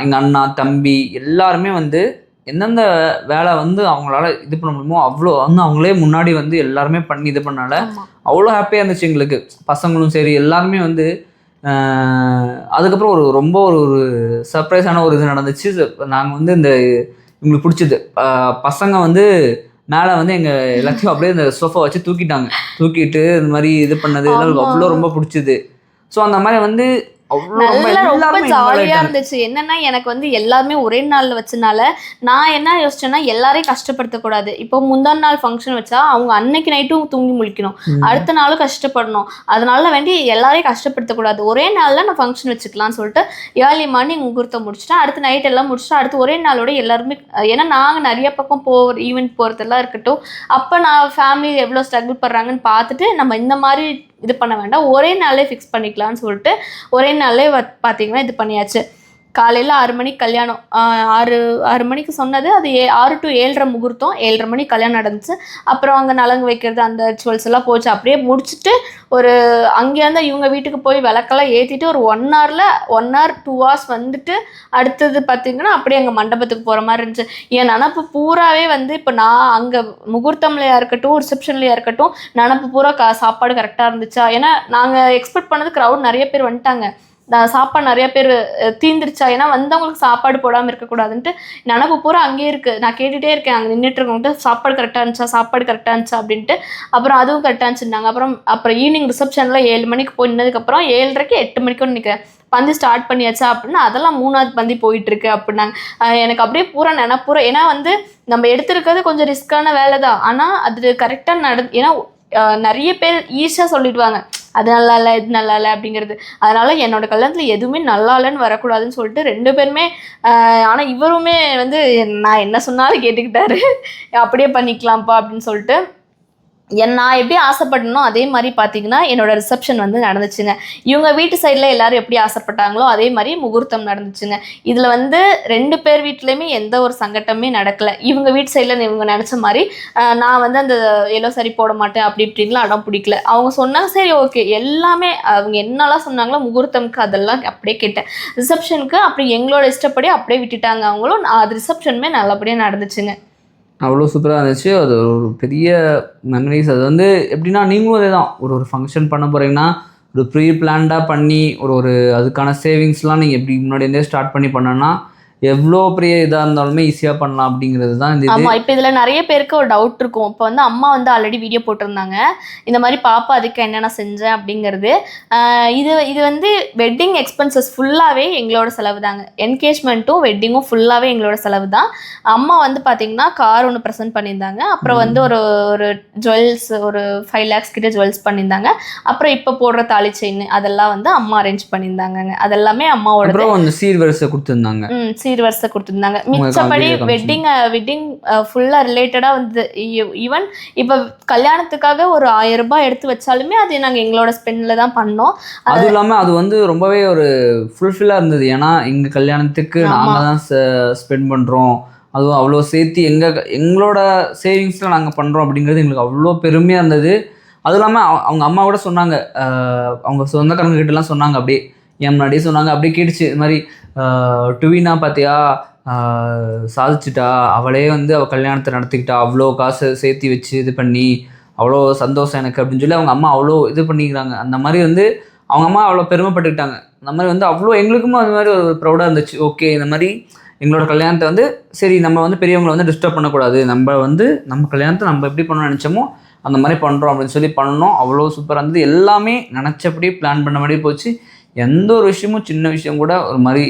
எங்கள் அண்ணா தம்பி எல்லாருமே வந்து எந்தெந்த வேலை வந்து அவங்களால இது பண்ண முடியுமோ அவ்வளோ வந்து அவங்களே முன்னாடி வந்து எல்லாருமே பண்ணி இது பண்ணால ஆமா. அவ்வளோ ஹாப்பியாக இருந்துச்சு எங்களுக்கு. பசங்களும் சரி எல்லாருமே வந்து அதுக்கப்புறம் ரொம்ப ஒரு சர்ப்ரைஸான ஒரு இது நடந்துச்சு. நாங்கள் வந்து இந்த எங்களுக்கு பிடிச்சது பசங்க வந்து மேலே வந்து எங்கள் எல்லாத்தையும் அப்படியே இந்த சோஃபா வச்சு தூக்கிட்டு இந்த மாதிரி இது பண்ணது எல்லாம் அவ்வளோ ரொம்ப பிடிச்சிது. ஸோ அந்த மாதிரி வந்து நல்லா ரொம்ப ஜாலியா இருந்துச்சு. என்னன்னா எனக்கு வந்து எல்லாருமே ஒரே நாள்ல வச்சனால நான் என்ன யோசிச்சேன்னா எல்லாரையும் கஷ்டப்படுத்தக்கூடாது. இப்போ முந்தான நாள் ஃபங்க்ஷன் வச்சா அவங்க அன்னைக்கு நைட்டும் தூங்கி முழிக்கணும், அடுத்த நாளும் கஷ்டப்படணும். அதனால வேண்டி எல்லாரையும் கஷ்டப்படுத்தக்கூடாது. ஒரே நாள்ல நான் ஃபங்க்ஷன் வச்சுக்கலாம்னு சொல்லிட்டு ஏர்லி மார்னிங் முகூர்த்தம் முடிச்சுட்டேன். அடுத்த நைட் எல்லாம் முடிச்சுட்டு அடுத்து ஒரே நாளோட எல்லாருமே ஏன்னா நாங்கள் நிறைய பக்கம் ஈவெண்ட் போகிறதெல்லாம் இருக்கட்டும், அப்போ நான் ஃபேமிலி எவ்வளோ ஸ்ட்ரகிள் பண்ணுறாங்கன்னு பார்த்துட்டு நம்ம இந்த மாதிரி இது பண்ண வேண்டாம், ஒரே நாளே ஃபிக்ஸ் பண்ணிக்கலாம்னு சொல்லிட்டு ஒரே நாளே பார்த்தீங்கன்னா இது பண்ணியாச்சு. காலையில் 6 மணிக்கு கல்யாணம். 6 மணிக்கு சொன்னது அது 6 to 7:30 முகூர்த்தம். 7:30 மணிக்கு கல்யாணம் நடந்துச்சு. அப்புறம் அங்கே நலங்கு வைக்கிறது அந்த ரிச்சுவல்ஸ் எல்லாம் போச்சு. அப்படியே முடிச்சுட்டு ஒரு அங்கேருந்து இவங்க வீட்டுக்கு போய் விளக்கெல்லாம் ஏற்றிட்டு ஒரு 1 hour 2 hours வந்துட்டு அடுத்தது பார்த்திங்கன்னா அப்படியே அங்கே மண்டபத்துக்கு போகிற மாதிரி இருந்துச்சு. என் நினப்பு பூராவே வந்து இப்போ நான் அங்கே முகூர்த்தம்லையாக இருக்கட்டும் ரிசப்ஷன்லையாக இருக்கட்டும் நினப்பு பூரா சாப்பாடு கரெக்டாக இருந்துச்சா. ஏன்னா நாங்கள் எக்ஸ்பெக்ட் பண்ணது க்ரௌட் நிறைய பேர் வந்துட்டாங்க, சாப்பாடு நிறைய பேர் தீந்துருச்சா, ஏன்னா வந்தவங்களுக்கு சாப்பாடு போடாமல் இருக்கக்கூடாதுன்ட்டு நினப்பு பூரா அங்கேயே இருக்குது. நான் கேட்டுகிட்டே இருக்கேன் அங்கே நின்றுட்டு இருக்கவங்கள்ட்ட சாப்பாடு கரெக்டாக இருந்துச்சா அப்படின்ட்டு. அப்புறம் அதுவும் கரெக்டாக இருந்துச்சுருந்தாங்க. அப்புறம் ஈவினிங் ரிசப்ஷனில் 7 மணிக்கு போய் நின்னதுக்கப்புறம் 7:30க்கு 8 மணிக்கு நினைக்கிறேன் பந்தி ஸ்டார்ட் பண்ணியாச்சா அப்படின்னா அதெல்லாம் 3வது பந்தி போயிட்டுருக்கு அப்படின்னாங்க. எனக்கு அப்படியே பூரா நினப்பூரா. ஏன்னா வந்து நம்ம எடுத்துருக்கிறது கொஞ்சம் ரிஸ்க்கான வேலை தான், ஆனால் அது கரெக்டாக ஏன்னா நிறைய பேர் ஈஸியாக சொல்லிடுவாங்க அது நல்லா இல்லை இது நல்லா இல்லை அப்படிங்கிறது. அதனால என்னோட கல்யாணத்தில் எதுவுமே நல்லா இல்லைன்னு வரக்கூடாதுன்னு சொல்லிட்டு 2 பேருமே ஆனால் இவருமே வந்து நான் என்ன சொன்னாலும் கேட்டுக்கிட்டாரு, அப்படியே பண்ணிக்கலாம்ப்பா அப்படின்னு சொல்லிட்டு. நான் எப்படி ஆசைப்பட்டனோ அதே மாதிரி பார்த்தீங்கன்னா என்னோட ரிசப்ஷன் வந்து நடந்துச்சுங்க. இவங்க வீட்டு சைடில் எல்லாரும் எப்படி ஆசைப்பட்டாங்களோ அதே மாதிரி முகூர்த்தம் நடந்துச்சுங்க. இதில் வந்து 2 பேர் வீட்லேயுமே எந்த ஒரு சங்கட்டமே நடக்கலை. இவங்க வீட்டு சைடில் இவங்க நினச்ச மாதிரி நான் வந்து அந்த எல்லோ சாரி போட மாட்டேன் அப்படி இப்படின்லாம் அடம் பிடிக்கல. அவங்க சொன்னாங்க சரி ஓகே, எல்லாமே அவங்க என்னெல்லாம் சொன்னாங்களோ முகூர்த்தம்க்கு அதெல்லாம் அப்படியே கேட்டேன். ரிசப்ஷனுக்கு அப்படி எங்களோட இஷ்டப்படி அப்படியே விட்டுட்டாங்க அவங்களும். அது ரிசப்ஷனுமே நல்லபடியாக நடந்துச்சுங்க. அவ்வளோ சூப்பராக இருந்துச்சு. அது ஒரு பெரிய மெமரிஸ். அது வந்து எப்படின்னா நீங்களும் அதே தான் ஒரு ஃபங்க்ஷன் பண்ண போகிறீங்கன்னா ஒரு ப்ரீ பிளான்டாக பண்ணி ஒரு அதுக்கான சேவிங்ஸ்லாம் நீங்கள் எப்படி முன்னாடியே ஸ்டார்ட் பண்ணி பண்ணோன்னா எவ்வளோ பெரிய இதாக இருந்தாலுமே ஈஸியாக பண்ணலாம் அப்படிங்கிறது தான் இந்த இது. ஆமாம், இப்போ இதில் நிறைய பேருக்கு ஒரு டவுட் இருக்கும். இப்போ வந்து அம்மா வந்து ஆல்ரெடி வீடியோ போட்டிருந்தாங்க இந்த மாதிரி பாப்பா அதுக்கு என்னென்ன செஞ்சேன் அப்படிங்கிறது. இது வந்து வெட்டிங் எக்ஸ்பென்சஸ் ஃபுல்லாகவே எங்களோட செலவு தாங்க. என்கேஜ்மெண்ட்டும் வெட்டிங்கும் ஃபுல்லாகவே எங்களோட செலவு தான். அம்மா வந்து பார்த்திங்கன்னா கார் ஒன்று ப்ரெசென்ட் பண்ணியிருந்தாங்க. அப்புறம் வந்து ஒரு ஜுவல்ஸ் ஒரு 5 lakhs கிட்ட ஜுவல்ஸ் பண்ணியிருந்தாங்க. அப்புறம் இப்போ போடுற தாலி செயின் அதெல்லாம் வந்து அம்மா அரேஞ்ச் பண்ணியிருந்தாங்க. அதெல்லாமே அம்மாவோட. அப்புறம் வந்து சீர்வரிசை கொடுத்துருந்தாங்க, சீர்வரிசை கொடுத்துருந்தாங்க. மிச்சப்படி வெட்டிங் ஃபுல்லாக ரிலேட்டடாக வந்து ஈவன் இப்போ கல்யாணத்துக்காக ஒரு 1000 ரூபாய் எடுத்து வச்சாலுமே அது நாங்கள் எங்களோட ஸ்பெண்டில் தான் பண்ணோம். அதுவும் இல்லாமல் அது வந்து ரொம்பவே ஒரு ஃபுல்ஃபில்லாக இருந்தது. ஏன்னா எங்கள் கல்யாணத்துக்கு நாங்கள் தான் ஸ்பெண்ட் பண்ணுறோம், அதுவும் அவ்வளோ சேர்த்து எங்களோட சேவிங்ஸில் நாங்கள் பண்ணுறோம் அப்படிங்கிறது எங்களுக்கு அவ்வளோ பெருமையாக இருந்தது. அதுவும் இல்லாமல் அவங்க அம்மா கூட சொன்னாங்க, அவங்க சொந்தக்காரங்க கிட்டலாம் சொன்னாங்க, அப்படியே என் முன்னாடியே சொன்னாங்க, அப்படியே கேட்டுச்சு இது மாதிரி டுவினா பார்த்தியா சாதிச்சிட்டா, அவளே வந்து அவள் கல்யாணத்தை நடத்திக்கிட்டா, அவ்வளோ காசை சேர்த்து வச்சு இது பண்ணி அவ்வளோ சந்தோஷம் எனக்கு அப்படின்னு சொல்லி அவங்க அம்மா அவ்வளோ இது பண்ணிக்கிறாங்க. அந்த மாதிரி வந்து அவங்க அம்மா அவ்வளோ பெருமைப்பட்டுக்கிட்டாங்க. அந்த மாதிரி வந்து அவ்வளோ எங்களுக்கும் அது மாதிரி ஒரு ப்ரௌடாக இருந்துச்சு. ஓகே, இந்த மாதிரி எங்களோட கல்யாணத்தை வந்து சரி நம்ம வந்து பெரியவங்களை வந்து டிஸ்டர்ப் பண்ணக்கூடாது, நம்ம கல்யாணத்தை நம்ம எப்படி பண்ணணும்னு நினச்சோமோ அந்த மாதிரி பண்ணுறோம் அப்படின்னு சொல்லி பண்ணணும். அவ்வளோ சூப்பராக இருந்தது. எல்லாமே நினச்சபடி பிளான் பண்ண மாதிரி போச்சு. எந்த ஒரு விஷயமும் சின்ன விஷயம் கூட ஒரு மாதிரி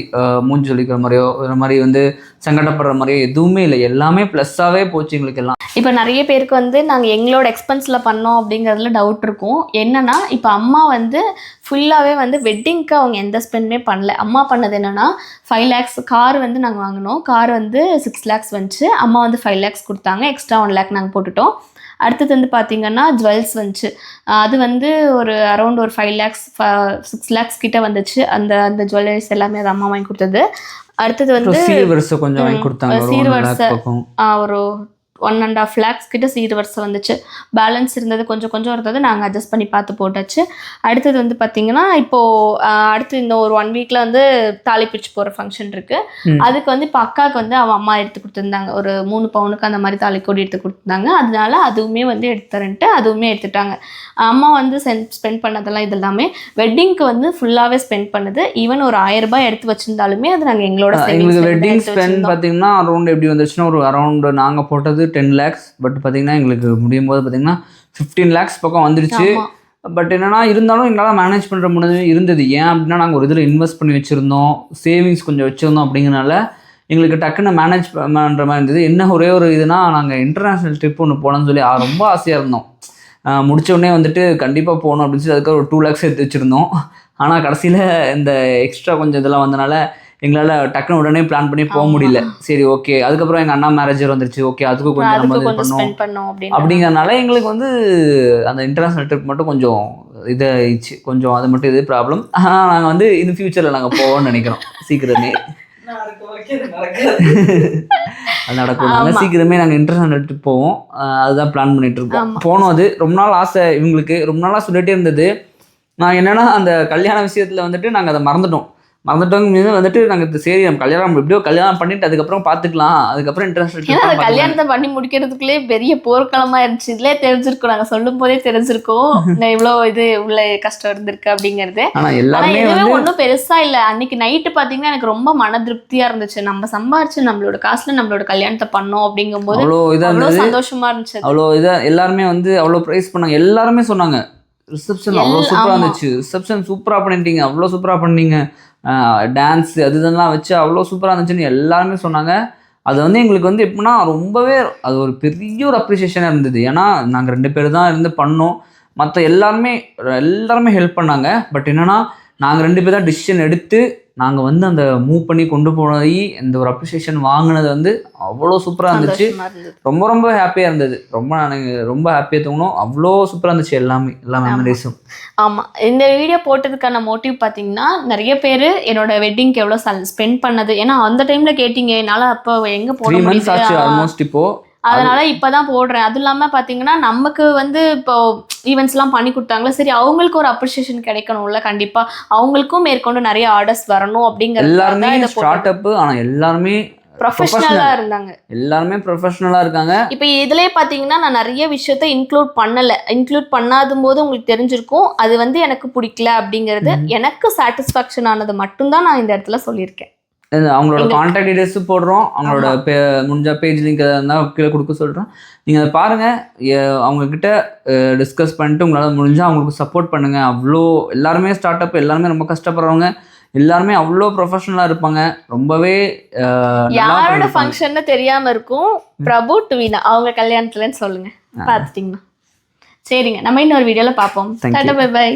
மூஞ்சி சொல்லிக்கிற மாதிரியோ ஒரு மாதிரி வந்து சங்கடப்படுற மாதிரியோ எதுவுமே இல்லை, எல்லாமே ப்ளஸ்ஸாகவே போச்சு எங்களுக்கு எல்லாம். இப்போ நிறைய பேருக்கு வந்து நாங்கள் எங்களோட எக்ஸ்பென்ஸில் பண்ணோம் அப்படிங்கிறதுல டவுட் இருக்கும். என்னன்னா இப்போ அம்மா வந்து ஃபுல்லாகவே வந்து வெட்டிங்க்கு அவங்க எந்த ஸ்பெண்டுமே பண்ணல. அம்மா பண்ணது என்னென்னா 5 lakhs கார் வந்து நாங்கள் வாங்கினோம். கார் வந்து 6 lakhs வந்துச்சு. அம்மா வந்து 5 lakhs கொடுத்தாங்க, எக்ஸ்ட்ரா 1 lakh நாங்கள் போட்டுட்டோம். அடுத்தது வந்து பார்த்திங்கன்னா ஜுவல்ஸ் வந்துச்சு. அது வந்து ஒரு அரௌண்ட் ஒரு 5 lakhs 6 lakhs கிட்ட வந்துச்சு. அந்த ஜுவல்லரிஸ் எல்லாமே அது அம்மா வாங்கி கொடுத்தது. அடுத்தது வந்து சீர்வரிசை கொஞ்சம் வாங்கி கொடுத்தாங்க, சீர்வரிசை ஒரு 1.5 lakhs கிட்ட சீர்வரிசை வந்துச்சு. பேலன்ஸ் இருந்தது கொஞ்சம் இருந்தது, நாங்கள் அட்ஜஸ்ட் பண்ணி பார்த்து போட்டாச்சு. அடுத்தது வந்து பார்த்திங்கன்னா இப்போது அடுத்து இந்த ஒரு 1 வீக்கில் வந்து தாலி பிரிச்சு போகிற ஃபங்க்ஷன் இருக்குது. அதுக்கு வந்து இப்போ அக்காவுக்கு வந்து அவன் அம்மா எடுத்து கொடுத்துருந்தாங்க, ஒரு 3 பவுனுக்கு அந்த மாதிரி தாலி கொடி எடுத்து கொடுத்துருந்தாங்க. அதனால அதுவுமே வந்து எடுத்துறேன்ட்டு அதுவுமே எடுத்துட்டாங்க. அம்மா வந்து ஸ்பெண்ட் பண்ணதெல்லாம் இது எல்லாமே வெட்டிங்க்கு வந்து ஃபுல்லாகவே ஸ்பெண்ட் பண்ணுது. ஈவன் ஒரு 1000 ரூபாய் எடுத்து வச்சிருந்தாலுமே அது நாங்கள் எங்களோட எங்களுக்கு வெட்டிங் ஸ்பெண்ட் பார்த்தீங்கன்னா அரௌண்ட் எப்படி வந்துச்சுன்னா ஒரு அரௌண்ட் நாங்கள் போட்டது 10 lakhs. பட் பார்த்தீங்கன்னா எங்களுக்கு முடியும் போது பார்த்தீங்கன்னா 15 lakhs பக்கம் வந்துடுச்சு. பட் என்னன்னா இருந்தாலும் எங்களால் மேனேஜ் பண்ணுற முடியாது இருந்தது. ஏன் அப்படின்னா நாங்கள் ஒரு இதில் இன்வெஸ்ட் பண்ணி வச்சுருந்தோம், சேவிங்ஸ் கொஞ்சம் வச்சுருந்தோம். அப்படிங்கிறனால எங்களுக்கு டக்குன்னு மேனேஜ் பண்ணுற மாதிரி இருந்தது. என்ன ஒரே ஒரு இதுனா நாங்கள் இன்டர்நேஷ்னல் ட்ரிப் ஒன்று போகலான்னு சொல்லி ரொம்ப ஆசையாக இருந்தோம். முடிச்ச உடனே வந்துட்டு கண்டிப்பாக போகணும் அப்படின்னு சொல்லி அதுக்காக ஒரு 2 lakhs எடுத்து வச்சுருந்தோம். ஆனால் கடைசியில் இந்த எக்ஸ்ட்ரா கொஞ்சம் இதெல்லாம் வந்தனால எங்களால் டக்குன்னு உடனே பிளான் பண்ணி போக முடியல. சரி ஓகே, அதுக்கப்புறம் எங்கள் அண்ணா மேரேஜர் வந்துருச்சு. ஓகே, அதுக்கு கொஞ்சம் நம்ம இது பண்ணோம். அப்படிங்கிறனால எங்களுக்கு வந்து அந்த இன்டர்நேஷ்னல் ட்ரிப் மட்டும் கொஞ்சம் இதாகிடுச்சு, கொஞ்சம் அது மட்டும் இது ப்ராப்ளம். ஆனால் நாங்கள் வந்து இந்த ஃபியூச்சரில் நாங்கள் போவோம்னு நினைக்கிறோம் சீக்கிரமே. அது நடக்கும், சீக்கிரமே நாங்கள் இன்டர்நேஷ்னல் ட்ரிப் போவோம். அதுதான் பிளான் பண்ணிட்டு இருக்கோம். போனோம், அது ரொம்ப நாள் ஆசை இவங்களுக்கு, ரொம்ப நாளாக சொல்லிட்டே இருந்தது. நான் என்னன்னா அந்த கல்யாண விஷயத்தில் வந்துட்டு நாங்கள் அதை மறந்துட்டோம் வந்துட்டு நாங்கள் சரி நம்ம கல்யாணம் எப்படியோ கல்யாணம் பண்ணிட்டு அதுக்கப்புறம் பார்த்துக்கலாம், அதுக்கப்புறம் இன்டர்நேஷ்னல் கல்யாணத்தை பண்ணி முடிக்கிறதுக்குள்ளே பெரிய போர்க்களமாக இருந்துச்சு. இதுலேயே தெரிஞ்சிருக்கும், நாங்கள் சொல்லும் போதே தெரிஞ்சிருக்கோம் இவ்வளோ இது உள்ள கஷ்டம் இருந்திருக்கு அப்படிங்கிறது. ஆனால் எல்லாமே ஒன்றும் பெருசாக இல்லை. அன்னைக்கு நைட்டு பார்த்தீங்கன்னா எனக்கு ரொம்ப மன திருப்தியாக இருந்துச்சு. நம்ம சம்பாரிச்சு நம்மளோட காசுல நம்மளோட கல்யாணத்தை பண்ணோம் அப்படிங்கும்போது அவ்வளோ சந்தோஷமா இருந்துச்சு. அவ்வளோ இதாக எல்லாருமே வந்து அவ்வளோ ப்ரைஸ் பண்ணாங்க. எல்லாருமே சொன்னாங்க ரிசப்ஷன் அவ்வளோ சூப்பராக இருந்துச்சு, ரிசப்ஷன் சூப்பராக பண்ணிட்டீங்க, அவ்வளோ சூப்பராக பண்ணீங்க, டான்ஸ் அது இதெல்லாம் வச்சு அவ்வளோ சூப்பராக இருந்துச்சுன்னு எல்லாருமே சொன்னாங்க. அது வந்து எங்களுக்கு வந்து எப்படின்னா ரொம்பவே அது ஒரு பெரிய ஒரு அப்ரிசியேஷனாக இருந்தது. ஏன்னா நாங்கள் 2 பேர் தான் இருந்து பண்ணோம், மற்ற எல்லாருமே ஹெல்ப் பண்ணாங்க. பட் என்னென்னா நாங்கள் 2 பேர் தான் டிசிஷன் எடுத்து நாங்கள் வந்து அந்த மூவ் பண்ணி கொண்டு போய் இந்த ஒரு அப்ரிசியேஷன் வாங்கினது வந்து அவ்வளோ சூப்பராக இருந்துச்சு. ரொம்ப ஹாப்பியாக இருந்தது. ரொம்ப ஹாப்பியாக தோணும். அவ்வளோ சூப்பராக இருந்துச்சு எல்லா மெமரிஸும். ஆமாம், இந்த வீடியோ போட்டதுக்கான மோட்டிவ் பார்த்தீங்கன்னா நிறைய பேர் என்னோட வெட்டிங்க்கு எவ்வளோ ஸ்பெண்ட் பண்ணது, ஏன்னா அந்த டைமில் கேட்டிங்க, என்னால் அப்போ எங்கே போட 3 months ஆச்சு ஆல்மோஸ்ட் இப்போது, அதனால இப்போதான் போடுறேன். அதுவும் இல்லாமல் பார்த்தீங்கன்னா நமக்கு வந்து இப்போ ஈவெண்ட்ஸ்லாம் பண்ணி கொடுத்தாங்களா, சரி அவங்களுக்கு ஒரு அப்ரிசியேஷன் கிடைக்கணும்ல, கண்டிப்பாக அவங்களுக்கும் மேற்கொண்டு நிறைய ஆர்டர்ஸ் வரணும் அப்படிங்கிறது. எல்லாருமே ஸ்டார்ட் அப், ஆனால் எல்லாருமே ப்ரொஃபஷனலாக இருந்தாங்க, எல்லாருமே ப்ரொஃபஷனலாக இருக்காங்க. இப்போ இதுலேயே பார்த்தீங்கன்னா நான் நிறைய விஷயத்த இன்க்ளூட் பண்ணாதும் போது உங்களுக்கு தெரிஞ்சிருக்கும் அது வந்து எனக்கு பிடிக்கல அப்படிங்கிறது. எனக்கு சாட்டிஸ்ஃபேக்ஷன் ஆனது மட்டும்தான் நான் இந்த இடத்துல சொல்லியிருக்கேன். அவங்களோட கான்டாக்ட் டீடைல்ஸ் போடுறோம், அவங்களோட முடிஞ்ச பேஜ் லிங்க் இருந்தால் கீழே கொடுக்க சொல்கிறோம். நீங்கள் அதை பாருங்கள், அவங்கக்கிட்ட டிஸ்கஸ் பண்ணிட்டு உங்களால் முடிஞ்சால் அவங்களுக்கு சப்போர்ட் பண்ணுங்கள். அவ்வளோ எல்லாருமே ஸ்டார்ட் அப், எல்லாருமே ரொம்ப கஷ்டப்படுறவங்க, எல்லாருமே அவ்வளோ ப்ரொஃபஷனலாக இருப்பாங்க. ரொம்பவே யாரோட ஃபங்க்ஷன்னு தெரியாமல் இருக்கும். பிரபு டுவீனா அவங்க கல்யாணத்துலன்னு சொல்லுங்கள், பார்த்துட்டிங்கன்னா. சரிங்க, நம்ம இன்னொரு வீடியோவில் பார்ப்போம். Tata, bye by.